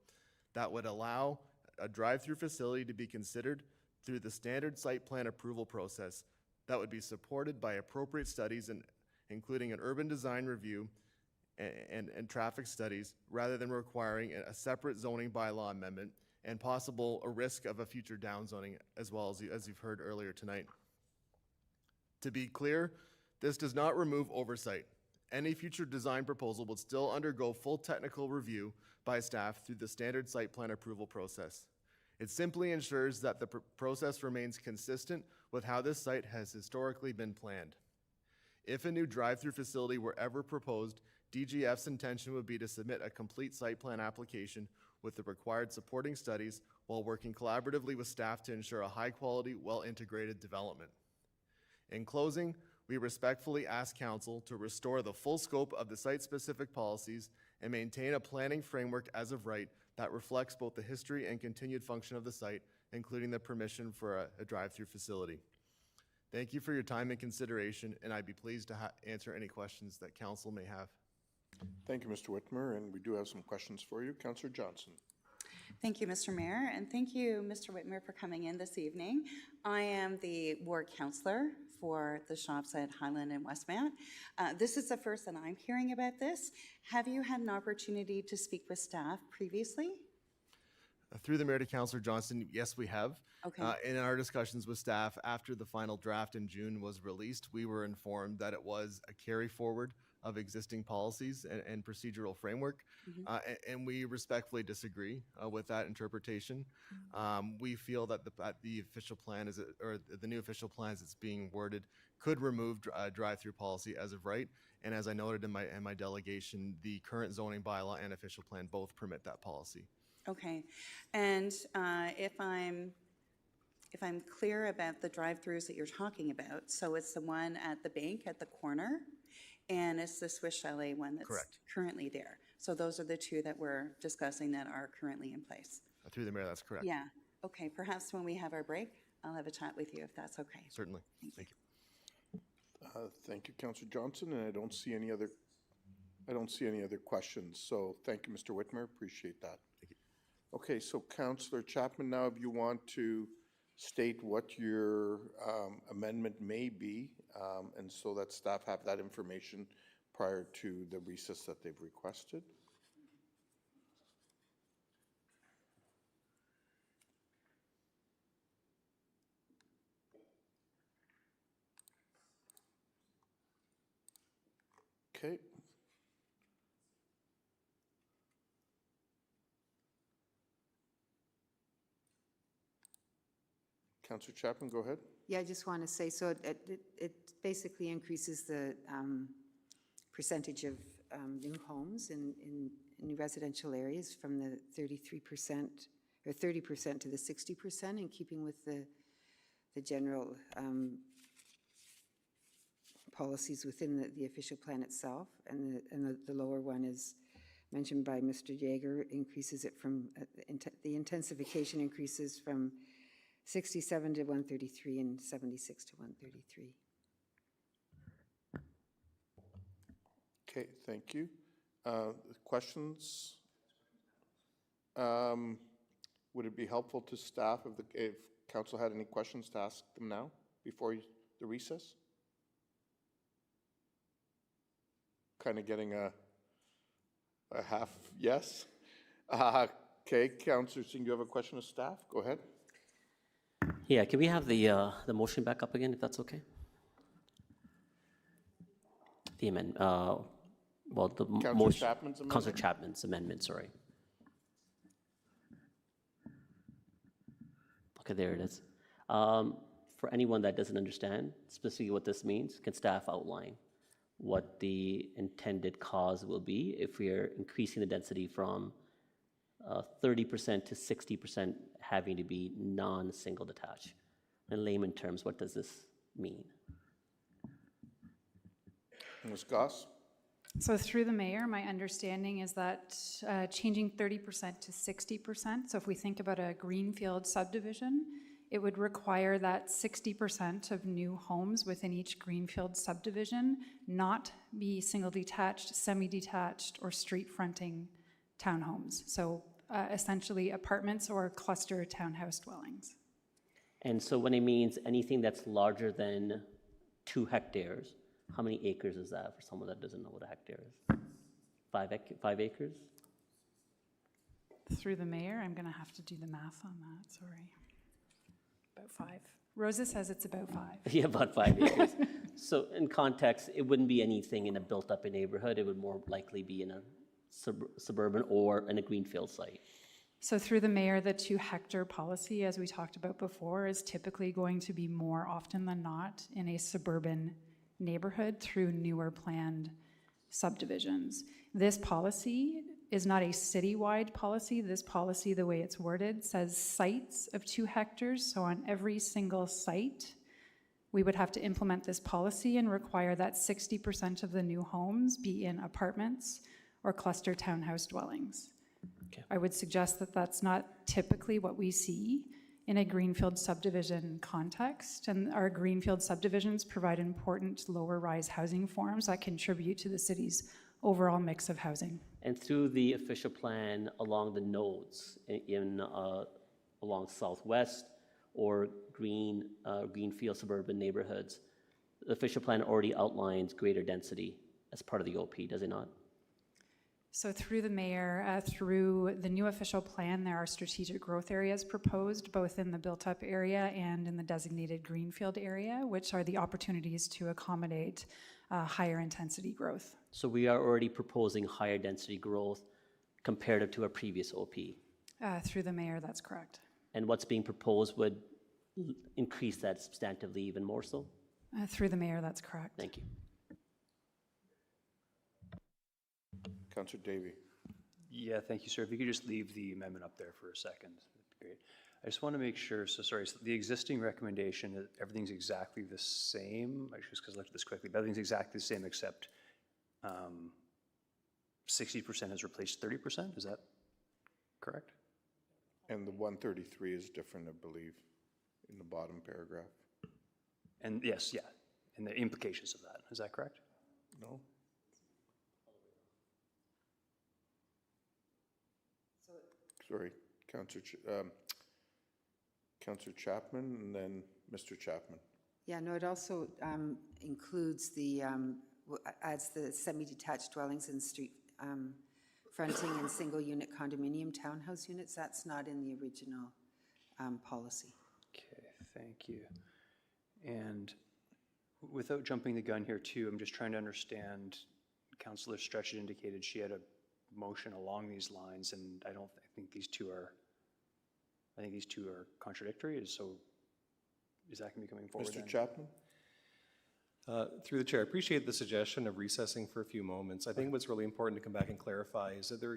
that would allow a drive-through facility to be considered through the standard site plan approval process that would be supported by appropriate studies, including an urban design review and traffic studies, rather than requiring a separate zoning bylaw amendment and possible a risk of a future downzoning, as well as you've heard earlier tonight. To be clear, this does not remove oversight. Any future design proposal would still undergo full technical review by staff through the standard site plan approval process. It simply ensures that the process remains consistent with how this site has historically been planned. If a new drive-through facility were ever proposed, DGF's intention would be to submit a complete site plan application with the required supporting studies while working collaboratively with staff to ensure a high-quality, well-integrated development. In closing, we respectfully ask Council to restore the full scope of the site-specific policies and maintain a planning framework as of right that reflects both the history and continued function of the site, including the permission for a drive-through facility. Thank you for your time and consideration, and I'd be pleased to answer any questions that Council may have. Thank you, Mr. Whitmer, and we do have some questions for you. Councillor Johnson. Thank you, Mr. Mayor, and thank you, Mr. Whitmer, for coming in this evening. I am the ward councillor for the shops at Highland and Westmount. This is the first that I'm hearing about this. Have you had an opportunity to speak with staff previously? Through the Mayor to Councillor Johnson, yes, we have. Okay. In our discussions with staff after the final draft in June was released, we were informed that it was a carry forward of existing policies and procedural framework, and we respectfully disagree with that interpretation. We feel that the official plan or the new official plan as it's being worded could remove drive-through policy as of right, and as I noted in my delegation, the current zoning bylaw and official plan both permit that policy. Okay, and if I'm clear about the drive-throughs that you're talking about, so it's the one at the bank at the corner, and it's the Swiss Chalet one that's Correct. currently there. So those are the two that we're discussing that are currently in place. Through the Mayor, that's correct. Yeah, okay, perhaps when we have our break, I'll have a chat with you if that's okay. Certainly. Thank you. Thank you, Councillor Johnson, and I don't see any other questions. So thank you, Mr. Whitmer. Appreciate that. Thank you. Okay, so Councillor Chapman, now if you want to state what your amendment may be, and so that staff have that information prior to the recess that they've requested. Okay. Councillor Chapman, go ahead. Yeah, I just want to say, so it basically increases the percentage of new homes in new residential areas from the 33% or 30% to the 60%, in keeping with the general policies within the official plan itself. And the lower one is mentioned by Mr. Yeager, increases it from, the intensification increases from 67 to 133 and 76 to 133. Okay, thank you. Questions? Would it be helpful to staff if council had any questions to ask them now before the recess? Kind of getting a half yes. Okay, Councillor Singh, you have a question of staff? Go ahead. Yeah, can we have the motion back up again, if that's okay? The amendment, well, the Councillor Chapman's amendment? Councillor Chapman's amendment, sorry. Okay, there it is. For anyone that doesn't understand specifically what this means, can staff outline what the intended cause will be if we are increasing the density from 30% to 60% having to be non-single detached? In layman terms, what does this mean? Ms. Goss? So through the mayor, my understanding is that changing 30% to 60%, so if we think about a greenfield subdivision, it would require that 60% of new homes within each greenfield subdivision not be single detached, semi-detached, or street fronting townhomes. So essentially apartments or cluster townhouse dwellings. And so when it means anything that's larger than 2 hectares, how many acres is that for someone that doesn't know what a hectare is? 5 acres? Through the mayor, I'm going to have to do the math on that, sorry. About 5. Rosa says it's about 5. Yeah, about 5 acres. So in context, it wouldn't be anything in a built-up neighborhood. It would more likely be in a suburban or in a greenfield site. So through the mayor, the 2-hectare policy, as we talked about before, is typically going to be more often than not in a suburban neighborhood through newer planned subdivisions. This policy is not a citywide policy. This policy, the way it's worded, says sites of 2 hectares. So on every single site, we would have to implement this policy and require that 60% of the new homes be in apartments or cluster townhouse dwellings. Okay. I would suggest that that's not typically what we see in a greenfield subdivision context, and our greenfield subdivisions provide important lower-rise housing forms that contribute to the city's overall mix of housing. And through the official plan along the nodes along Southwest or greenfield suburban neighborhoods, the official plan already outlines greater density as part of the OP, does it not? So through the mayor, through the new official plan, there are strategic growth areas proposed both in the built-up area and in the designated greenfield area, which are the opportunities to accommodate higher intensity growth. So we are already proposing higher density growth comparative to our previous OP. Through the mayor, that's correct. And what's being proposed would increase that substantively even more so? Through the mayor, that's correct. Thank you. Councillor Davey. Yeah, thank you, sir. If you could just leave the amendment up there for a second, that'd be great. I just want to make sure, so sorry, so the existing recommendation, everything's exactly the same, just because I looked at this quickly, but everything's exactly the same except 60% has replaced 30%, is that correct? And the 133 is different, I believe, in the bottom paragraph. And yes, yeah, and the implications of that, is that correct? No? Sorry, Councillor Chapman and then Mr. Chapman. Yeah, no, it also includes the, adds the semi-detached dwellings and street fronting and single-unit condominium townhouse units. That's not in the original policy. Okay, thank you. And without jumping the gun here too, I'm just trying to understand, Councillor Stretch had indicated she had a motion along these lines, and I think these two are contradictory. So is that going to be coming forward? Mr. Chapman? Through the chair, I appreciate the suggestion of recessing for a few moments. I think what's really important to come back and clarify is that there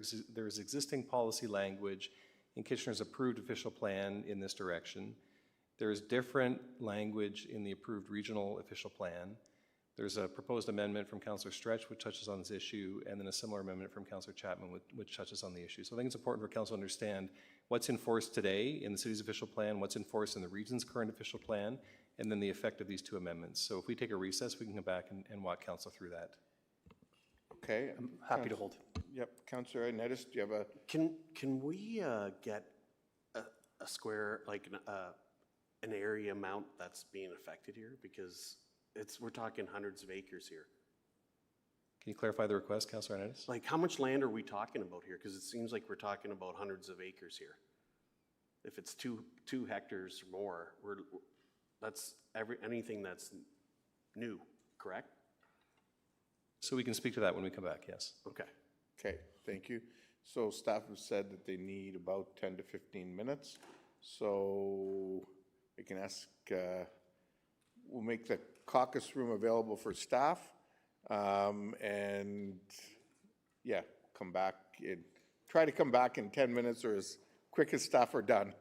is existing policy language in Kitchener's approved official plan in this direction. There is different language in the approved regional official plan. There's a proposed amendment from Councillor Stretch which touches on this issue, and then a similar amendment from Councillor Chapman which touches on the issue. So I think it's important for Council to understand what's enforced today in the city's official plan, what's enforced in the region's current official plan, and then the effect of these two amendments. So if we take a recess, we can come back and walk Council through that. Okay. I'm happy to hold. Yep. Councillor Ioannidis, do you have a... Can we get a square, like an area amount that's being affected here? Because we're talking hundreds of acres here. Can you clarify the request, Councillor Ioannidis? Like, how much land are we talking about here? Because it seems like we're talking about hundreds of acres here. If it's two hectares or more, that's anything that's new, correct? So we can speak to that when we come back, yes. Okay. Okay, thank you. So staff have said that they need about 10 to 15 minutes. So we can ask, we'll make the caucus room available for staff. And yeah, try to come back in 10 minutes or as quick as staff are done.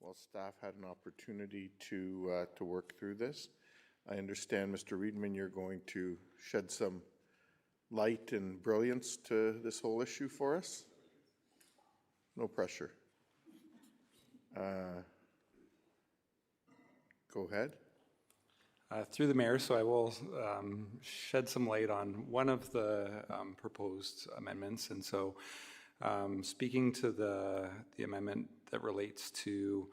Well, staff had an opportunity to work through this. I understand, Mr. Riedman, you're going to shed some light and brilliance to this whole issue for us. No pressure. Go ahead. Through the mayor, so I will shed some light on one of the proposed amendments. And so speaking to the amendment that relates to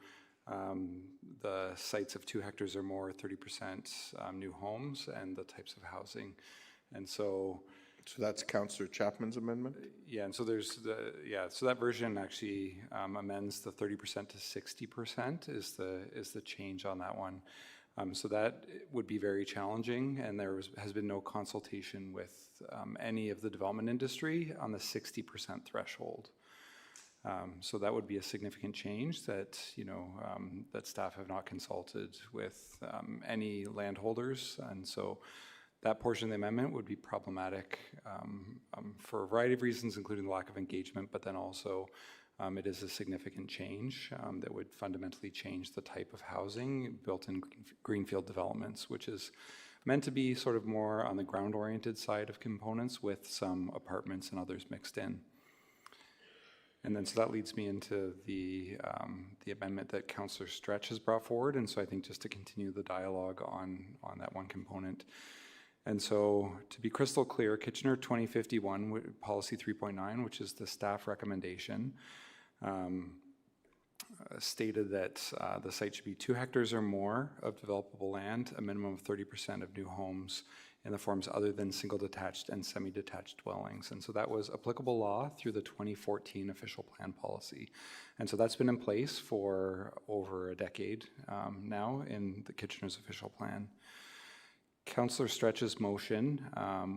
the sites of 2 hectares or more, 30% new homes and the types of housing. And so that's Councillor Chapman's amendment? Yeah, and so there's so that version actually amends the 30% to 60% is the change on that one. So that would be very challenging, and there has been no consultation with any of the development industry on the 60% threshold. So that would be a significant change that, that staff have not consulted with any landholders, and so that portion of the amendment would be problematic for a variety of reasons, including the lack of engagement, but then also it is a significant change that would fundamentally change the type of housing built in greenfield developments, which is meant to be sort of more on the ground-oriented side of components with some apartments and others mixed in. And then so that leads me into the amendment that Councillor Stretch has brought forward, and so I think just to continue the dialogue on that one component. And so to be crystal clear, Kitchener 2051 Policy 3.9, which is the staff recommendation, stated that the site should be 2 hectares or more of developable land, a minimum of 30% of new homes in the forms other than single detached and semi-detached dwellings. And so that was applicable law through the 2014 official plan policy. And so that's been in place for over a decade now in the Kitchener's official plan. Councillor Stretch's motion,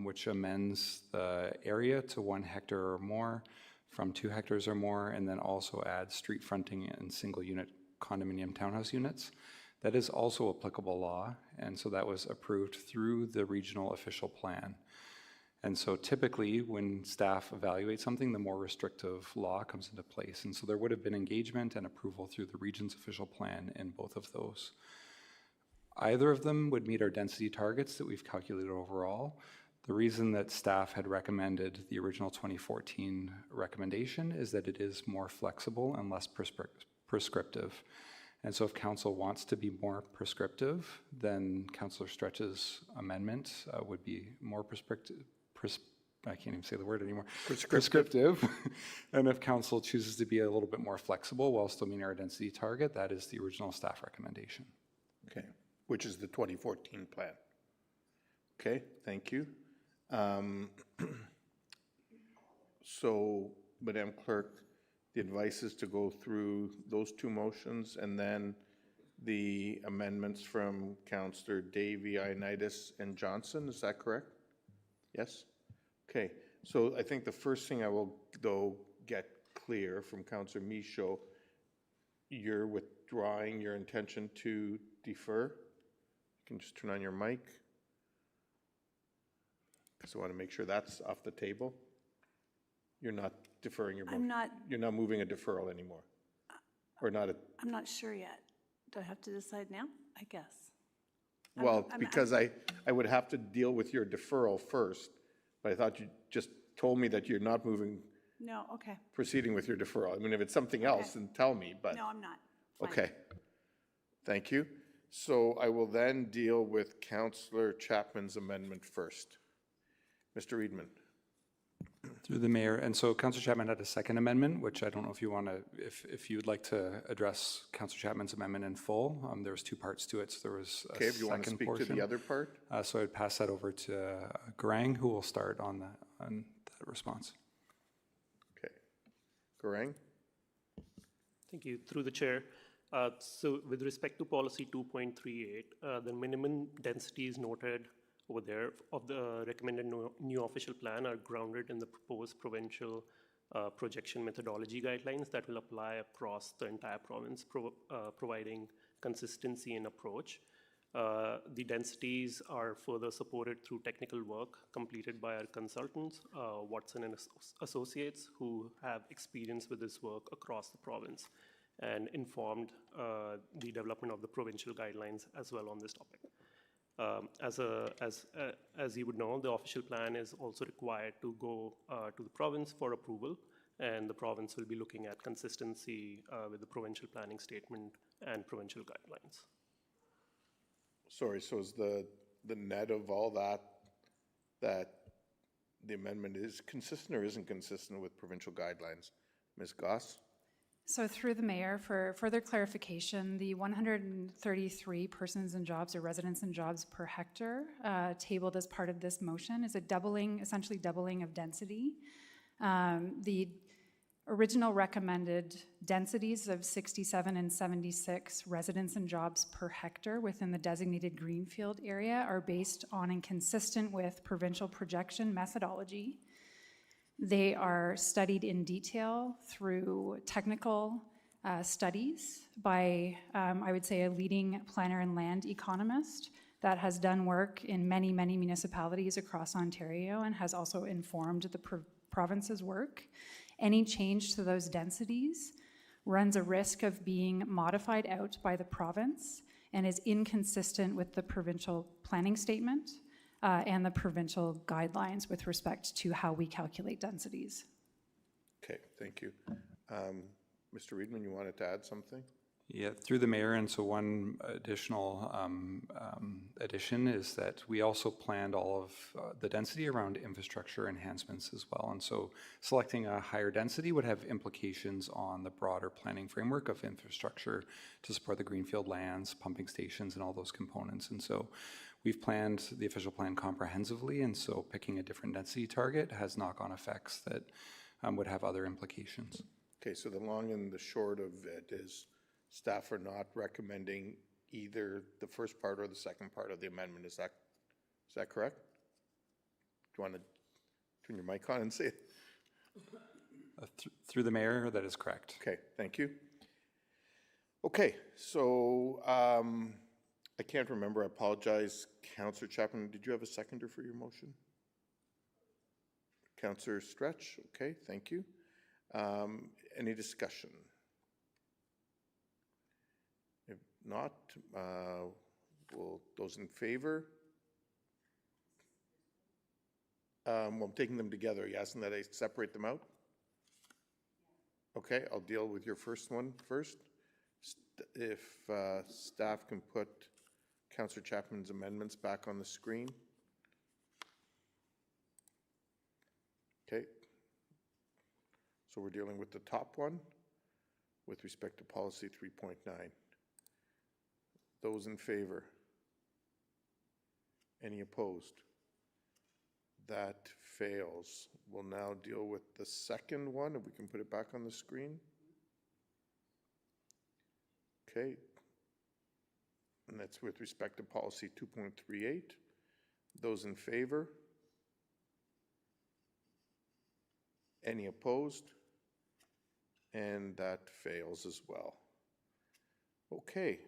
which amends the area to 1 hectare or more from 2 hectares or more, and then also adds street fronting and single unit condominium townhouse units. That is also applicable law, and so that was approved through the regional official plan. And so typically when staff evaluate something, the more restrictive law comes into place. And so there would have been engagement and approval through the region's official plan in both of those. Either of them would meet our density targets that we've calculated overall. The reason that staff had recommended the original 2014 recommendation is that it is more flexible and less prescriptive. And so if council wants to be more prescriptive, then Councillor Stretch's amendment would be more prescriptive. I can't even say the word anymore. Prescriptive. And if council chooses to be a little bit more flexible while still meeting our density target, that is the original staff recommendation. Okay, which is the 2014 plan. Okay, thank you. So, Madam Clerk, the advice is to go through those 2 motions and then the amendments from Councillor Davey, Ioannidis, and Johnson. Is that correct? Yes? Okay, so I think the first thing I will, though, get clear from Councillor Michaud, you're withdrawing your intention to defer. You can just turn on your mic. Because I want to make sure that's off the table. You're not deferring your motion. You're not moving a deferral anymore? Or not a... I'm not sure yet. Do I have to decide now? I guess. Well, because I would have to deal with your deferral first, but I thought you just told me that you're not moving... No, okay. Proceeding with your deferral. I mean, if it's something else, then tell me, but... No, I'm not. Fine. Okay. Thank you. So I will then deal with Councillor Chapman's amendment first. Mr. Riedman. Through the mayor, and so Councillor Chapman had a second amendment, which I don't know if you want to, if you would like to address Councillor Chapman's amendment in full. There was 2 parts to it, so there was a if you want to speak portion. to the other part. So I'd pass that over to Garang, who will start on that response. Okay. Garang. Thank you. Through the chair. So with respect to policy 2.38, the minimum densities noted over there of the recommended new official plan are grounded in the proposed provincial projection methodology guidelines that will apply across the entire province, providing consistency in approach. The densities are further supported through technical work completed by our consultants, Watson and Associates, who have experience with this work across the province. and informed the development of the provincial guidelines as well on this topic. As you would know, the official plan is also required to go to the province for approval, and the province will be looking at consistency with the provincial planning statement and provincial guidelines. Sorry, so is the net of all that the amendment is consistent or isn't consistent with provincial guidelines? Ms. Goss? So through the mayor, for further clarification, the 133 persons and jobs or residents and jobs per hectare tabled as part of this motion is a doubling, essentially doubling of density. The original recommended densities of 67 and 76 residents and jobs per hectare within the designated greenfield area are based on and consistent with provincial projection methodology. They are studied in detail through technical studies by, I would say, a leading planner and land economist that has done work in many, many municipalities across Ontario and has also informed the province's work. Any change to those densities runs a risk of being modified out by the province and is inconsistent with the provincial planning statement and the provincial guidelines with respect to how we calculate densities. Okay, thank you. Mr. Reedman, you wanted to add something? Yeah, through the mayor, and so one additional addition is that we also planned all of the density around infrastructure enhancements as well. And so selecting a higher density would have implications on the broader planning framework of infrastructure to support the greenfield lands, pumping stations, and all those components. And so we've planned the official plan comprehensively, and so picking a different density target has knock-on effects that would have other implications. Okay, so the long and the short of it is staff are not recommending either the first part or the second part of the amendment. Is that correct? Do you want to turn your mic on and say it? Through the mayor, that is correct. Okay, thank you. Okay, so I can't remember. I apologize. Councillor Chapman, did you have a seconder for your motion? Councillor Stretch, okay, thank you. Any discussion? If not, will those in favor? Well, I'm taking them together. Are you asking that I separate them out? Okay, I'll deal with your first one first. If staff can put Councillor Chapman's amendments back on the screen. Okay. So we're dealing with the top one with respect to policy 3.9. Those in favor? Any opposed? That fails. We'll now deal with the second one, if we can put it back on the screen. Okay. And that's with respect to policy 2.38. Those in favor? Any opposed? And that fails as well. Okay.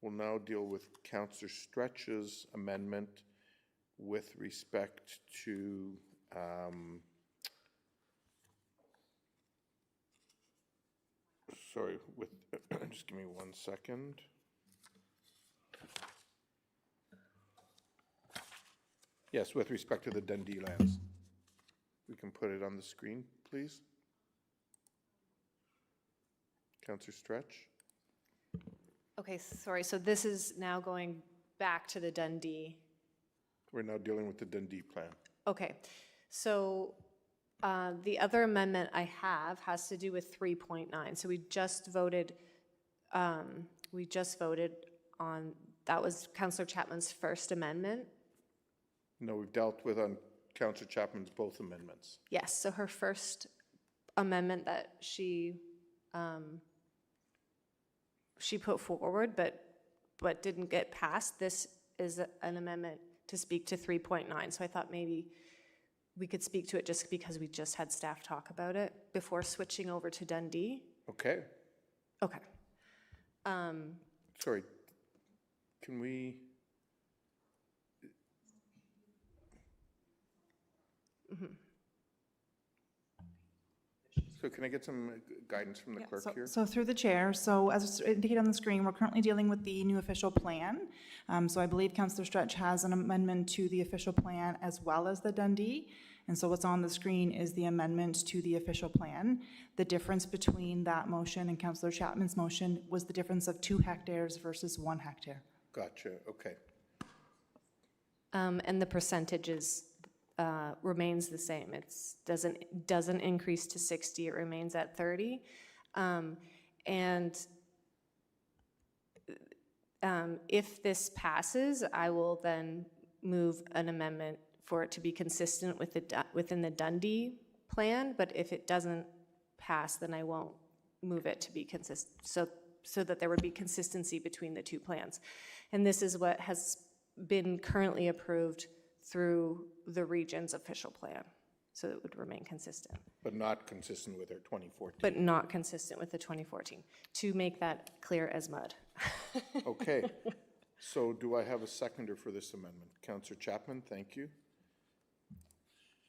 We'll now deal with Councillor Stretch's amendment with respect to sorry, with just give me 1 second. Yes, with respect to the Dundee lands. We can put it on the screen, please. Councillor Stretch. Okay, sorry, so this is now going back to the Dundee. We're now dealing with the Dundee plan. Okay, so the other amendment I have has to do with 3.9. So we just voted on, that was Councillor Chapman's first amendment. No, we've dealt with on Councillor Chapman's both amendments. Yes, so her first amendment that she put forward, but didn't get passed. This is an amendment to speak to 3.9. So I thought maybe we could speak to it just because we just had staff talk about it before switching over to Dundee. Okay. Okay. Sorry, can we? So can I get some guidance from the Yeah, clerk here? So through the chair, so as indicated on the screen, we're currently dealing with the new official plan. So I believe Councillor Stretch has an amendment to the official plan as well as the Dundee. And so what's on the screen is the amendment to the official plan. The difference between that motion and Councillor Chapman's motion was the difference of 2 hectares versus 1 hectare. Gotcha, okay. And the percentages remains the same. It doesn't increase to 60, it remains at 30. If this passes, I will then move an amendment for it to be consistent with within the Dundee plan, but if it doesn't pass, then I won't move it to be consistent, so that there would be consistency between the 2 plans. And this is what has been currently approved through the region's official plan, so it would remain consistent. But not consistent with our 2014. But not consistent with the 2014, to make that clear as mud. Okay, so do I have a seconder for this amendment? Councillor Chapman, thank you.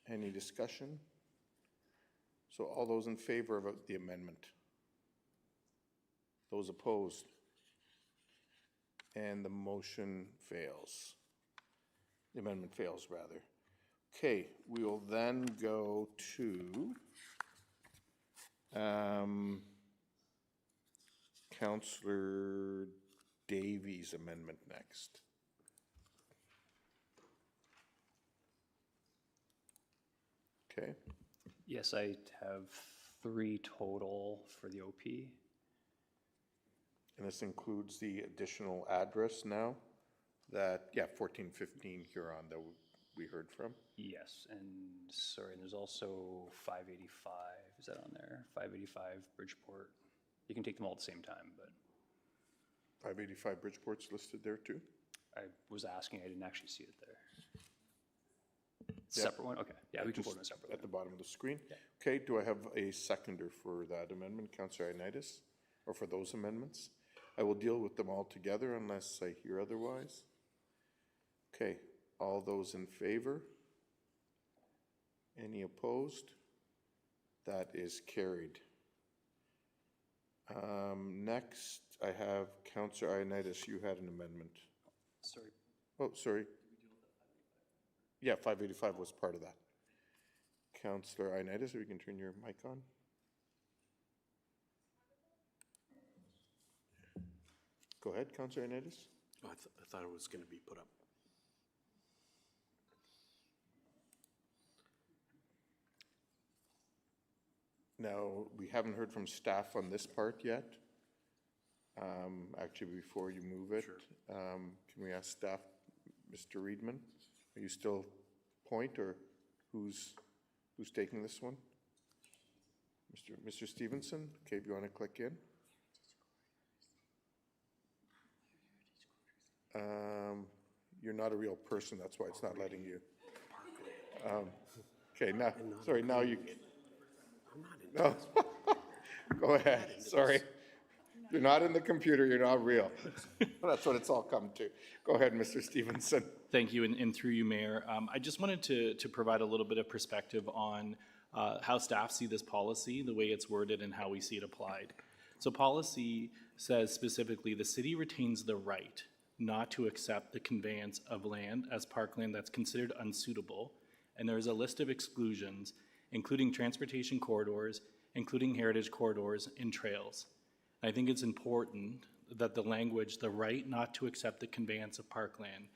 Any discussion? So all those in favor of the amendment? Those opposed? And the motion fails. The amendment fails, rather. Okay, we will then go to Councillor Davies' amendment next. Okay. Yes, I have 3 total for the OP. And this includes the additional address now that, 1415 Huron that we heard from. Yes, and sorry, there's also 585, is that on there? 585 Bridgeport. You can take them all at the same time, but 585 Bridgeport's listed there too? I was asking, I didn't actually see it there. Yeah. Separate one? Okay, yeah, we can Just vote on a separate at the one. bottom of the screen. Okay, do I have a seconder for that amendment, Councillor Ioannidis, or for those amendments? I will deal with them all together unless I hear otherwise. Okay, all those in favor? Any opposed? That is carried. Next, I have Councillor Ioannidis, you had an amendment. Sorry. Oh, sorry. Yeah, 585 was part of that. Councillor Ioannidis, if you can turn your mic on. Go ahead, Councillor Ioannidis. Oh, I thought it was going to be put up. Now, we haven't heard from staff on this part yet. Actually, before you move it, can we ask staff, Mr. Reedman, are you still point, or who's taking this one? Mr. Stevenson, okay, if you want to click in. You're not a real person, that's why it's not letting you. Okay, now, sorry, now you. No, go ahead, sorry. You're not in the computer, you're not real. That's what it's all come to. Go ahead, Mr. Stevenson. Thank you, and through you, Mayor. I just wanted to provide a little bit of perspective on how staff see this policy, the way it's worded, and how we see it applied. So policy says specifically, the city retains the right not to accept the conveyance of land as parkland that's considered unsuitable, and there's a list of exclusions, including transportation corridors, including heritage corridors and trails. I think it's important that the language, the right not to accept the conveyance of parkland,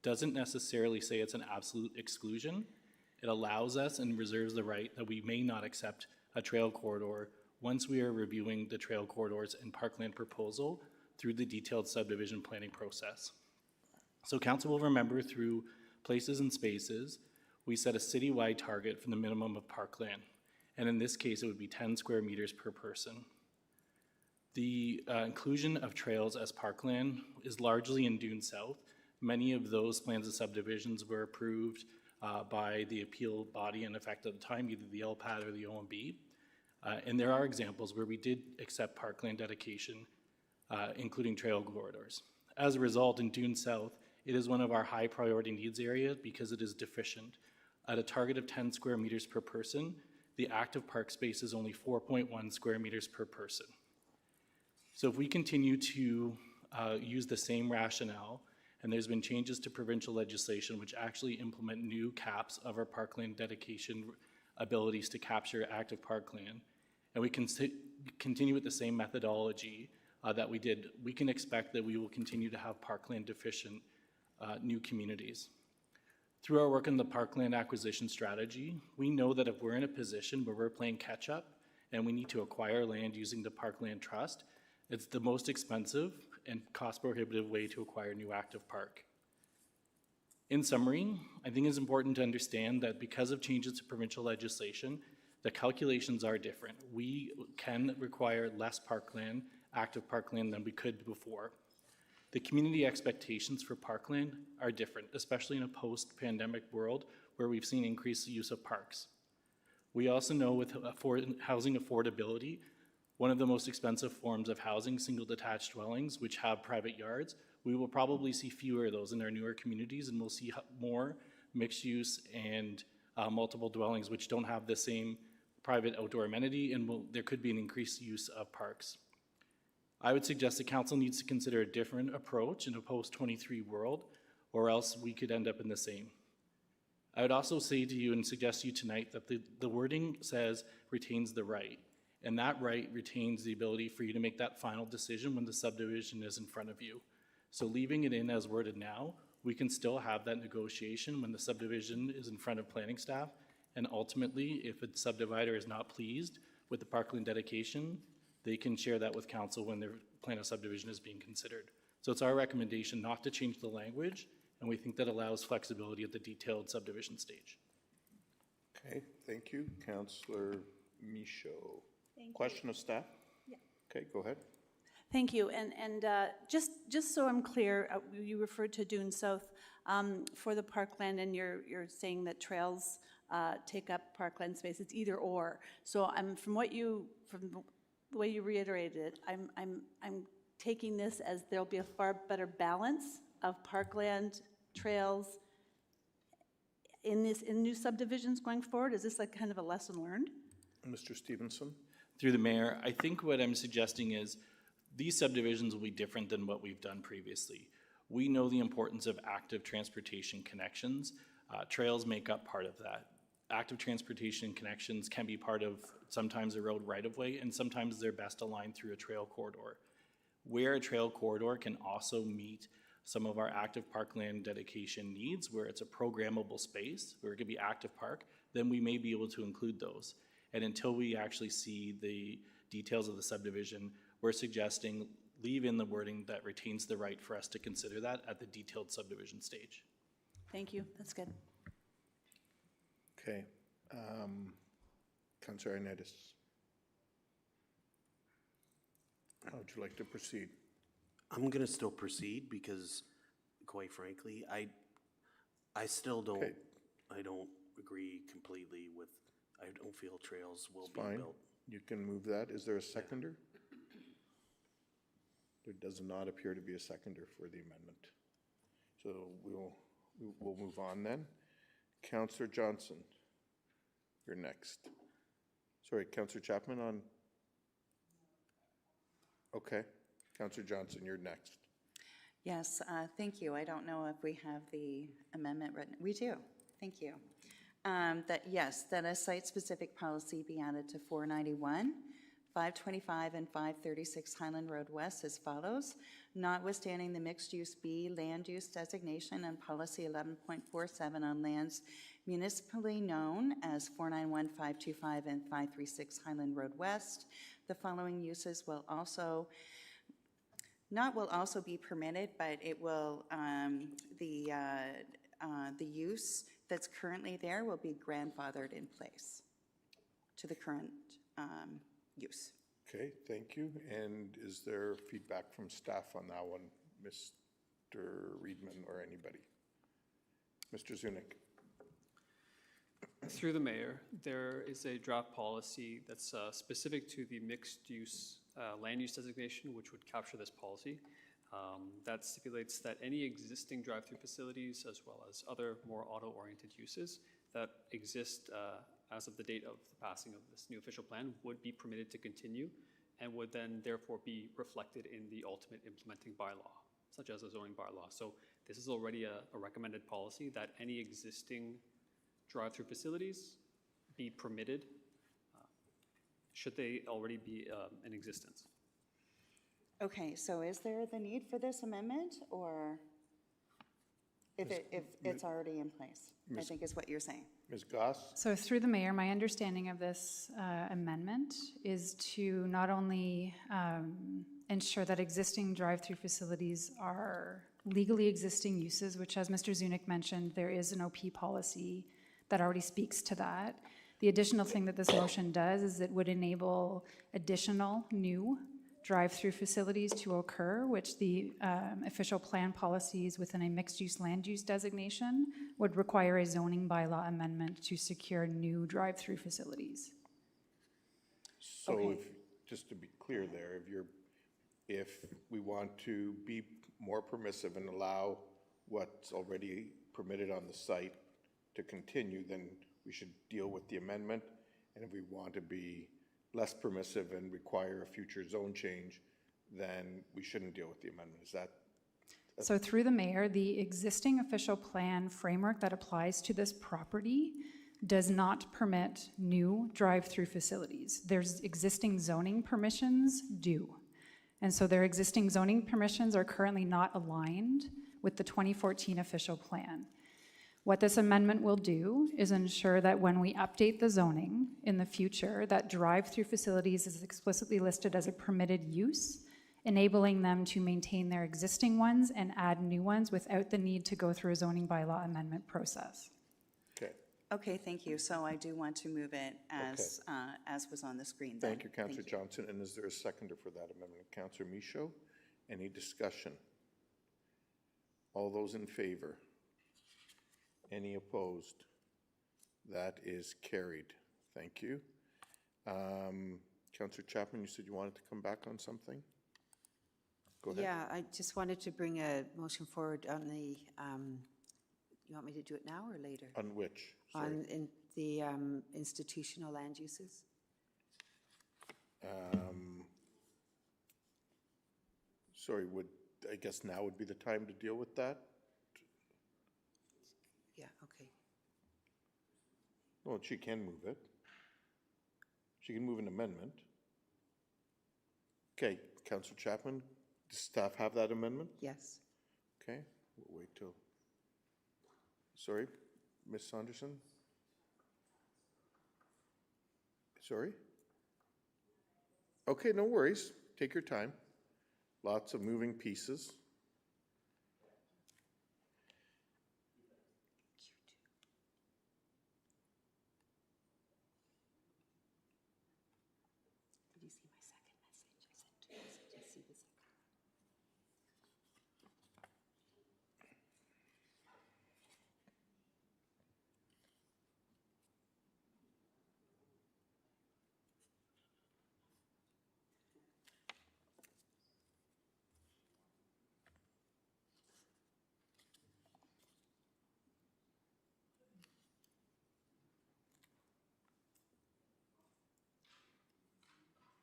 doesn't necessarily say it's an absolute exclusion. It allows us and reserves the right that we may not accept a trail corridor once we are reviewing the trail corridors and parkland proposal through the detailed subdivision planning process. So council will remember through places and spaces, we set a citywide target for the minimum of parkland. And in this case, it would be 10 square meters per person. The inclusion of trails as parkland is largely in Dune South. Many of those plans of subdivisions were approved by the appeal body in effect at the time, either the LPAT or the OMB. And there are examples where we did accept parkland dedication, including trail corridors. As a result, in Dune South, it is one of our high priority needs areas because it is deficient. At a target of 10 square meters per person, the active park space is only 4.1 square meters per person. So if we continue to use the same rationale, and there's been changes to provincial legislation which actually implement new caps of our parkland dedication abilities to capture active parkland, and we can continue with the same methodology that we did, we can expect that we will continue to have parkland deficient new communities. Through our work in the parkland acquisition strategy, we know that if we're in a position where we're playing catch up and we need to acquire land using the Parkland Trust, it's the most expensive and cost prohibitive way to acquire new active park. In summary, I think it's important to understand that because of changes to provincial legislation, the calculations are different. We can require less parkland, active parkland, than we could before. The community expectations for parkland are different, especially in a post-pandemic world where we've seen increased use of parks. We also know with housing affordability, one of the most expensive forms of housing, single detached dwellings, which have private yards, we will probably see fewer of those in our newer communities, and we'll see more mixed use and multiple dwellings which don't have the same private outdoor amenity, and there could be an increased use of parks. I would suggest the council needs to consider a different approach in a post-23 world, or else we could end up in the same. I would also say to you and suggest to you tonight that the wording says retains the right, and that right retains the ability for you to make that final decision when the subdivision is in front of you. So leaving it in as worded now, we can still have that negotiation when the subdivision is in front of planning staff, and ultimately, if a subdivider is not pleased with the parkland dedication, they can share that with council when their plan of subdivision is being considered. So it's our recommendation not to change the language, and we think that allows flexibility at the detailed subdivision stage. Okay, thank you. Councillor Michaud. Thank you. Question of staff? Yeah. Okay, go ahead. Thank you. And just so I'm clear, you referred to Dune South for the parkland, and you're saying that trails take up parkland space. It's either or. So from the way you reiterated it, I'm taking this as there'll be a far better balance of parkland, trails in new subdivisions going forward. Is this like kind of a lesson learned? Mr. Stevenson? Through the mayor, I think what I'm suggesting is these subdivisions will be different than what we've done previously. We know the importance of active transportation connections. Trails make up part of that. Active transportation connections can be part of sometimes a road right-of-way, and sometimes they're best aligned through a trail corridor. Where a trail corridor can also meet some of our active parkland dedication needs, where it's a programmable space, where it could be active park, then we may be able to include those. And until we actually see the details of the subdivision, we're suggesting leave in the wording that retains the right for us to consider that at the detailed subdivision stage. Thank you. That's good. Okay. Councillor Arnaitis. How would you like to proceed? I'm going to still proceed because, quite frankly, I still don't, Okay. I don't agree completely with, I don't feel trails will It's be fine. built. You can move that. Is there a seconder? There does not appear to be a seconder for the amendment. So we'll move on then. Councillor Johnson, you're next. Sorry, Councillor Chapman on? Okay. Councillor Johnson, you're next. Yes, thank you. I don't know if we have the amendment written. We do. Thank you. That a site-specific policy be added to 491, 525, and 536 Highland Road West as follows. Notwithstanding the mixed-use B land use designation and policy 11.47 on lands municipally known as 491, 525, and 536 Highland Road West, the following uses will also be permitted, but it will, the use that's currently there will be grandfathered in place to the current use. Okay, thank you. And is there feedback from staff on that one, Mr. Reedman or anybody? Mr. Zunick. Through the mayor, there is a draft policy that's specific to the mixed-use land use designation, which would capture this policy. That stipulates that any existing drive-through facilities, as well as other more auto-oriented uses that exist as of the date of the passing of this new official plan, would be permitted to continue and would then therefore be reflected in the ultimate implementing bylaw, such as a zoning bylaw. So this is already a recommended policy that any existing drive-through facilities be permitted should they already be in existence. Okay, so is there the need for this amendment, or if it's already in place, I think is what you're saying? Ms. Goss? So through the mayor, my understanding of this amendment is to not only ensure that existing drive-through facilities are legally existing uses, which, as Mr. Zunick mentioned, there is an OP policy that already speaks to that. The additional thing that this motion does is it would enable additional new drive-through facilities to occur, which the official plan policies within a mixed-use land use designation would require a zoning bylaw amendment to secure new drive-through facilities. So if, just to be clear there, if we want to be more permissive and allow what's already permitted on the site to continue, then we should deal with the amendment. And if we want to be less permissive and require a future zone change, then we shouldn't deal with the amendment. Is that? So through the mayor, the existing official plan framework that applies to this property does not permit new drive-through facilities. There's existing zoning permissions do. And so their existing zoning permissions are currently not aligned with the 2014 official plan. What this amendment will do is ensure that when we update the zoning in the future, that drive-through facilities is explicitly listed as a permitted use, enabling them to maintain their existing ones and add new ones without the need to go through a zoning bylaw amendment process. Okay. Okay, thank you. So I do want to move it as was on the screen then. Thank you, Councillor Johnson. And is there a seconder for that amendment? Councillor Michaud, any discussion? All those in favor? Any opposed? That is carried. Thank you. Councillor Chapman, you said you wanted to come back on something? Go ahead. Yeah, I just wanted to bring a motion forward on the, you want me to do it now or later? On which? Sorry. On the institutional land uses? Sorry, I guess now would be the time to deal with that? Yeah, okay. Well, she can move it. She can move an amendment. Okay, Councillor Chapman, does staff have that amendment? Yes. Okay, we'll wait till, sorry, Ms. Saunderson? Sorry? Okay, no worries. Take your time. Lots of moving pieces. Did you see my second message I sent to you? Did you see the second?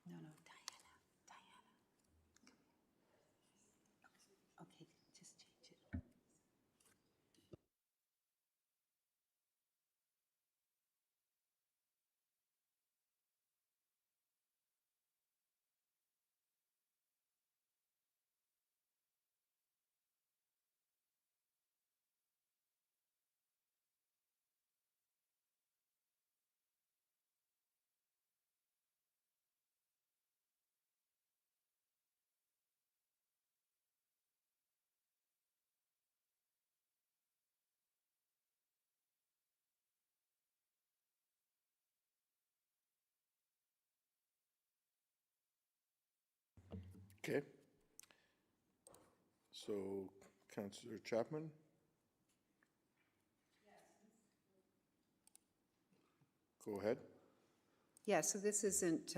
No, Diana. Okay, just change it. Okay. So, Councillor Chapman? Go ahead. Yeah, so this isn't,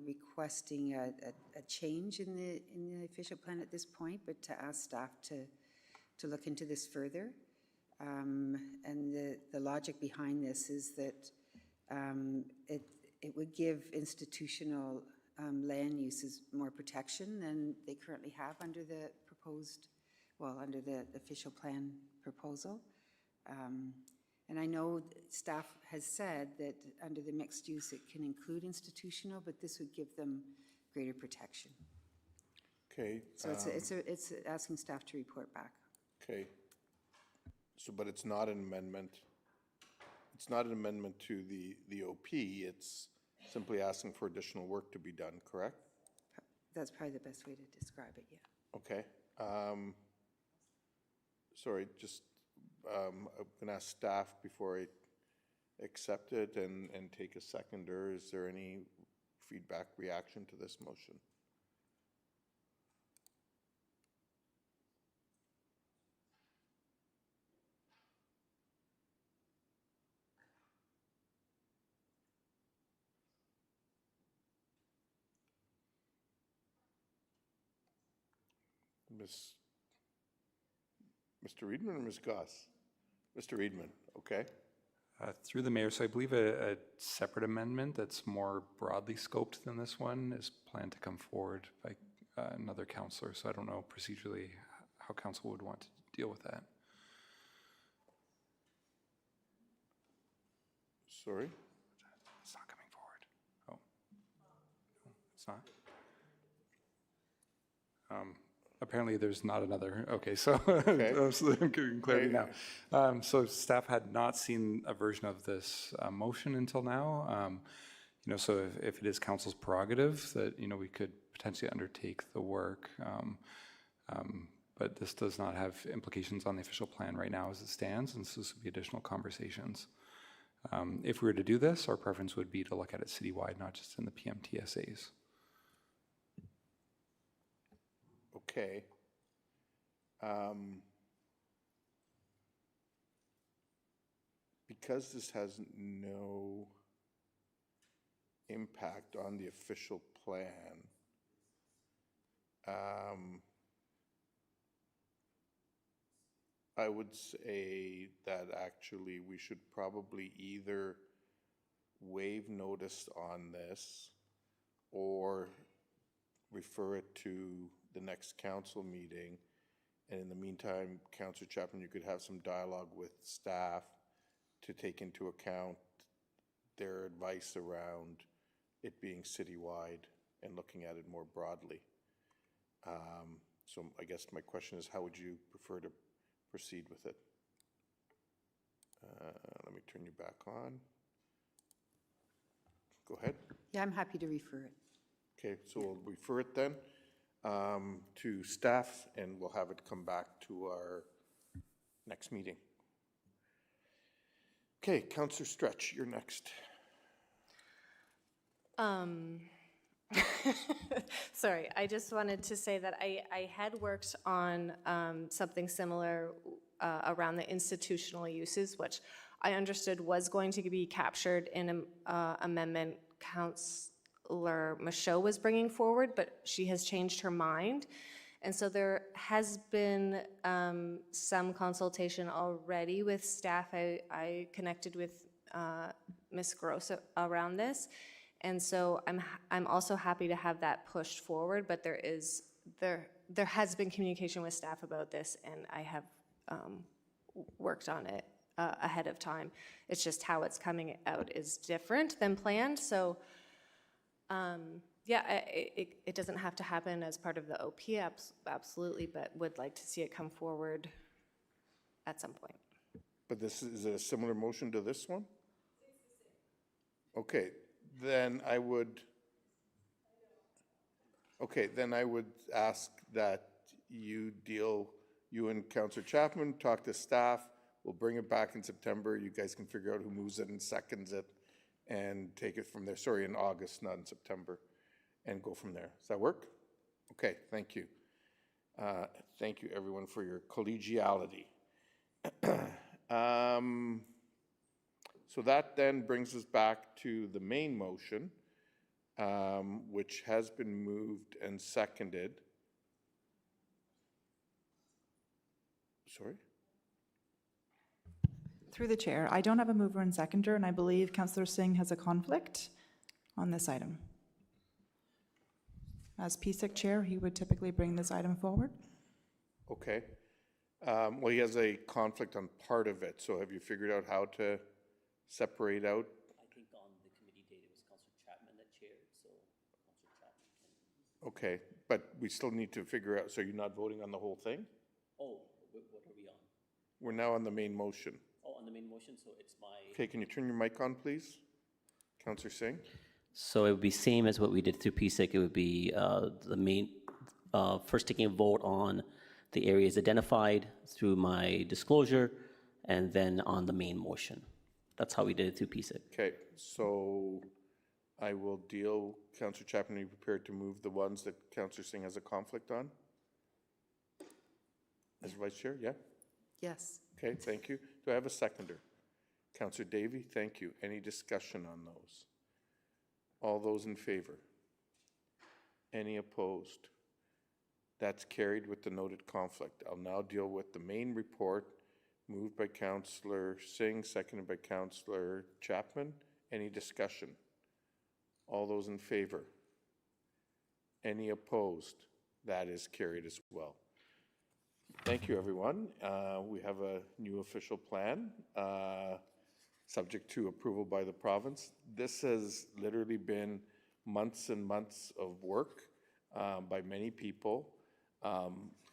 requesting a change in the official plan at this point, but to ask staff to look into this further. And the logic behind this is that it would give institutional land uses more protection than they currently have under the proposed, well, under the official plan proposal. And I know staff has said that under the mixed use, it can include institutional, but this would give them greater protection. Okay. So it's asking staff to report back. Okay. So, but it's not an amendment. It's not an amendment to the OP. It's simply asking for additional work to be done, correct? That's probably the best way to describe it, yeah. Okay. Sorry, just, I'm going to ask staff before I accept it and take a seconder. Is there any feedback, reaction to this motion? Mr. Reedman or Ms. Goss? Mr. Reedman, okay. Through the mayor, so I believe a separate amendment that's more broadly scoped than this one is planned to come forward by another councillor. So I don't know procedurally how council would want to deal with that. Sorry? It's not coming forward. Oh, no, it's not. Apparently there's not another, okay, so I'm getting clarity now. So staff had not seen a version of this motion until now. You know, so if it is council's prerogative that, you know, we could potentially undertake the work, but this does not have implications on the official plan right now as it stands, and so this would be additional conversations. If we were to do this, our preference would be to look at it citywide, not just in the PMTSAs. Okay. Because this has no impact on the official plan, I would say that actually we should probably either waive notice on this or refer it to the next council meeting. And in the meantime, Councillor Chapman, you could have some dialogue with staff to take into account their advice around it being citywide and looking at it more broadly. So I guess my question is, how would you prefer to proceed with it? Let me turn you back on. Go ahead. Yeah, I'm happy to refer it. Okay, so we'll refer it then to staff, and we'll have it come back to our next meeting. Okay, Councillor Stretch, you're next. Sorry, I just wanted to say that I had worked on something similar around the institutional uses, which I understood was going to be captured in an amendment Councillor Michaud was bringing forward, but she has changed her mind. And so there has been some consultation already with staff. I connected with Ms. Gross around this. And so I'm also happy to have that pushed forward, but there has been communication with staff about this, and I have worked on it ahead of time. It's just how it's coming out is different than planned. So yeah, it doesn't have to happen as part of the OP, absolutely, but would like to see it come forward at some point. But this is it a similar motion to this one? Okay, then I would ask that you and Councillor Chapman talk to staff. We'll bring it back in September. You guys can figure out who moves it and seconds it and take it from there. Sorry, in August, not in September, and go from there. Does that work? Okay, thank you. Thank you, everyone, for your collegiality. So that then brings us back to the main motion, which has been moved and seconded. Sorry? Through the chair, I don't have a mover and seconder, and I believe Councillor Singh has a conflict on this item. As PSIC chair, he would typically bring this item forward. Okay. Well, he has a conflict on part of it, so have you figured out how to separate out? I think on the committee date, it was Councillor Chapman that chaired, so Councillor Chapman can. Okay, but we still need to figure out, so you're not voting on the whole thing? Oh, what are we on? We're now on the main motion. Oh, on the main motion, so it's my. Okay, can you turn your mic on, please? Councillor Singh? So it would be same as what we did through PSIC. It would be the main, first taking a vote on the areas identified through my disclosure, and then on the main motion. That's how we did it through PSIC. Okay, so I will deal, Councillor Chapman, are you prepared to move the ones that Councillor Singh has a conflict on? As Vice Chair, yeah? Yes. Okay, thank you. Do I have a seconder? Councillor Davey, thank you. Any discussion on those? All those in favor? Any opposed? That's carried with the noted conflict. I'll now deal with the main report, moved by Councillor Singh, seconded by Councillor Chapman. Any discussion? All those in favor? Any opposed? That is carried as well. Thank you, everyone. We have a new official plan, subject to approval by the province. This has literally been months and months of work by many people,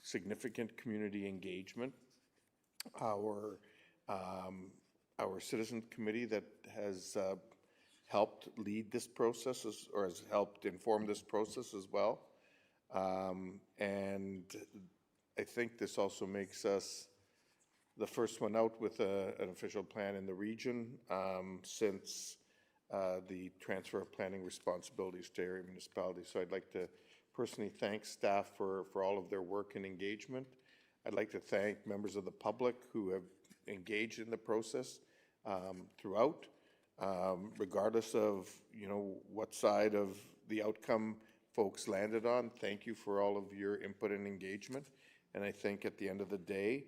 significant community engagement. Our citizen committee that has helped lead this process or has helped inform this process as well. And I think this also makes us the first one out with an official plan in the region since the transfer of planning responsibilities to area municipalities. So I'd like to personally thank staff for all of their work and engagement. I'd like to thank members of the public who have engaged in the process throughout, regardless of what side of the outcome folks landed on. Thank you for all of your input and engagement. And I think at the end of the day,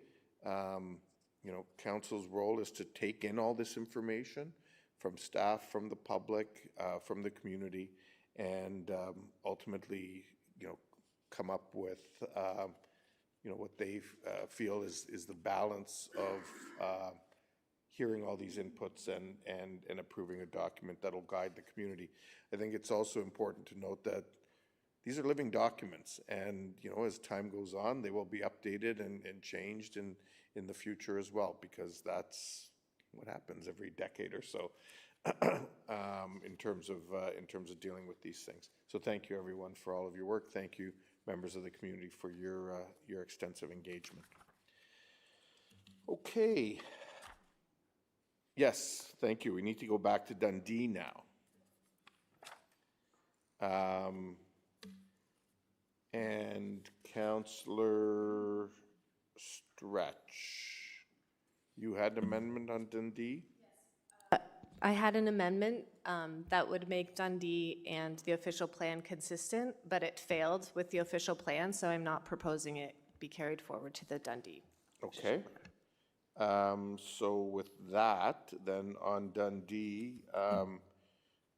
council's role is to take in all this information from staff, from the public, from the community, and ultimately, come up with, what they feel is the balance of hearing all these inputs and approving a document that'll guide the community. I think it's also important to note that these are living documents, and as time goes on, they will be updated and changed in the future as well, because that's what happens every decade or so in terms of dealing with these things. So thank you, everyone, for all of your work. Thank you, members of the community, for your extensive engagement. Okay. Yes, thank you. We need to go back to Dundee now. And Councillor Stretch, you had an amendment on Dundee? I had an amendment that would make Dundee and the official plan consistent, but it failed with the official plan, so I'm not proposing it be carried forward to the Dundee. Okay. So with that, then on Dundee,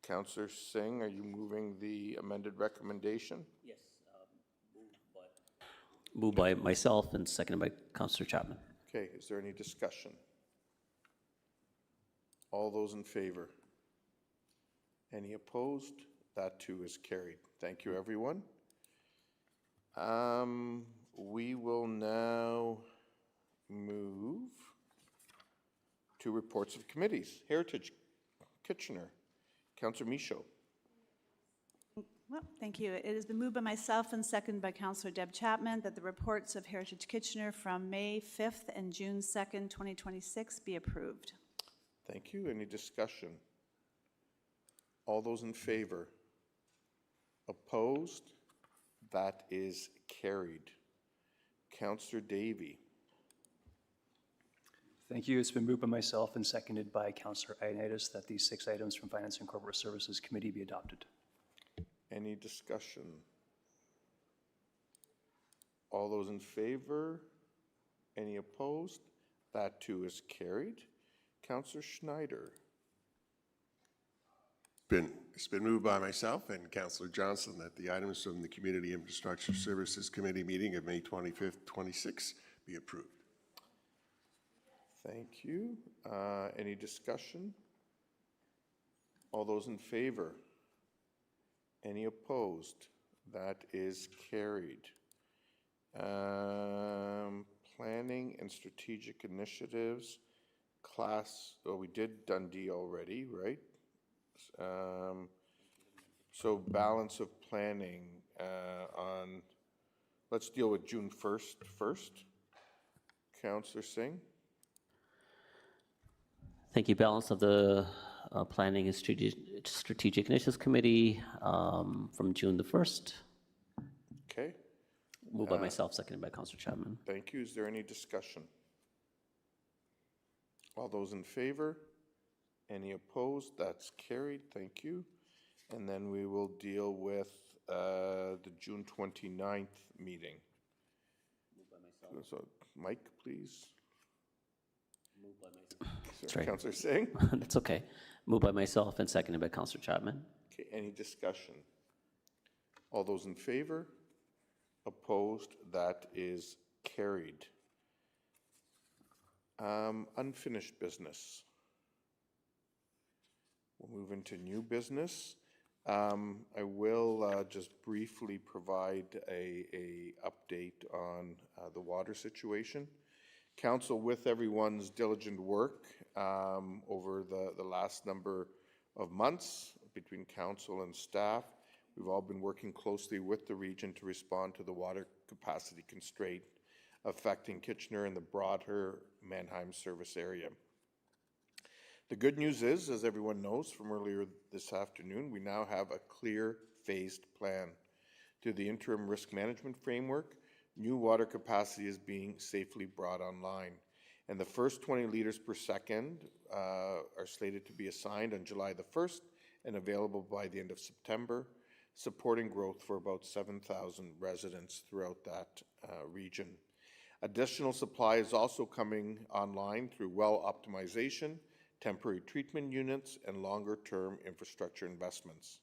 Councillor Singh, are you moving the amended recommendation? Yes, moved by myself and seconded by Councillor Chapman. Okay, is there any discussion? All those in favor? Any opposed? That too is carried. Thank you, everyone. We will now move to reports of committees. Heritage Kitchener, Councillor Michaud. Well, thank you. It has been moved by myself and seconded by Councillor Deb Chapman that the reports of Heritage Kitchener from May 5th and June 2nd, 2026 be approved. Thank you. Any discussion? All those in favor? Opposed? That is carried. Councillor Davey. Thank you. It's been moved by myself and seconded by Councillor Ioannidis that these 6 items from Finance and Corporate Services Committee be adopted. Any discussion? All those in favor? Any opposed? That too is carried. Councillor Schneider. It's been moved by myself and Councillor Johnson that the items from the Community Infrastructure Services Committee meeting of May 25th, 26 be approved. Thank you. Any discussion? All those in favor? Any opposed? That is carried. Planning and strategic initiatives, we did Dundee already, right? So balance of planning let's deal with June 1st first. Councillor Singh. Thank you. Balance of the Planning and Strategic Initiatives Committee from June the 1st. Okay. Moved by myself, seconded by Councillor Chapman. Thank you. Is there any discussion? All those in favor? Any opposed? That's carried. Thank you. And then we will deal with the June 29th meeting. So, Mike, please. That's right. Councillor Singh? That's okay. Moved by myself and seconded by Councillor Chapman. Okay, any discussion? All those in favor? Opposed? That is carried. Unfinished business. We'll move into new business. I will just briefly provide a update on the water situation. Council, with everyone's diligent work over the last number of months between council and staff, we've all been working closely with the region to respond to the water capacity constraint affecting Kitchener and the broader Mannheim service area. The good news is, as everyone knows from earlier this afternoon, we now have a clear phased plan. Through the interim risk management framework, new water capacity is being safely brought online, and the first 20 liters per second are slated to be assigned on July the 1st and available by the end of September, supporting growth for about 7,000 residents throughout that region. Additional supply is also coming online through well optimization, temporary treatment units, and longer-term infrastructure investments.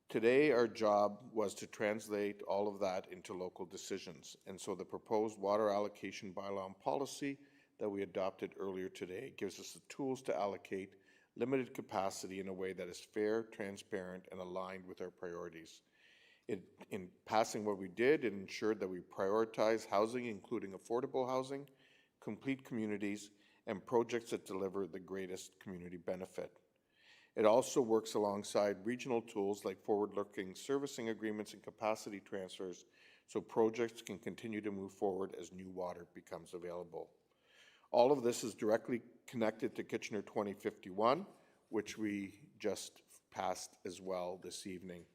Today, our job was to translate all of that into local decisions, and so the proposed water allocation bylaw and policy that we adopted earlier today gives us the tools to allocate limited capacity in a way that is fair, transparent, and aligned with our priorities. In passing what we did, it ensured that we prioritize housing, including affordable housing, complete communities, and projects that deliver the greatest community benefit. It also works alongside regional tools like forward-looking servicing agreements and capacity transfers, so projects can continue to move forward as new water becomes available. All of this is directly connected to Kitchener 2051, which we just passed as well this evening.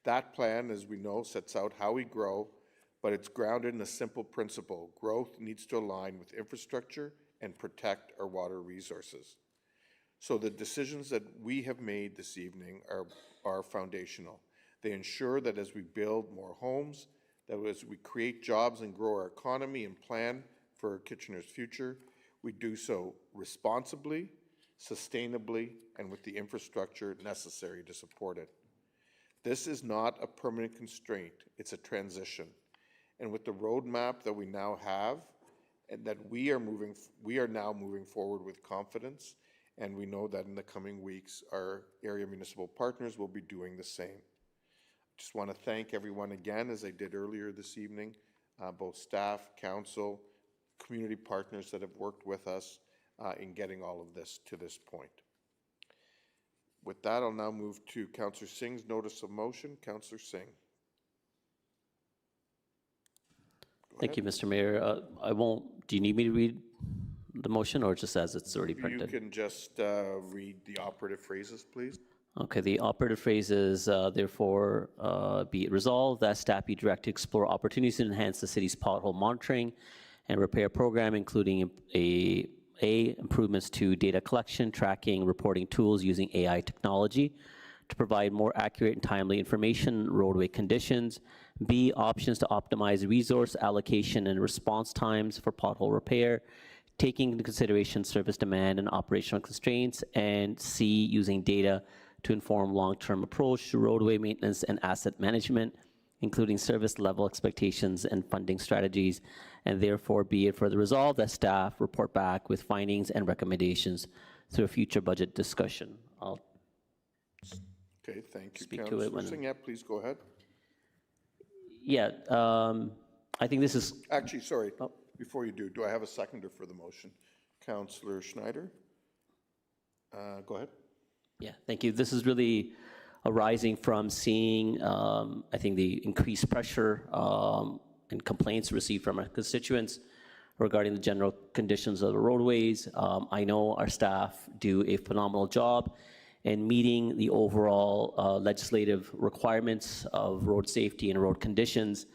That plan, as we know, sets out how we grow, but it's grounded in a simple principle. Growth needs to align with infrastructure and protect our water resources. So the decisions that we have made this evening are foundational. They ensure that as we build more homes, that as we create jobs and grow our economy and plan for Kitchener's future, we do so responsibly, sustainably, and with the infrastructure necessary to support it. This is not a permanent constraint, it's a transition. And with the roadmap that we now have, and that we are now moving forward with confidence, and we know that in the coming weeks, our area municipal partners will be doing the same. Just want to thank everyone again, as I did earlier this evening, both staff, council, community partners that have worked with us in getting all of this to this point. With that, I'll now move to Councillor Singh's notice of motion. Councillor Singh. Thank you, Mr. Mayor. Do you need me to read the motion or just as it's already printed? You can just read the operative phrases, please. Okay, the operative phrase is, therefore, be it resolved that staff be directed to explore opportunities to enhance the city's pothole monitoring and repair program, including improvements to data collection, tracking, reporting tools using AI technology to provide more accurate and timely information, roadway conditions. B, options to optimize resource allocation and response times for pothole repair. taking into consideration service demand and operational constraints, and C, using data to inform long-term approach to roadway maintenance and asset management, including service level expectations and funding strategies, and therefore be it further resolved that staff report back with findings and recommendations through a future budget discussion. I'll Okay, thank you, Speak to Councillor it when- Singh. Yeah, please go ahead. Yeah, I think this is, Actually, sorry, before you do I have a seconder for the motion? Councillor Schneider? Go ahead. yeah, thank you. This is really arising from seeing, I think, the increased pressure and complaints received from our constituents regarding the general conditions of the roadways. I know our staff do a phenomenal job in meeting the overall legislative requirements of road safety and road conditions.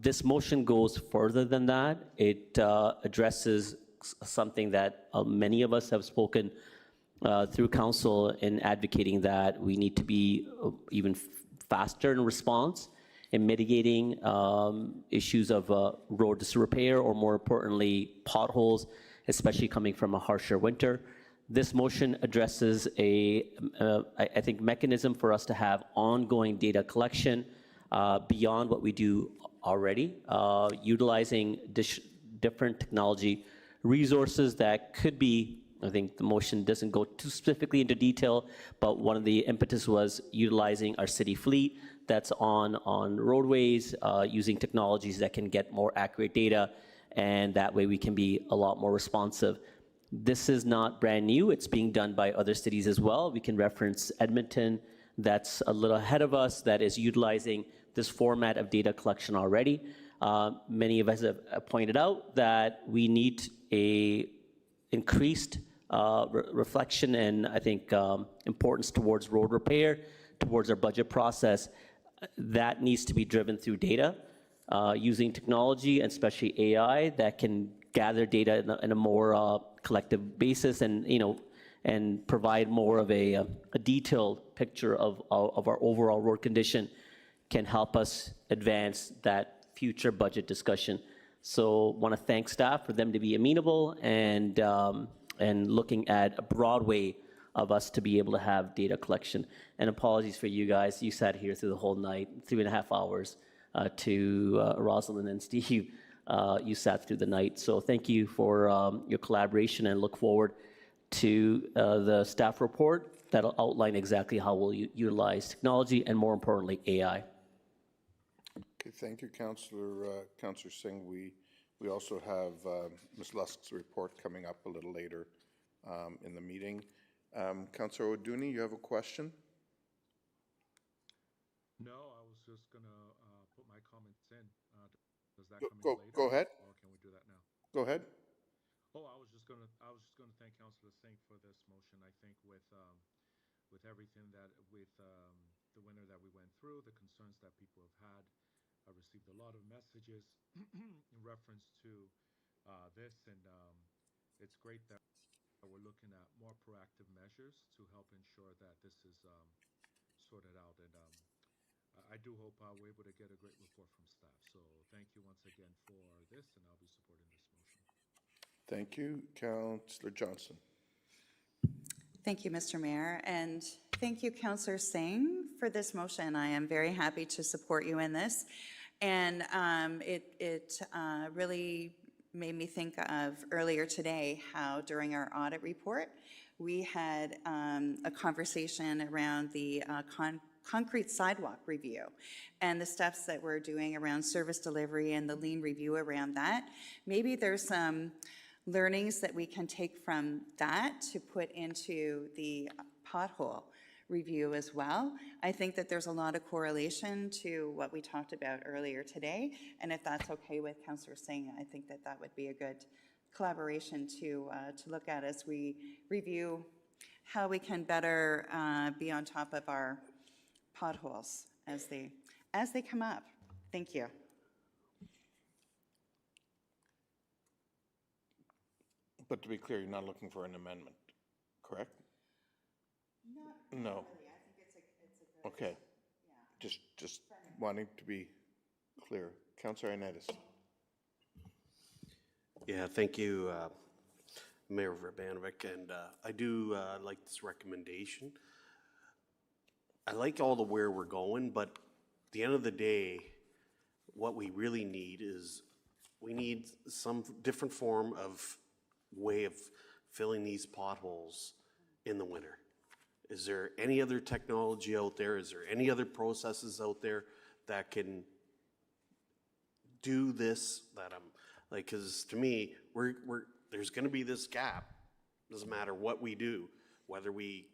This motion goes further than that. It addresses something that many of us have spoken through council in advocating that we need to be even faster in response in mitigating issues of road disrepair, or more importantly, potholes, especially coming from a harsher winter. This motion addresses I think, mechanism for us to have ongoing data collection beyond what we do already, utilizing different technology resources that could be, I think the motion doesn't go too specifically into detail, but one of the impetus was utilizing our city fleet that's on roadways, using technologies that can get more accurate data, and that way we can be a lot more responsive. This is not brand new. It's being done by other cities as well. We can reference Edmonton, that's a little ahead of us, that is utilizing this format of data collection already. Many of us have pointed out that we need a increased reflection and, I think, importance towards road repair, towards our budget process. That needs to be driven through data, using technology, and especially AI, that can gather data in a more collective basis, and and provide more of a detailed picture of our overall road condition, can help us advance that future budget discussion. So want to thank staff for them to be amenable and looking at a broad way of us to be able to have data collection. And apologies for you guys. You sat here through the whole night, 3.5 hours, to Rosalind and Steve. You sat through the night. So thank you for your collaboration, and look forward to the staff report that'll outline exactly how we'll utilize technology, and more importantly, AI. Okay, thank you, Councillor Singh. We also have Ms. Lusk's report coming up a little later in the meeting. Councillor O'Dooney, you have a question? No, I was just going to put my comments in. Does that come in later? Go ahead. Or can we do that now? Go ahead. Oh, I was just going to thank Councillor Singh for this motion. I think with everything that, with the winter that we went through, the concerns that people have had, I received a lot of messages in reference to this, and it's great that we're looking at more proactive measures to help ensure that this is sorted out. And I do hope we're able to get a great report from staff. So thank you once again for this, and I'll be supporting this motion. Thank you. Councillor Johnson. Thank you, Mr. Mayor, and thank you, Councillor Singh, for this motion. I am very happy to support you in this. And it really made me think of earlier today how during our audit report, we had a conversation around the concrete sidewalk review and the steps that we're doing around service delivery and the lean review around that. Maybe there's some learnings that we can take from that to put into the pothole review as well. I think that there's a lot of correlation to what we talked about earlier today, and if that's okay with Councillor Singh, I think that that would be a good collaboration to look at as we review how we can better be on top of our potholes as they come up. Thank you. But to be clear, you're not looking for an amendment, correct? No. Really. I think it's a good, Okay. Yeah. Just wanting to be clear. Councillor Ioannidis. Yeah, thank you, Mayor Urbanovic, and I do like this recommendation. I like all the where we're going, but at the end of the day, what we really need is, we need some different form of way of filling these potholes in the winter. Is there any other technology out there? Is there any other processes out there that can do this, that I'm, like, because to me, there's gonna be this gap. Doesn't matter what we do, whether we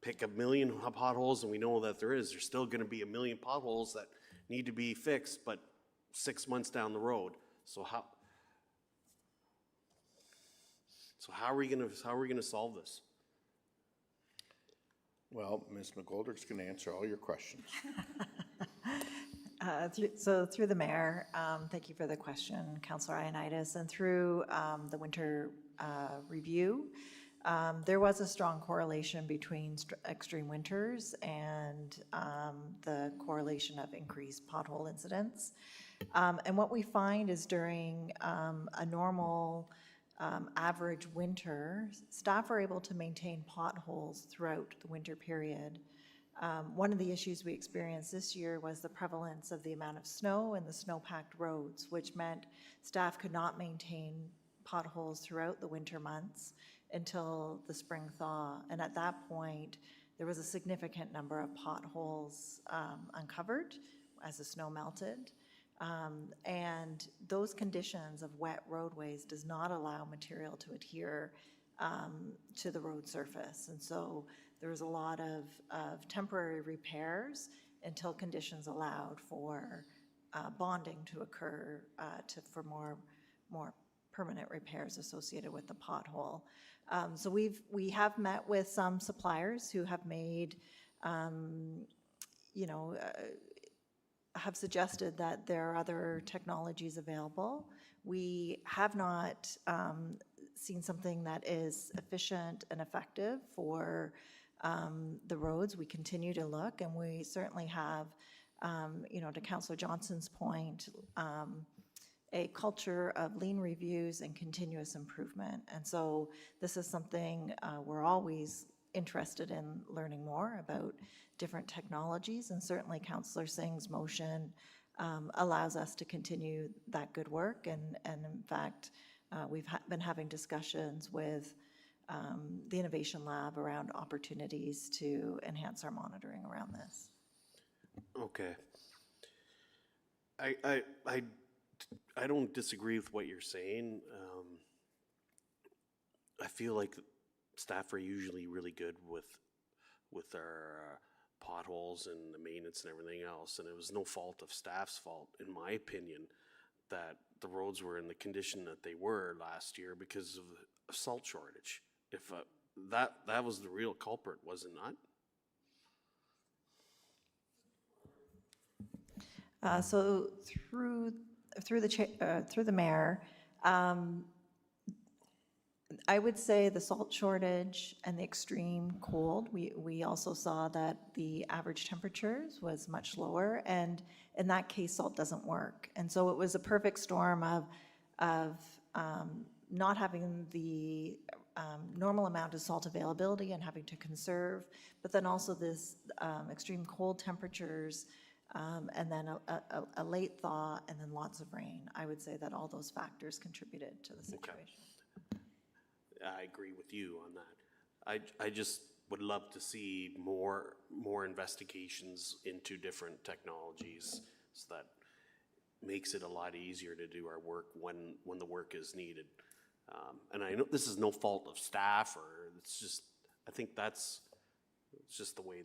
pick a million potholes, and we know that there's still gonna be a million potholes that need to be fixed, but 6 months down the road. So how are we gonna solve this? Well, Ms. McGoldrick's going to answer all your questions. So through the mayor, thank you for the question, Councillor Ioannidis, and through the winter review, there was a strong correlation between extreme winters and the correlation of increased pothole incidents. And what we find is during a normal average winter, staff are able to maintain potholes throughout the winter period. One of the issues we experienced this year was the prevalence of the amount of snow and the snow-packed roads, which meant staff could not maintain potholes throughout the winter months until the spring thaw. And at that point, there was a significant number of potholes uncovered as the snow melted. And those conditions of wet roadways does not allow material to adhere to the road surface. And so there was a lot of temporary repairs until conditions allowed for bonding to occur for more permanent repairs associated with the pothole. So we have met with some suppliers who have made, have suggested that there are other technologies available. We have not seen something that is efficient and effective for the roads. We continue to look, and we certainly have, to Councillor Johnson's point, a culture of lean reviews and continuous improvement. And so this is something we're always interested in learning more about different technologies, and certainly Councillor Singh's motion allows us to continue that good work. And in fact, we've been having discussions with the Innovation Lab around opportunities to enhance our monitoring around this. Okay. I don't disagree with what you're saying. I feel like staff are usually really good with our potholes and the maintenance and everything else, and it was no fault of staff's fault, in my opinion, that the roads were in the condition that they were last year because of a salt shortage. If that was the real culprit, was it not? So through the mayor, I would say the salt shortage and the extreme cold, we also saw that the average temperatures was much lower, and in that case, salt doesn't work. And so it was a perfect storm of not having the normal amount of salt availability and having to conserve, but then also this extreme cold temperatures, and then a late thaw, and then lots of rain. I would say that all those factors contributed to the situation. I agree with you on that. I just would love to see more investigations into different technologies, so that makes it a lot easier to do our work when the work is needed. And I know this is no fault of staff, or it's just, I think it's just the way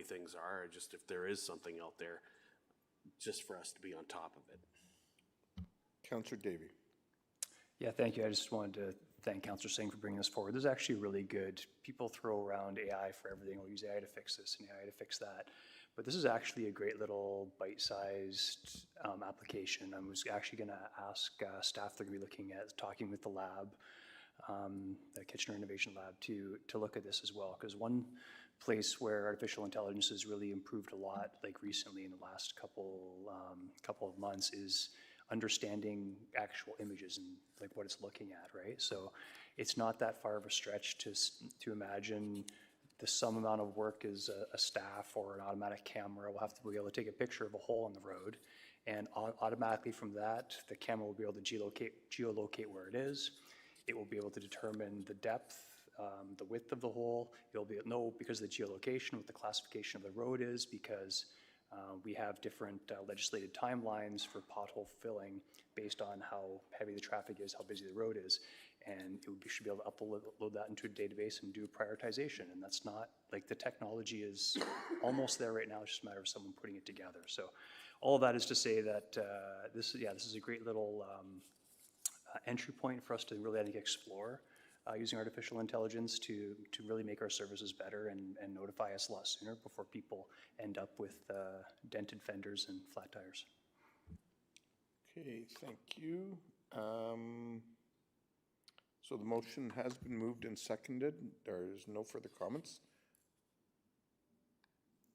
things are. Just if there is something out there, just for us to be on top of it. Councillor Davey. Yeah, thank you. I just wanted to thank Councillor Singh for bringing this forward. This is actually really good. People throw around AI for everything. We'll use AI to fix this and AI to fix that. But this is actually a great little bite-sized application. I was actually going to ask staff they're going to be looking at talking with the lab, the Kitchener Innovation Lab, to look at this as well. Because one place where artificial intelligence has really improved a lot, like recently in the last couple of months, is understanding actual images and like what it's looking at, right? So it's not that far of a stretch to imagine the some amount of work is a staff or an automatic camera will have to be able to take a picture of a hole in the road, and automatically from that, the camera will be able to geolocate where it is. It will be able to determine the depth, the width of the hole. You'll be able to know because of the geolocation what the classification of the road is, because we have different legislated timelines for pothole filling based on how heavy the traffic is, how busy the road is. And we should be able to upload that into a database and do prioritization. And that's not, like, the technology is almost there right now. It's just a matter of someone putting it together. So all of that is to say that this is a great little entry point for us to really, I think, explore using artificial intelligence to really make our services better and notify us a lot sooner before people end up with dented fenders and flat tires. Okay, thank you. So the motion has been moved and seconded. There is no further comments.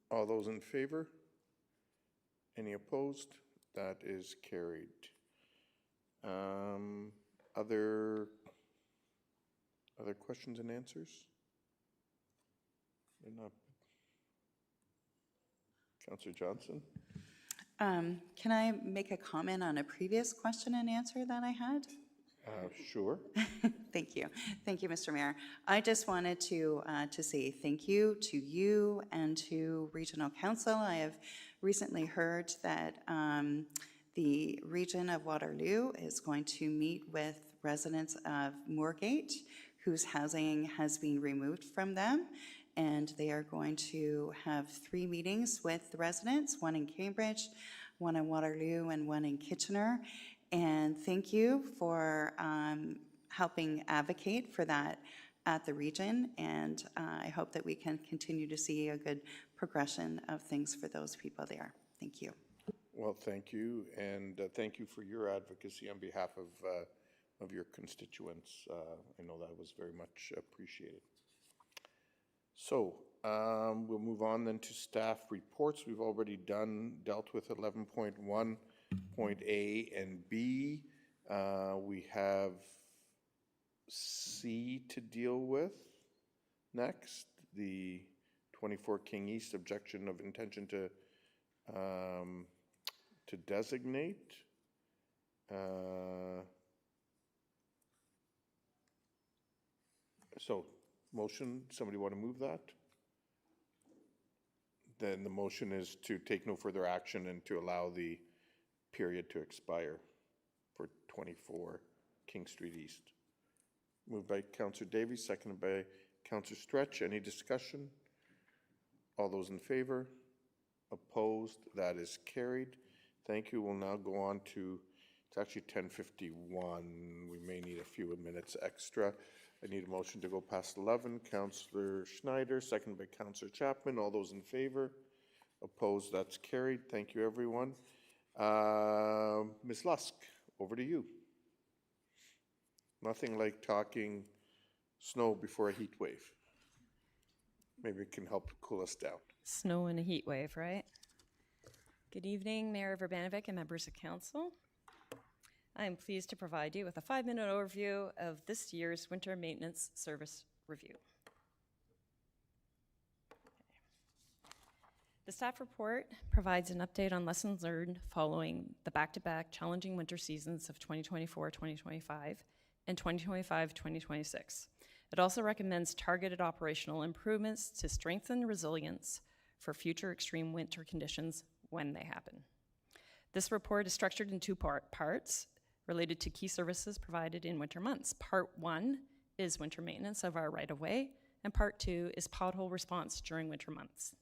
All those in favor? Any opposed? That is carried. Other questions and answers? They're not. Councillor Johnson? Can I make a comment on a previous question and answer that I had? Sure. Thank you. Thank you, Mr. Mayor. I just wanted to say thank you to you and to Regional Council. I have recently heard that the region of Waterloo is going to meet with residents of Moorgate whose housing has been removed from them, and they are going to have 3 meetings with the residents, one in Cambridge, one in Waterloo, and one in Kitchener. And thank you for helping advocate for that at the region, and I hope that we can continue to see a good progression of things for those people there. Thank you. Well, thank you, and thank you for your advocacy on behalf of your constituents. I know that was very much appreciated. So we'll move on then to staff reports. We've already dealt with 11.1. Point A and B. We have C to deal with next. The 24 King East objection of intention to designate. So motion, somebody want to move that? Then the motion is to take no further action and to allow the period to expire for 24 King Street East. Moved by Councillor Davies, seconded by Councillor Stretch. Any discussion? All those in favor? Opposed? That is carried. Thank you. We'll now go on to, it's actually 10:51. We may need a few minutes extra. I need a motion to go past 11. Councillor Schneider, seconded by Councillor Chapman. All those in favor? Opposed? That's carried. Thank you, everyone. Ms. Lusk, over to you. Nothing like talking snow before a heat wave. Maybe it can help cool us down. Snow and a heat wave, right? Good evening, Mayor Urbanovic and members of council. I am pleased to provide you with a 5-minute overview of this year's winter maintenance service review. The staff report provides an update on lessons learned following the back-to-back challenging winter seasons of 2024-2025 and 2025-2026. It also recommends targeted operational improvements to strengthen resilience for future extreme winter conditions when they happen. This report is structured in 2 parts related to key services provided in winter months. Part 1 is winter maintenance of our right-of-way, and Part 2 is pothole response during winter months.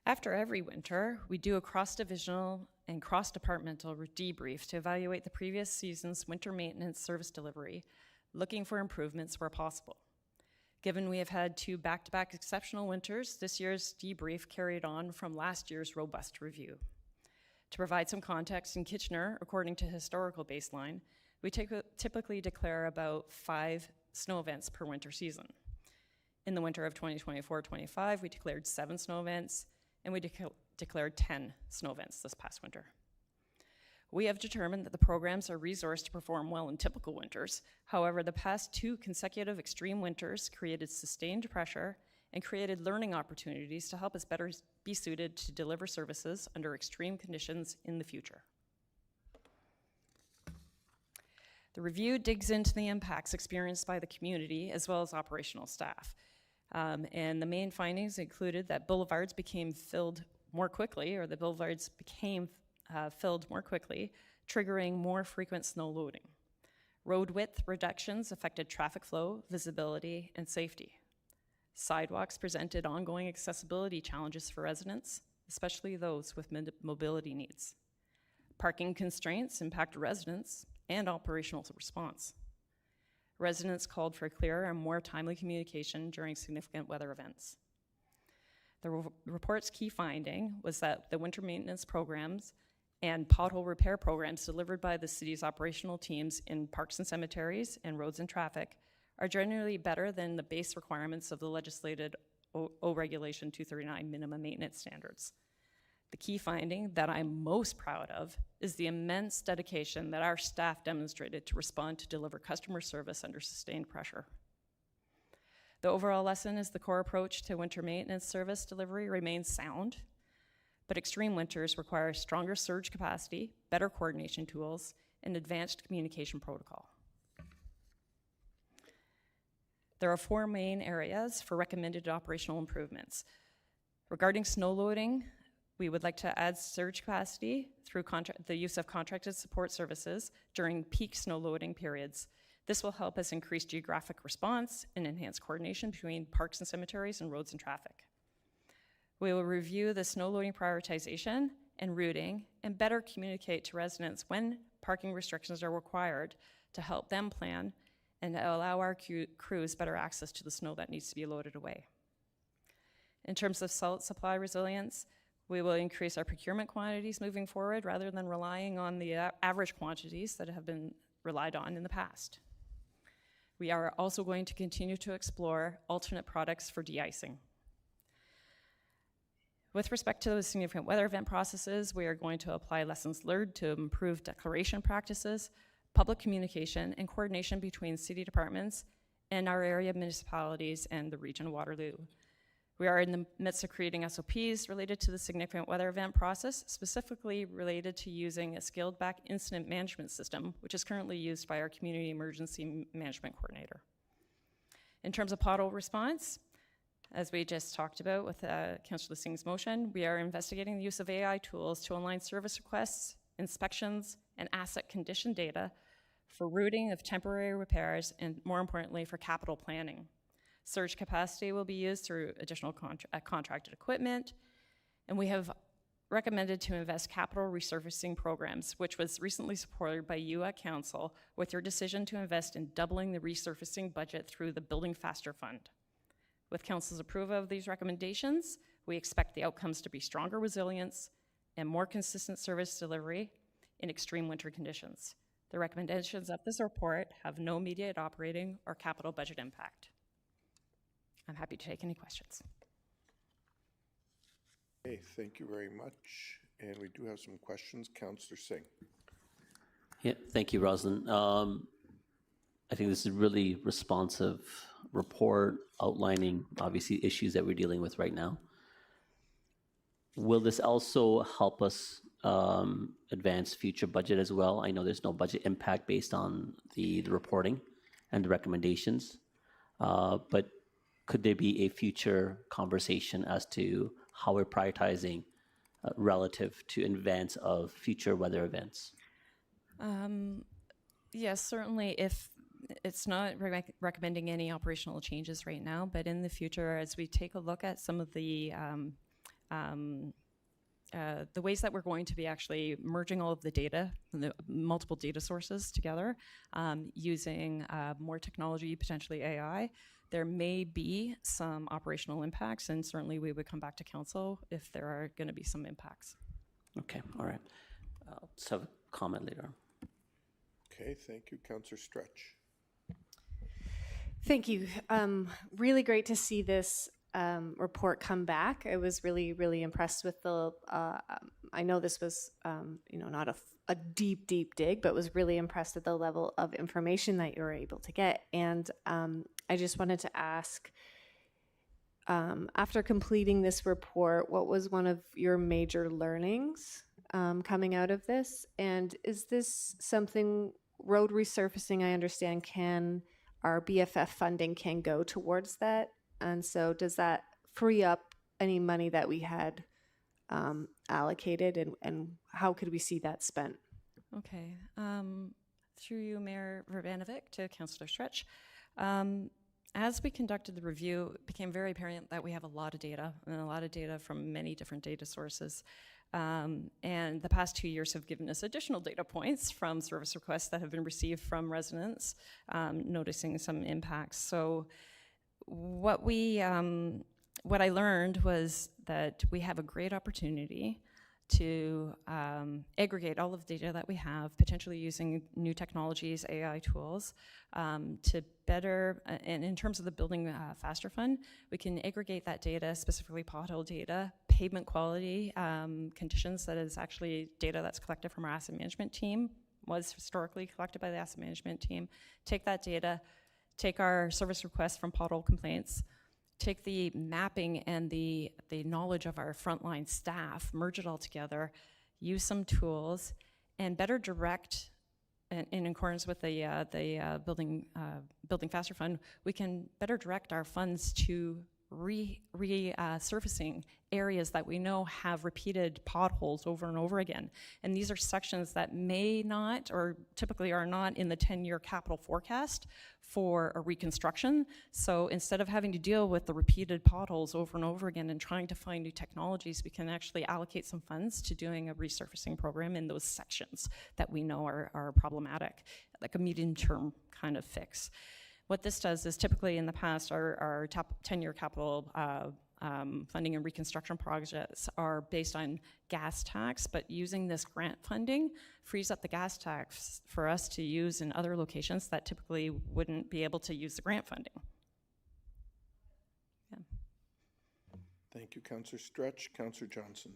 After every winter, we do a cross-divisional and cross-departmental debrief to evaluate the previous season's winter maintenance service delivery, looking for improvements where possible. Given we have had 2 back-to-back exceptional winters, this year's debrief carried on from last year's robust review. To provide some context, in Kitchener, according to historical baseline, we typically declare about 5 snow events per winter season. In the winter of 2024-25, we declared 7 snow events, and we declared 10 snow events this past winter. We have determined that the programs are resourced to perform well in typical winters. However, the past 2 consecutive extreme winters created sustained pressure and created learning opportunities to help us better be suited to deliver services under extreme conditions in the future. The review digs into the impacts experienced by the community as well as operational staff. And the main findings included that boulevards became filled more quickly, or the boulevards became filled more quickly, triggering more frequent snow loading. Road width reductions affected traffic flow, visibility, and safety. Sidewalks presented ongoing accessibility challenges for residents, especially those with mobility needs. Parking constraints impact residents and operational response. Residents called for clearer and more timely communication during significant weather events. The report's key finding was that the winter maintenance programs and pothole repair programs delivered by the city's operational teams in parks and cemeteries and roads and traffic are generally better than the base requirements of the legislated O Regulation 239 minimum maintenance standards. The key finding that I'm most proud of is the immense dedication that our staff demonstrated to respond to deliver customer service under sustained pressure. The overall lesson is the core approach to winter maintenance service delivery remains sound, but extreme winters require stronger surge capacity, better coordination tools, and advanced communication protocol. There are 4 main areas for recommended operational improvements. Regarding snow loading, we would like to add surge capacity through the use of contracted support services during peak snow loading periods. This will help us increase geographic response and enhance coordination between parks and cemeteries and roads and traffic. We will review the snow loading prioritization and routing and better communicate to residents when parking restrictions are required to help them plan and allow our crews better access to the snow that needs to be loaded away. In terms of salt supply resilience, we will increase our procurement quantities moving forward rather than relying on the average quantities that have been relied on in the past. We are also going to continue to explore alternate products for de-icing. With respect to those significant weather event processes, we are going to apply lessons learned to improve declaration practices, public communication, and coordination between city departments and our area municipalities and the region of Waterloo. We are in the midst of creating SOPs related to the significant weather event process, specifically related to using a scaled-back incident management system, which is currently used by our Community Emergency Management Coordinator. In terms of pothole response, as we just talked about with Councillor Singh's motion, we are investigating the use of AI tools to align service requests, inspections, and asset condition data for routing of temporary repairs and, more importantly, for capital planning. Surge capacity will be used through additional contracted equipment, and we have recommended to invest capital resurfacing programs, which was recently supported by you at Council with your decision to invest in doubling the resurfacing budget through the Building Faster Fund. With Council's approval of these recommendations, we expect the outcomes to be stronger resilience and more consistent service delivery in extreme winter conditions. The recommendations of this report have no immediate operating or capital budget impact. I'm happy to take any questions. Okay, thank you very much. And we do have some questions. Councillor Singh. Yeah, thank you, Rosalind. I think this is a really responsive report outlining, obviously, issues that we're dealing with right now. Will this also help us advance future budget as well? I know there's no budget impact based on the reporting and the recommendations, but could there be a future conversation as to how we're prioritizing relative to advance of future weather events? Yes, certainly. If it's not recommending any operational changes right now, but in the future, as we take a look at some of the ways that we're going to be actually merging all of the data, the multiple data sources together, using more technology, potentially AI, there may be some operational impacts, and certainly we would come back to Council if there are going to be some impacts. Okay, all right. Let's have a comment later on. Okay, thank you. Councillor Stretch. Thank you. Really great to see this report come back. I was really, really impressed with the, I know this was, not a deep, deep dig, but was really impressed at the level of information that you were able to get. And I just wanted to ask, after completing this report, what was one of your major learnings coming out of this? And is this something, road resurfacing, I understand, our BFF funding can go towards that? And so does that free up any money that we had allocated, and how could we see that spent? Okay. Through you, Mayor Urbanovic, to Councillor Stretch. As we conducted the review, it became very apparent that we have a lot of data, and a lot of data from many different data sources. And the past 2 years have given us additional data points from service requests that have been received from residents, noticing some impacts. So what I learned was that we have a great opportunity to aggregate all of the data that we have, potentially using new technologies, AI tools, to better, and in terms of the Building Faster Fund, we can aggregate that data, specifically pothole data, pavement quality conditions, that is actually data that's collected from our asset management team, was historically collected by the asset management team. Take that data, take our service requests from pothole complaints, take the mapping and the knowledge of our frontline staff, merge it all together, use some tools, and better direct, and in accordance with the Building Faster Fund, we can better direct our funds to resurfacing areas that we know have repeated potholes over and over again. And these are sections that may not, or typically are not, in the 10-year capital forecast for a reconstruction. So instead of having to deal with the repeated potholes over and over again and trying to find new technologies, we can actually allocate some funds to doing a resurfacing program in those sections that we know are problematic, like a medium-term kind of fix. What this does is, typically in the past, our top 10-year capital funding and reconstruction projects are based on gas tax, but using this grant funding frees up the gas tax for us to use in other locations that typically wouldn't be able to use the grant funding. Yeah. Thank you, Councillor Stretch. Councillor Johnson.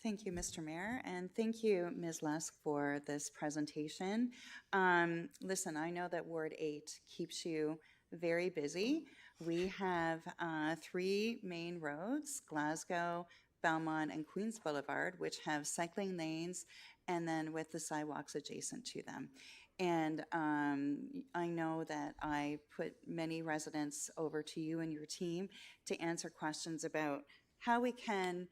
Thank you, Mr. Mayor, and thank you, Ms. Lusk, for this presentation. Listen, I know that Ward 8 keeps you very busy. We have 3 main roads, Glasgow, Belmont, and Queens Boulevard, which have cycling lanes, and then with the sidewalks adjacent to them. And I know that I put many residents over to you and your team to answer questions about how we can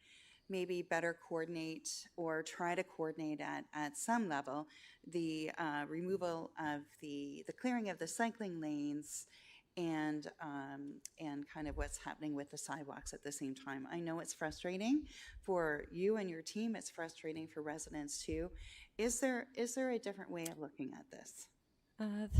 maybe better coordinate, or try to coordinate at some level, the removal of the clearing of the cycling lanes, and kind of what's happening with the sidewalks at the same time. I know it's frustrating for you and your team. It's frustrating for residents too. Is there a different way of looking at this?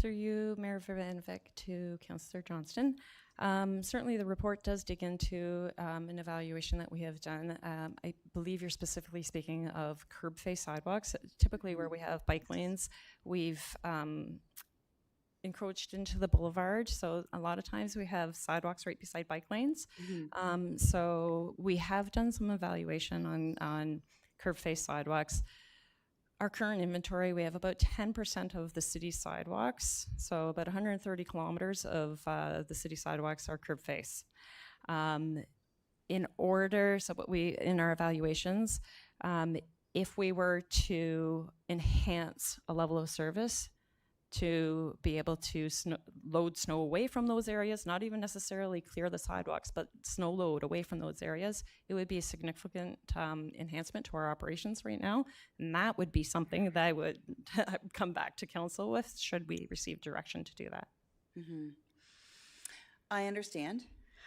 Through you, Mayor Urbanovic, to Councillor Johnston. Certainly the report does dig into an evaluation that we have done. I believe you're specifically speaking of curb face sidewalks. Typically where we have bike lanes, we've encroached into the boulevard, so a lot of times we have sidewalks right beside bike lanes. So we have done some evaluation on curb face sidewalks. Our current inventory, we have about 10% of the city sidewalks, so about 130 kilometers of the city sidewalks are curb face. In our evaluations, if we were to enhance a level of service to be able to load snow away from those areas, not even necessarily clear the sidewalks, but snow load away from those areas, it would be a significant enhancement to our operations right now. And that would be something that I would come back to council with, should we receive direction to do that. I understand.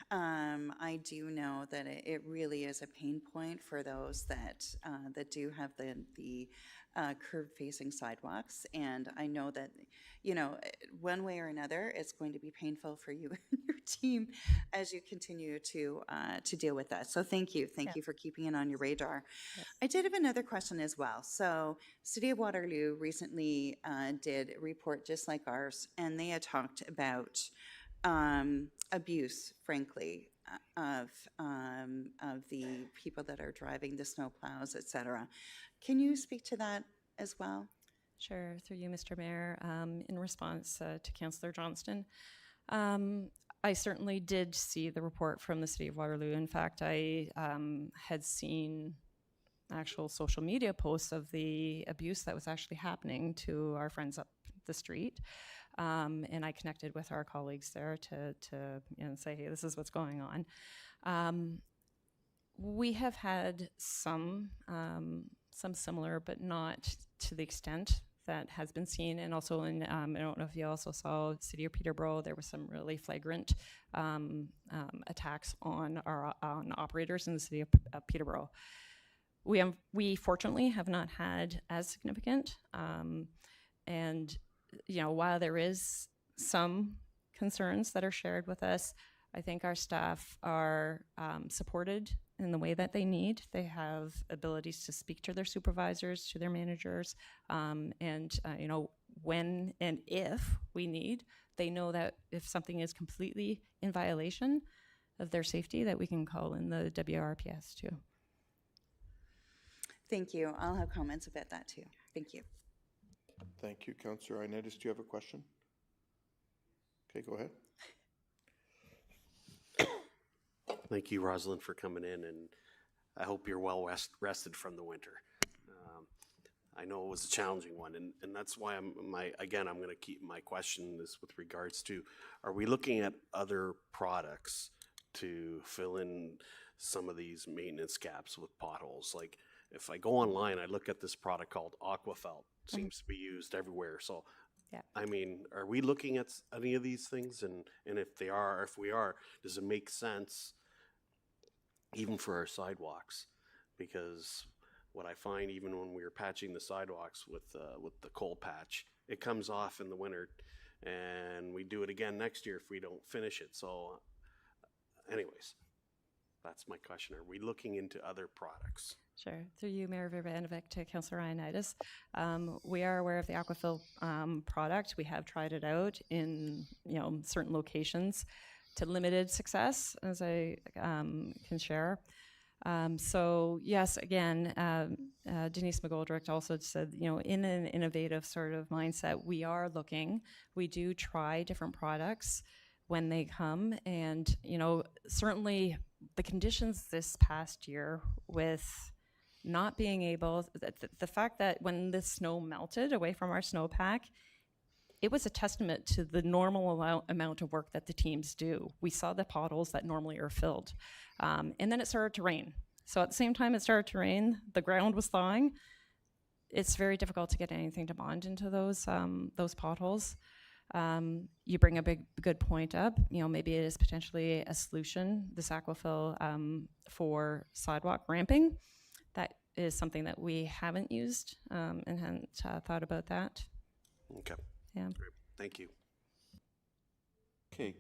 I do know that it really is a pain point for those that do have the curb-facing sidewalks, and I know that, one way or another, it's going to be painful for you and your team as you continue to deal with that. So thank you for keeping it on your radar. Yes. I did have another question as well. So City of Waterloo recently did a report just like ours, and they had talked about abuse, frankly, of the people that are driving the snowplows, et cetera. Can you speak to that as well? Sure, through you, Mr. Mayor. In response to Councillor Johnston, I certainly did see the report from the City of Waterloo. In fact, I had seen actual social media posts of the abuse that was actually happening to our friends up the street. And I connected with our colleagues there to say, hey, this is what's going on. We have had some similar, but not to the extent that has been seen. And also in, I don't know if you also saw City of Peterborough, there was some really flagrant attacks on operators in the City of Peterborough. We fortunately have not had as significant, and while there is some concerns that are shared with us, I think our staff are supported in the way that they need. They have abilities to speak to their supervisors, to their managers, and when and if we need, they know that if something is completely in violation of their safety, that we can call in the WRPS too. Thank you. I'll have comments about that too. Thank you. Thank you, Councillor Ioannidis. Do you have a question? Okay, go ahead. Thank you, Rosalind, for coming in, and I hope you're well rested from the winter. I know it was a challenging one, and that's why I'm going to keep my question this with regards to, are we looking at other products to fill in some of these maintenance gaps with potholes? Like, if I go online, I look at this product called Aquafelt. Seems to be used everywhere. So, yeah. I mean, are we looking at any of these things? And if we are, does it make sense even for our sidewalks? Because what I find, even when we were patching the sidewalks with the cold patch, it comes off in the winter, and we do it again next year if we don't finish it. So, anyways, that's my question. Are we looking into other products? Sure. Through you, Mayor Virbanovic, to Councillor Ioannidis. We are aware of the Aquafil product. We have tried it out in certain locations to limited success, as I can share. So yes, again, Denise McGoldrick also said, in an innovative sort of mindset, we are looking. We do try different products when they come, and certainly the conditions this past year with not being able, the fact that when the snow melted away from our snowpack, it was a testament to the normal amount of work that the teams do. We saw the potholes that normally are filled. And then it started to rain. So at the same time it started to rain, the ground was thawing. It's very difficult to get anything to bond into those potholes. You bring a good point up. Maybe it is potentially a solution, this Aquafil, for sidewalk ramping. That is something that we haven't used and hadn't thought about that. Okay. Yeah. Great. Thank you. Okay,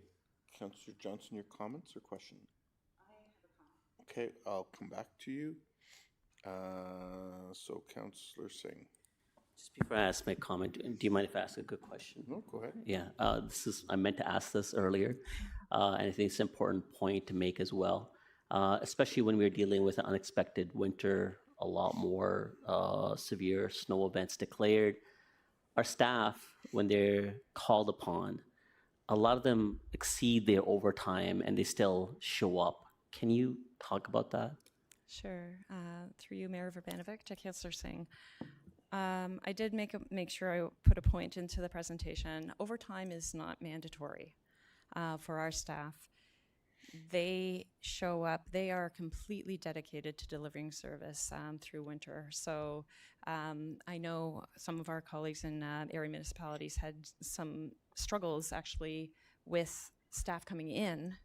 Councillor Johnson, your comments or question? I have a comment. Okay, I'll come back to you. So Councillor Singh. Just before I ask my comment, do you mind if I ask a good question? No, go ahead. Yeah, I meant to ask this earlier, and I think it's an important point to make as well, especially when we're dealing with an unexpected winter, a lot more severe snow events declared. Our staff, when they're called upon, a lot of them exceed their overtime and they still show up. Can you talk about that? Sure. Through you, Mayor Virbanovic, to Councillor Singh. I did make sure I put a point into the presentation. Overtime is not mandatory for our staff. They show up, they are completely dedicated to delivering service through winter. So I know some of our colleagues in area municipalities had some struggles actually with staff coming in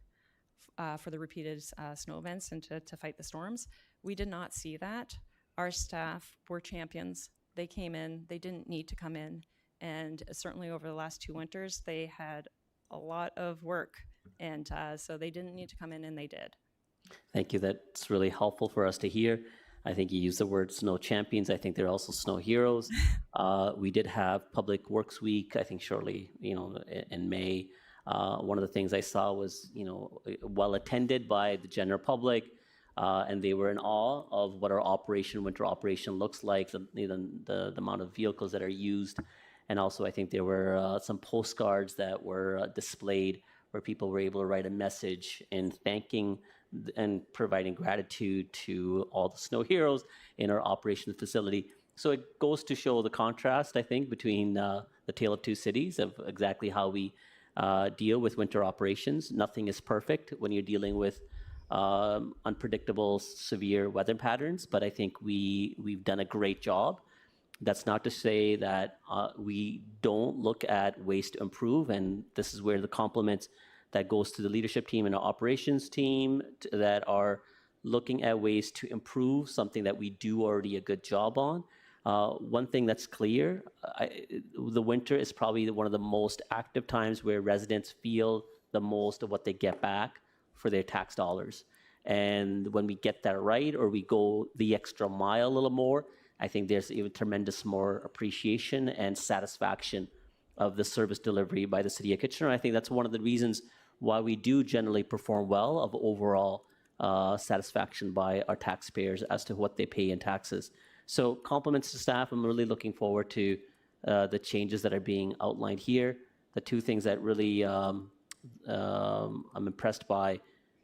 for the repeated snow events and to fight the storms. We did not see that. Our staff were champions. They came in, they didn't need to come in. And certainly over the last 2 winters, they had a lot of work. And so they didn't need to come in, and they did. Thank you. That's really helpful for us to hear. I think you used the word snow champions. I think they're also snow heroes. We did have Public Works Week, I think shortly, in May. One of the things I saw was, well attended by the general public, and they were in awe of what our winter operation looks like, the amount of vehicles that are used. And also, I think there were some postcards that were displayed where people were able to write a message in thanking and providing gratitude to all the snow heroes in our operations facility. So it goes to show the contrast, I think, between the Tale of Two Cities of exactly how we deal with winter operations. Nothing is perfect when you're dealing with unpredictable, severe weather patterns, but I think we've done a great job. That's not to say that we don't look at ways to improve, and this is where the compliments that goes to the leadership team and our operations team that are looking at ways to improve something that we do already a good job on. One thing that's clear, the winter is probably one of the most active times where residents feel the most of what they get back for their tax dollars. And when we get that right, or we go the extra mile a little more, I think there's even tremendous more appreciation and satisfaction of the service delivery by the City of Kitchener. I think that's one of the reasons why we do generally perform well of overall satisfaction by our taxpayers as to what they pay in taxes. So compliments to staff. I'm really looking forward to the changes that are being outlined here. The two things that really I'm impressed by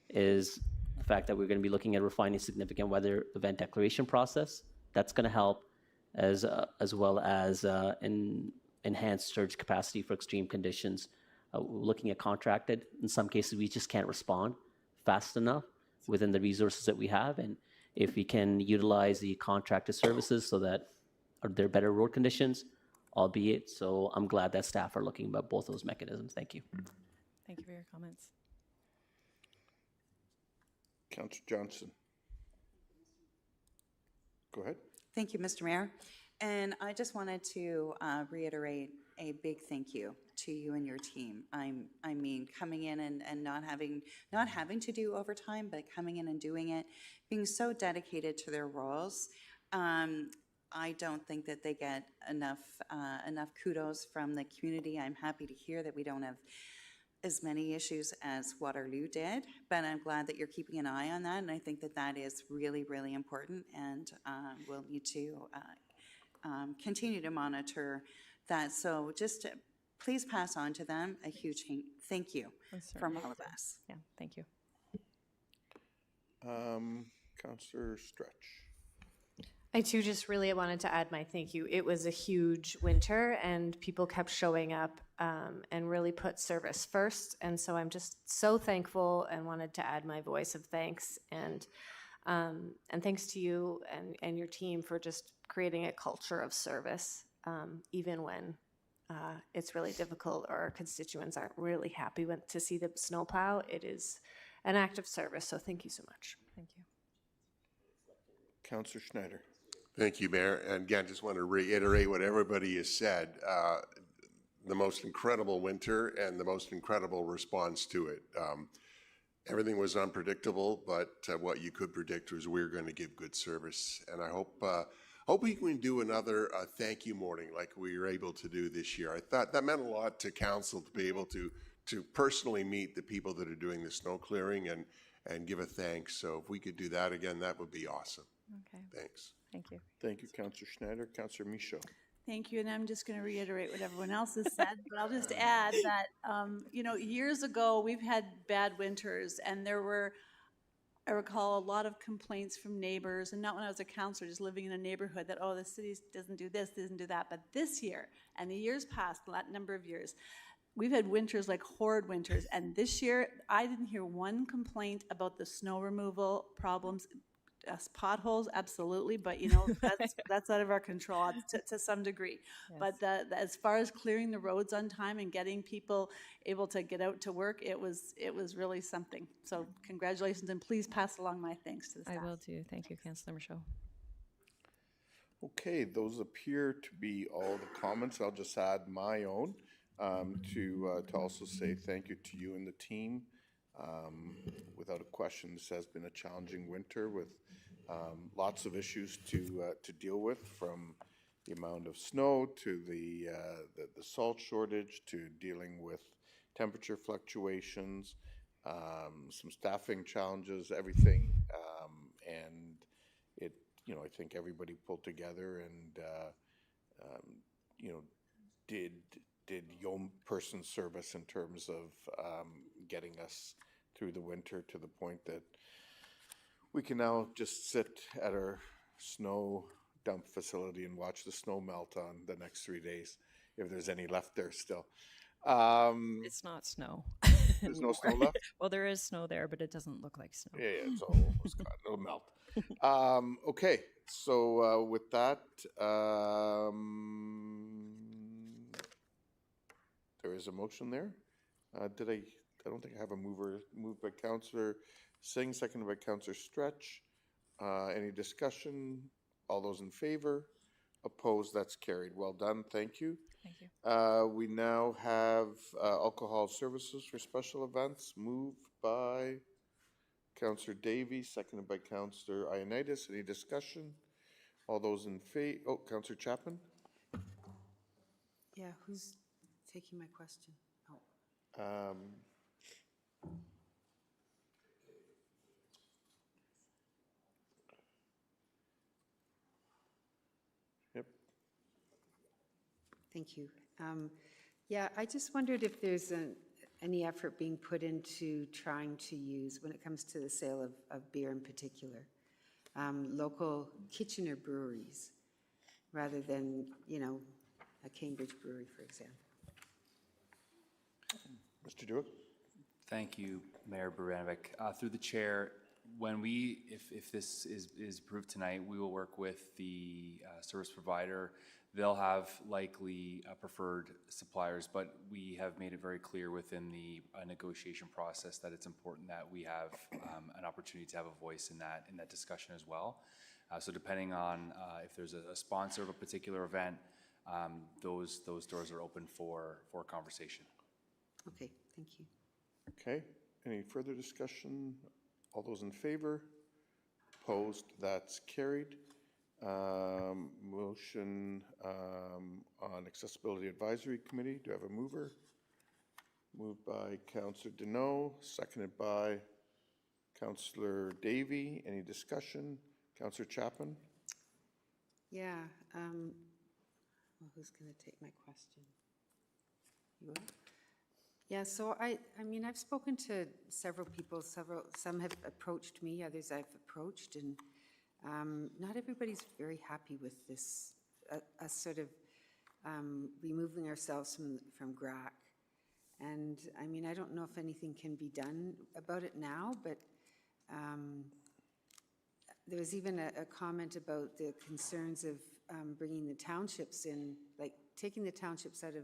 is the fact that we're going to be looking at refining significant weather event declaration process. That's going to help as well as enhanced surge capacity for extreme conditions. Looking at contracted, in some cases we just can't respond fast enough within the resources that we have, and if we can utilize the contracted services so that there are better road conditions, albeit. So I'm glad that staff are looking at both those mechanisms. Thank you. Thank you for your comments. Councillor Johnson. Go ahead. Thank you, Mr. Mayor. And I just wanted to reiterate a big thank you to you and your team. I mean, coming in and not having to do overtime, but coming in and doing it, being so dedicated to their roles. I don't think that they get enough kudos from the community. I'm happy to hear that we don't have as many issues as Waterloo did, but I'm glad that you're keeping an eye on that, and I think that that is really, really important, and we'll need to continue to monitor that. So just please pass on to them a huge thank you from all of us. Yeah, thank you. Councillor Stretch. I too just really wanted to add my thank you. It was a huge winter and people kept showing up and really put service first. And so I'm just so thankful and wanted to add my voice of thanks. And thanks to you and your team for just creating a culture of service, even when it's really difficult or our constituents aren't really happy to see the snowplow. It is an act of service. So thank you so much. Thank you. Councillor Schneider. Thank you, Mayor. And again, just want to reiterate what everybody has said. The most incredible winter and the most incredible response to it. Everything was unpredictable, but what you could predict was we were going to give good service. And I hope we can do another thank you morning like we were able to do this year. I thought that meant a lot to council to be able to personally meet the people that are doing the snow clearing and give a thanks. So if we could do that again, that would be awesome. Okay. Thanks. Thank you. Thank you, Councillor Schneider. Councillor Michaud. Thank you, and I'm just going to reiterate what everyone else has said, but I'll just add that, years ago, we've had bad winters, and there were, I recall, a lot of complaints from neighbors, and not when I was a councillor, just living in a neighborhood, that, oh, the city doesn't do this, doesn't do that. But this year, and the years past, that number of years, we've had winters like horrid winters, and this year, I didn't hear one complaint about the snow removal problems. Potholes, absolutely, but that's out of our control to some degree. Yes. But as far as clearing the roads on time and getting people able to get out to work, it was really something. So congratulations, and please pass along my thanks to the staff. I will do. Thank you, Councillor Michaud. Okay, those appear to be all the comments. I'll just add my own to also say thank you to you and the team. Without a question, this has been a challenging winter with lots of issues to deal with, from the amount of snow to the salt shortage to dealing with temperature fluctuations, some staffing challenges, everything. And it, I think everybody pulled together and, did person service in terms of getting us through the winter to the point that we can now just sit at our snow dump facility and watch the snow melt on the next 3 days, if there's any left there still. It's not snow. There's no snow left? Well, there is snow there, but it doesn't look like snow. Yeah, it's almost gone. It'll melt. Okay, so with that, there is a motion there. I don't think I have a mover. Moved by Councillor Singh, seconded by Councillor Stretch. Any discussion? All those in favor? Opposed? That's carried. Well done. Thank you. Thank you. We now have alcohol services for special events, moved by Councillor Davies, seconded by Councillor Ioannidis. Any discussion? All those in favor? Oh, Councillor Chapman? Yeah, who's taking my question? Oh. Yep. Thank you. Yeah, I just wondered if there's any effort being put into trying to use, when it comes to the sale of beer in particular, local Kitchener breweries, rather than, a Cambridge brewery, for example. Mr. Dewick? Thank you, Mayor Baranovic. Through the chair, when if this is approved tonight, we will work with the service provider. They'll have likely preferred suppliers, but we have made it very clear within the negotiation process that it's important that we have an opportunity to have a voice in that discussion as well. So depending on if there's a sponsor of a particular event, those doors are open for conversation. Okay, thank you. Okay, any further discussion? All those in favor? Opposed? That's carried. Motion on Accessibility Advisory Committee. Do I have a mover? Moved by Councillor Deneau, seconded by Councillor Davey. Any discussion? Councillor Chapman? Yeah, well, who's going to take my question? You will? Yeah, so I mean, I've spoken to several people, some have approached me, others I've approached, and not everybody's very happy with this, us sort of removing ourselves from GRAC. And I mean, I don't know if anything can be done about it now, but there was even a comment about the concerns of bringing the townships in, like taking the townships out of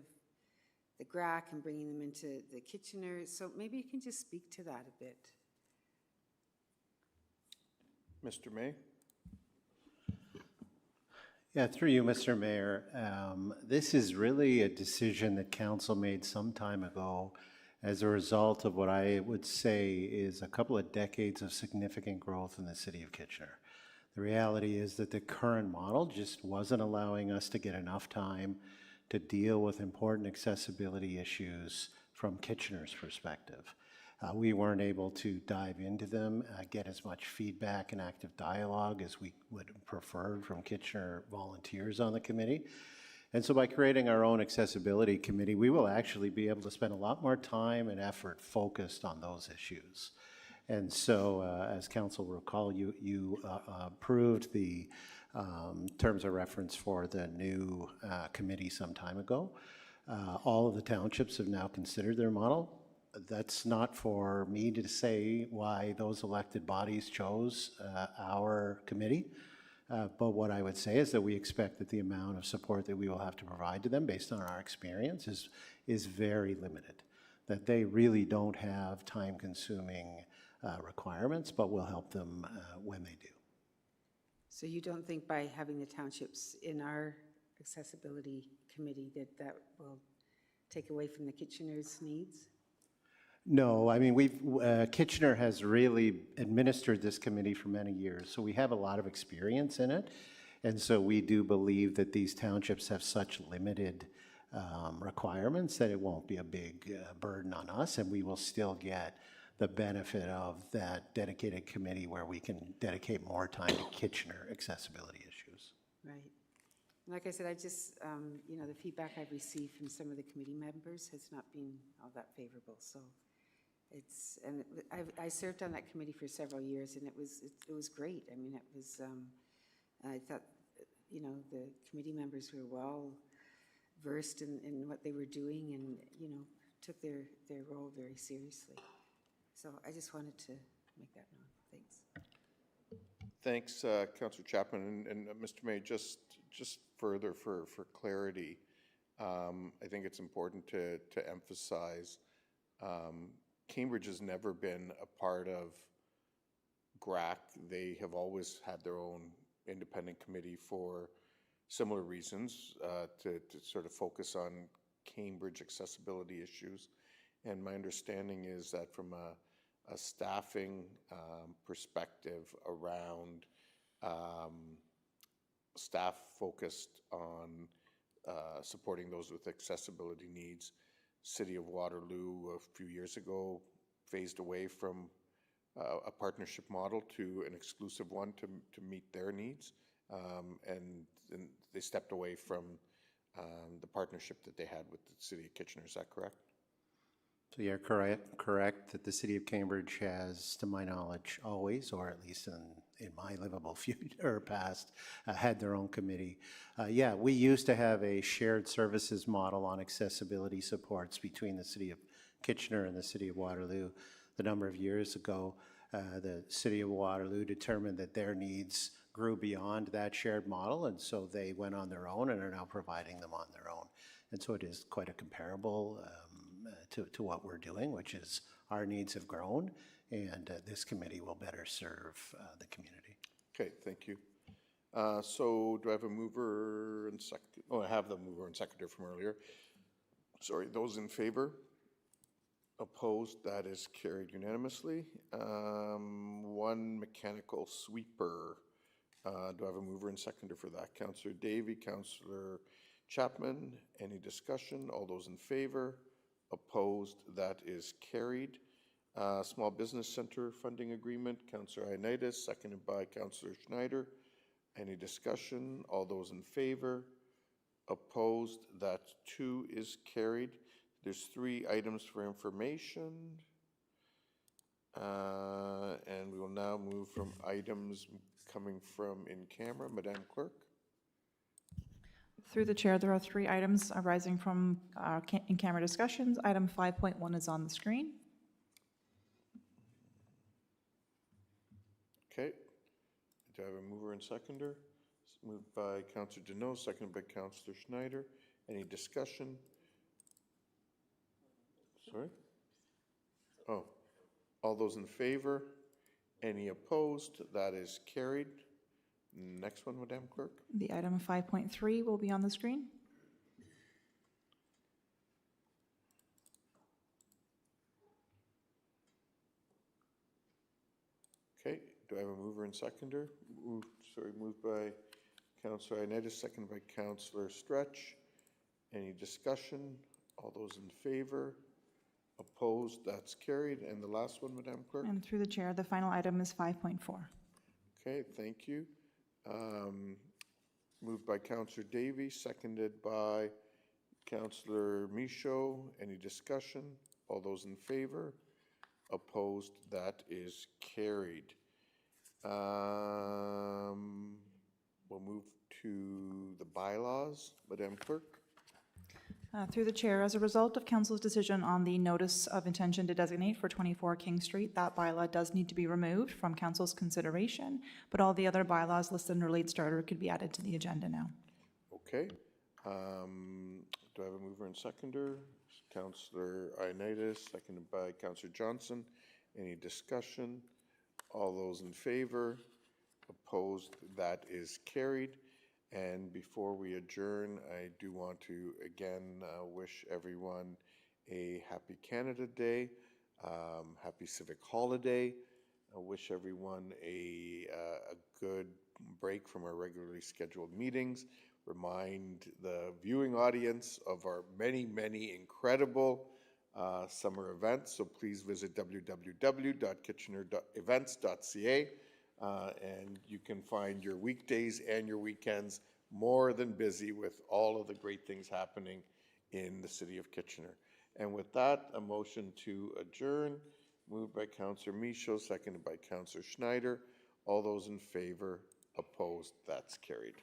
the GRAC and bringing them into the Kitchener. So maybe you can just speak to that a bit. Mr. May? Yeah, through you, Mr. Mayor. This is really a decision that council made some time ago as a result of what I would say is a couple of decades of significant growth in the city of Kitchener. The reality is that the current model just wasn't allowing us to get enough time to deal with important accessibility issues from Kitchener's perspective. We weren't able to dive into them, get as much feedback and active dialogue as we would have preferred from Kitchener volunteers on the committee. And so by creating our own accessibility committee, we will actually be able to spend a lot more time and effort focused on those issues. And so, as council will recall, you approved the terms of reference for the new committee some time ago. All of the townships have now considered their model. That's not for me to say why those elected bodies chose our committee. But what I would say is that we expect that the amount of support that we will have to provide to them based on our experience is very limited. That they really don't have time-consuming requirements, but we'll help them when they do. So you don't think by having the townships in our accessibility committee that will take away from the Kitchener's needs? No, I mean, Kitchener has really administered this committee for many years, so we have a lot of experience in it. And so we do believe that these townships have such limited requirements, that it won't be a big burden on us, and we will still get the benefit of that dedicated committee where we can dedicate more time to Kitchener accessibility issues. Right. And like I said, I just, you know, the feedback I've received from some of the committee members has not been all that favorable, so it's, and I served on that committee for several years, and it was great. I mean, it was, I thought, you know, the committee members were well versed in what they were doing and, you know, took their role very seriously. So I just wanted to make that known. Thanks. Thanks, Councillor Chapman. And Mr. May, just further for clarity, I think it's important to emphasize Cambridge has never been a part of GRAC. They have always had their own independent committee for similar reasons, to sort of focus on Cambridge accessibility issues. And my understanding is that from a staffing perspective around staff focused on supporting those with accessibility needs, City of Waterloo a few years ago phased away from a partnership model to an exclusive one to meet their needs, and they stepped away from the partnership that they had with the City of Kitchener. Is that correct? So you're correct that the City of Cambridge has, to my knowledge, always, or at least in my livable future or past, had their own committee. Yeah, we used to have a shared services model on accessibility supports between the City of Kitchener and the City of Waterloo. A number of years ago, the City of Waterloo determined that their needs grew beyond that shared model, and so they went on their own and are now providing them on their own. And so it is quite a comparable to what we're doing, which is our needs have grown, and this committee will better serve the community. Okay, thank you. So do I have a mover and second? Oh, I have the mover and seconder from earlier. Sorry, those in favor? Opposed? That is carried unanimously. One mechanical sweeper. Do I have a mover and seconder for that? Councillor Davey, Councillor Chapman. Any discussion? All those in favor? Opposed? That is carried. Small Business Center funding agreement, Councillor Ioannidis, seconded by Councillor Schneider. Any discussion? All those in favor? Opposed? That too is carried. There's 3 items for information. And we will now move from items coming from in camera. Madam Clerk. Through the chair, there are 3 items arising from our in-camera discussions. Item 5.1 is on the screen. Okay. Do I have a mover and seconder? Moved by Councillor Deneau, seconded by Councillor Schneider. Any discussion? Sorry? Oh, all those in favor? Any opposed? That is carried. Next one, Madam Clerk. The item 5.3 will be on the screen. Okay, do I have a mover and seconder? Moved by Councillor Ioannidis, seconded by Councillor Stretch. Any discussion? All those in favor? Opposed? That's carried. And the last one, Madam Clerk? And through the chair, the final item is 5.4. Okay, thank you. Moved by Councillor Davey, seconded by Councillor Michaud. Any discussion? All those in favor? Opposed? That is carried. We'll move to the bylaws. Madam Clerk. Through the chair, as a result of council's decision on the notice of intention to designate for 24 King Street, that bylaw does need to be removed from council's consideration, but all the other bylaws listed under late starter could be added to the agenda now. Okay. Do I have a mover and seconder? Councillor Ioannidis, seconded by Councillor Johnson. Any discussion? All those in favor? Opposed? That is carried. And before we adjourn, I do want to again wish everyone a happy Canada Day, happy civic holiday. I wish everyone a good break from our regularly scheduled meetings. remind the viewing audience of our many, many incredible summer events. So please visit www.kitchenerevents.ca and you can find your weekdays and your weekends more than busy with all of the great things happening in the city of Kitchener. And with that, a motion to adjourn, moved by Councillor Michaud, seconded by Councillor Schneider. All those in favor, opposed, that's carried.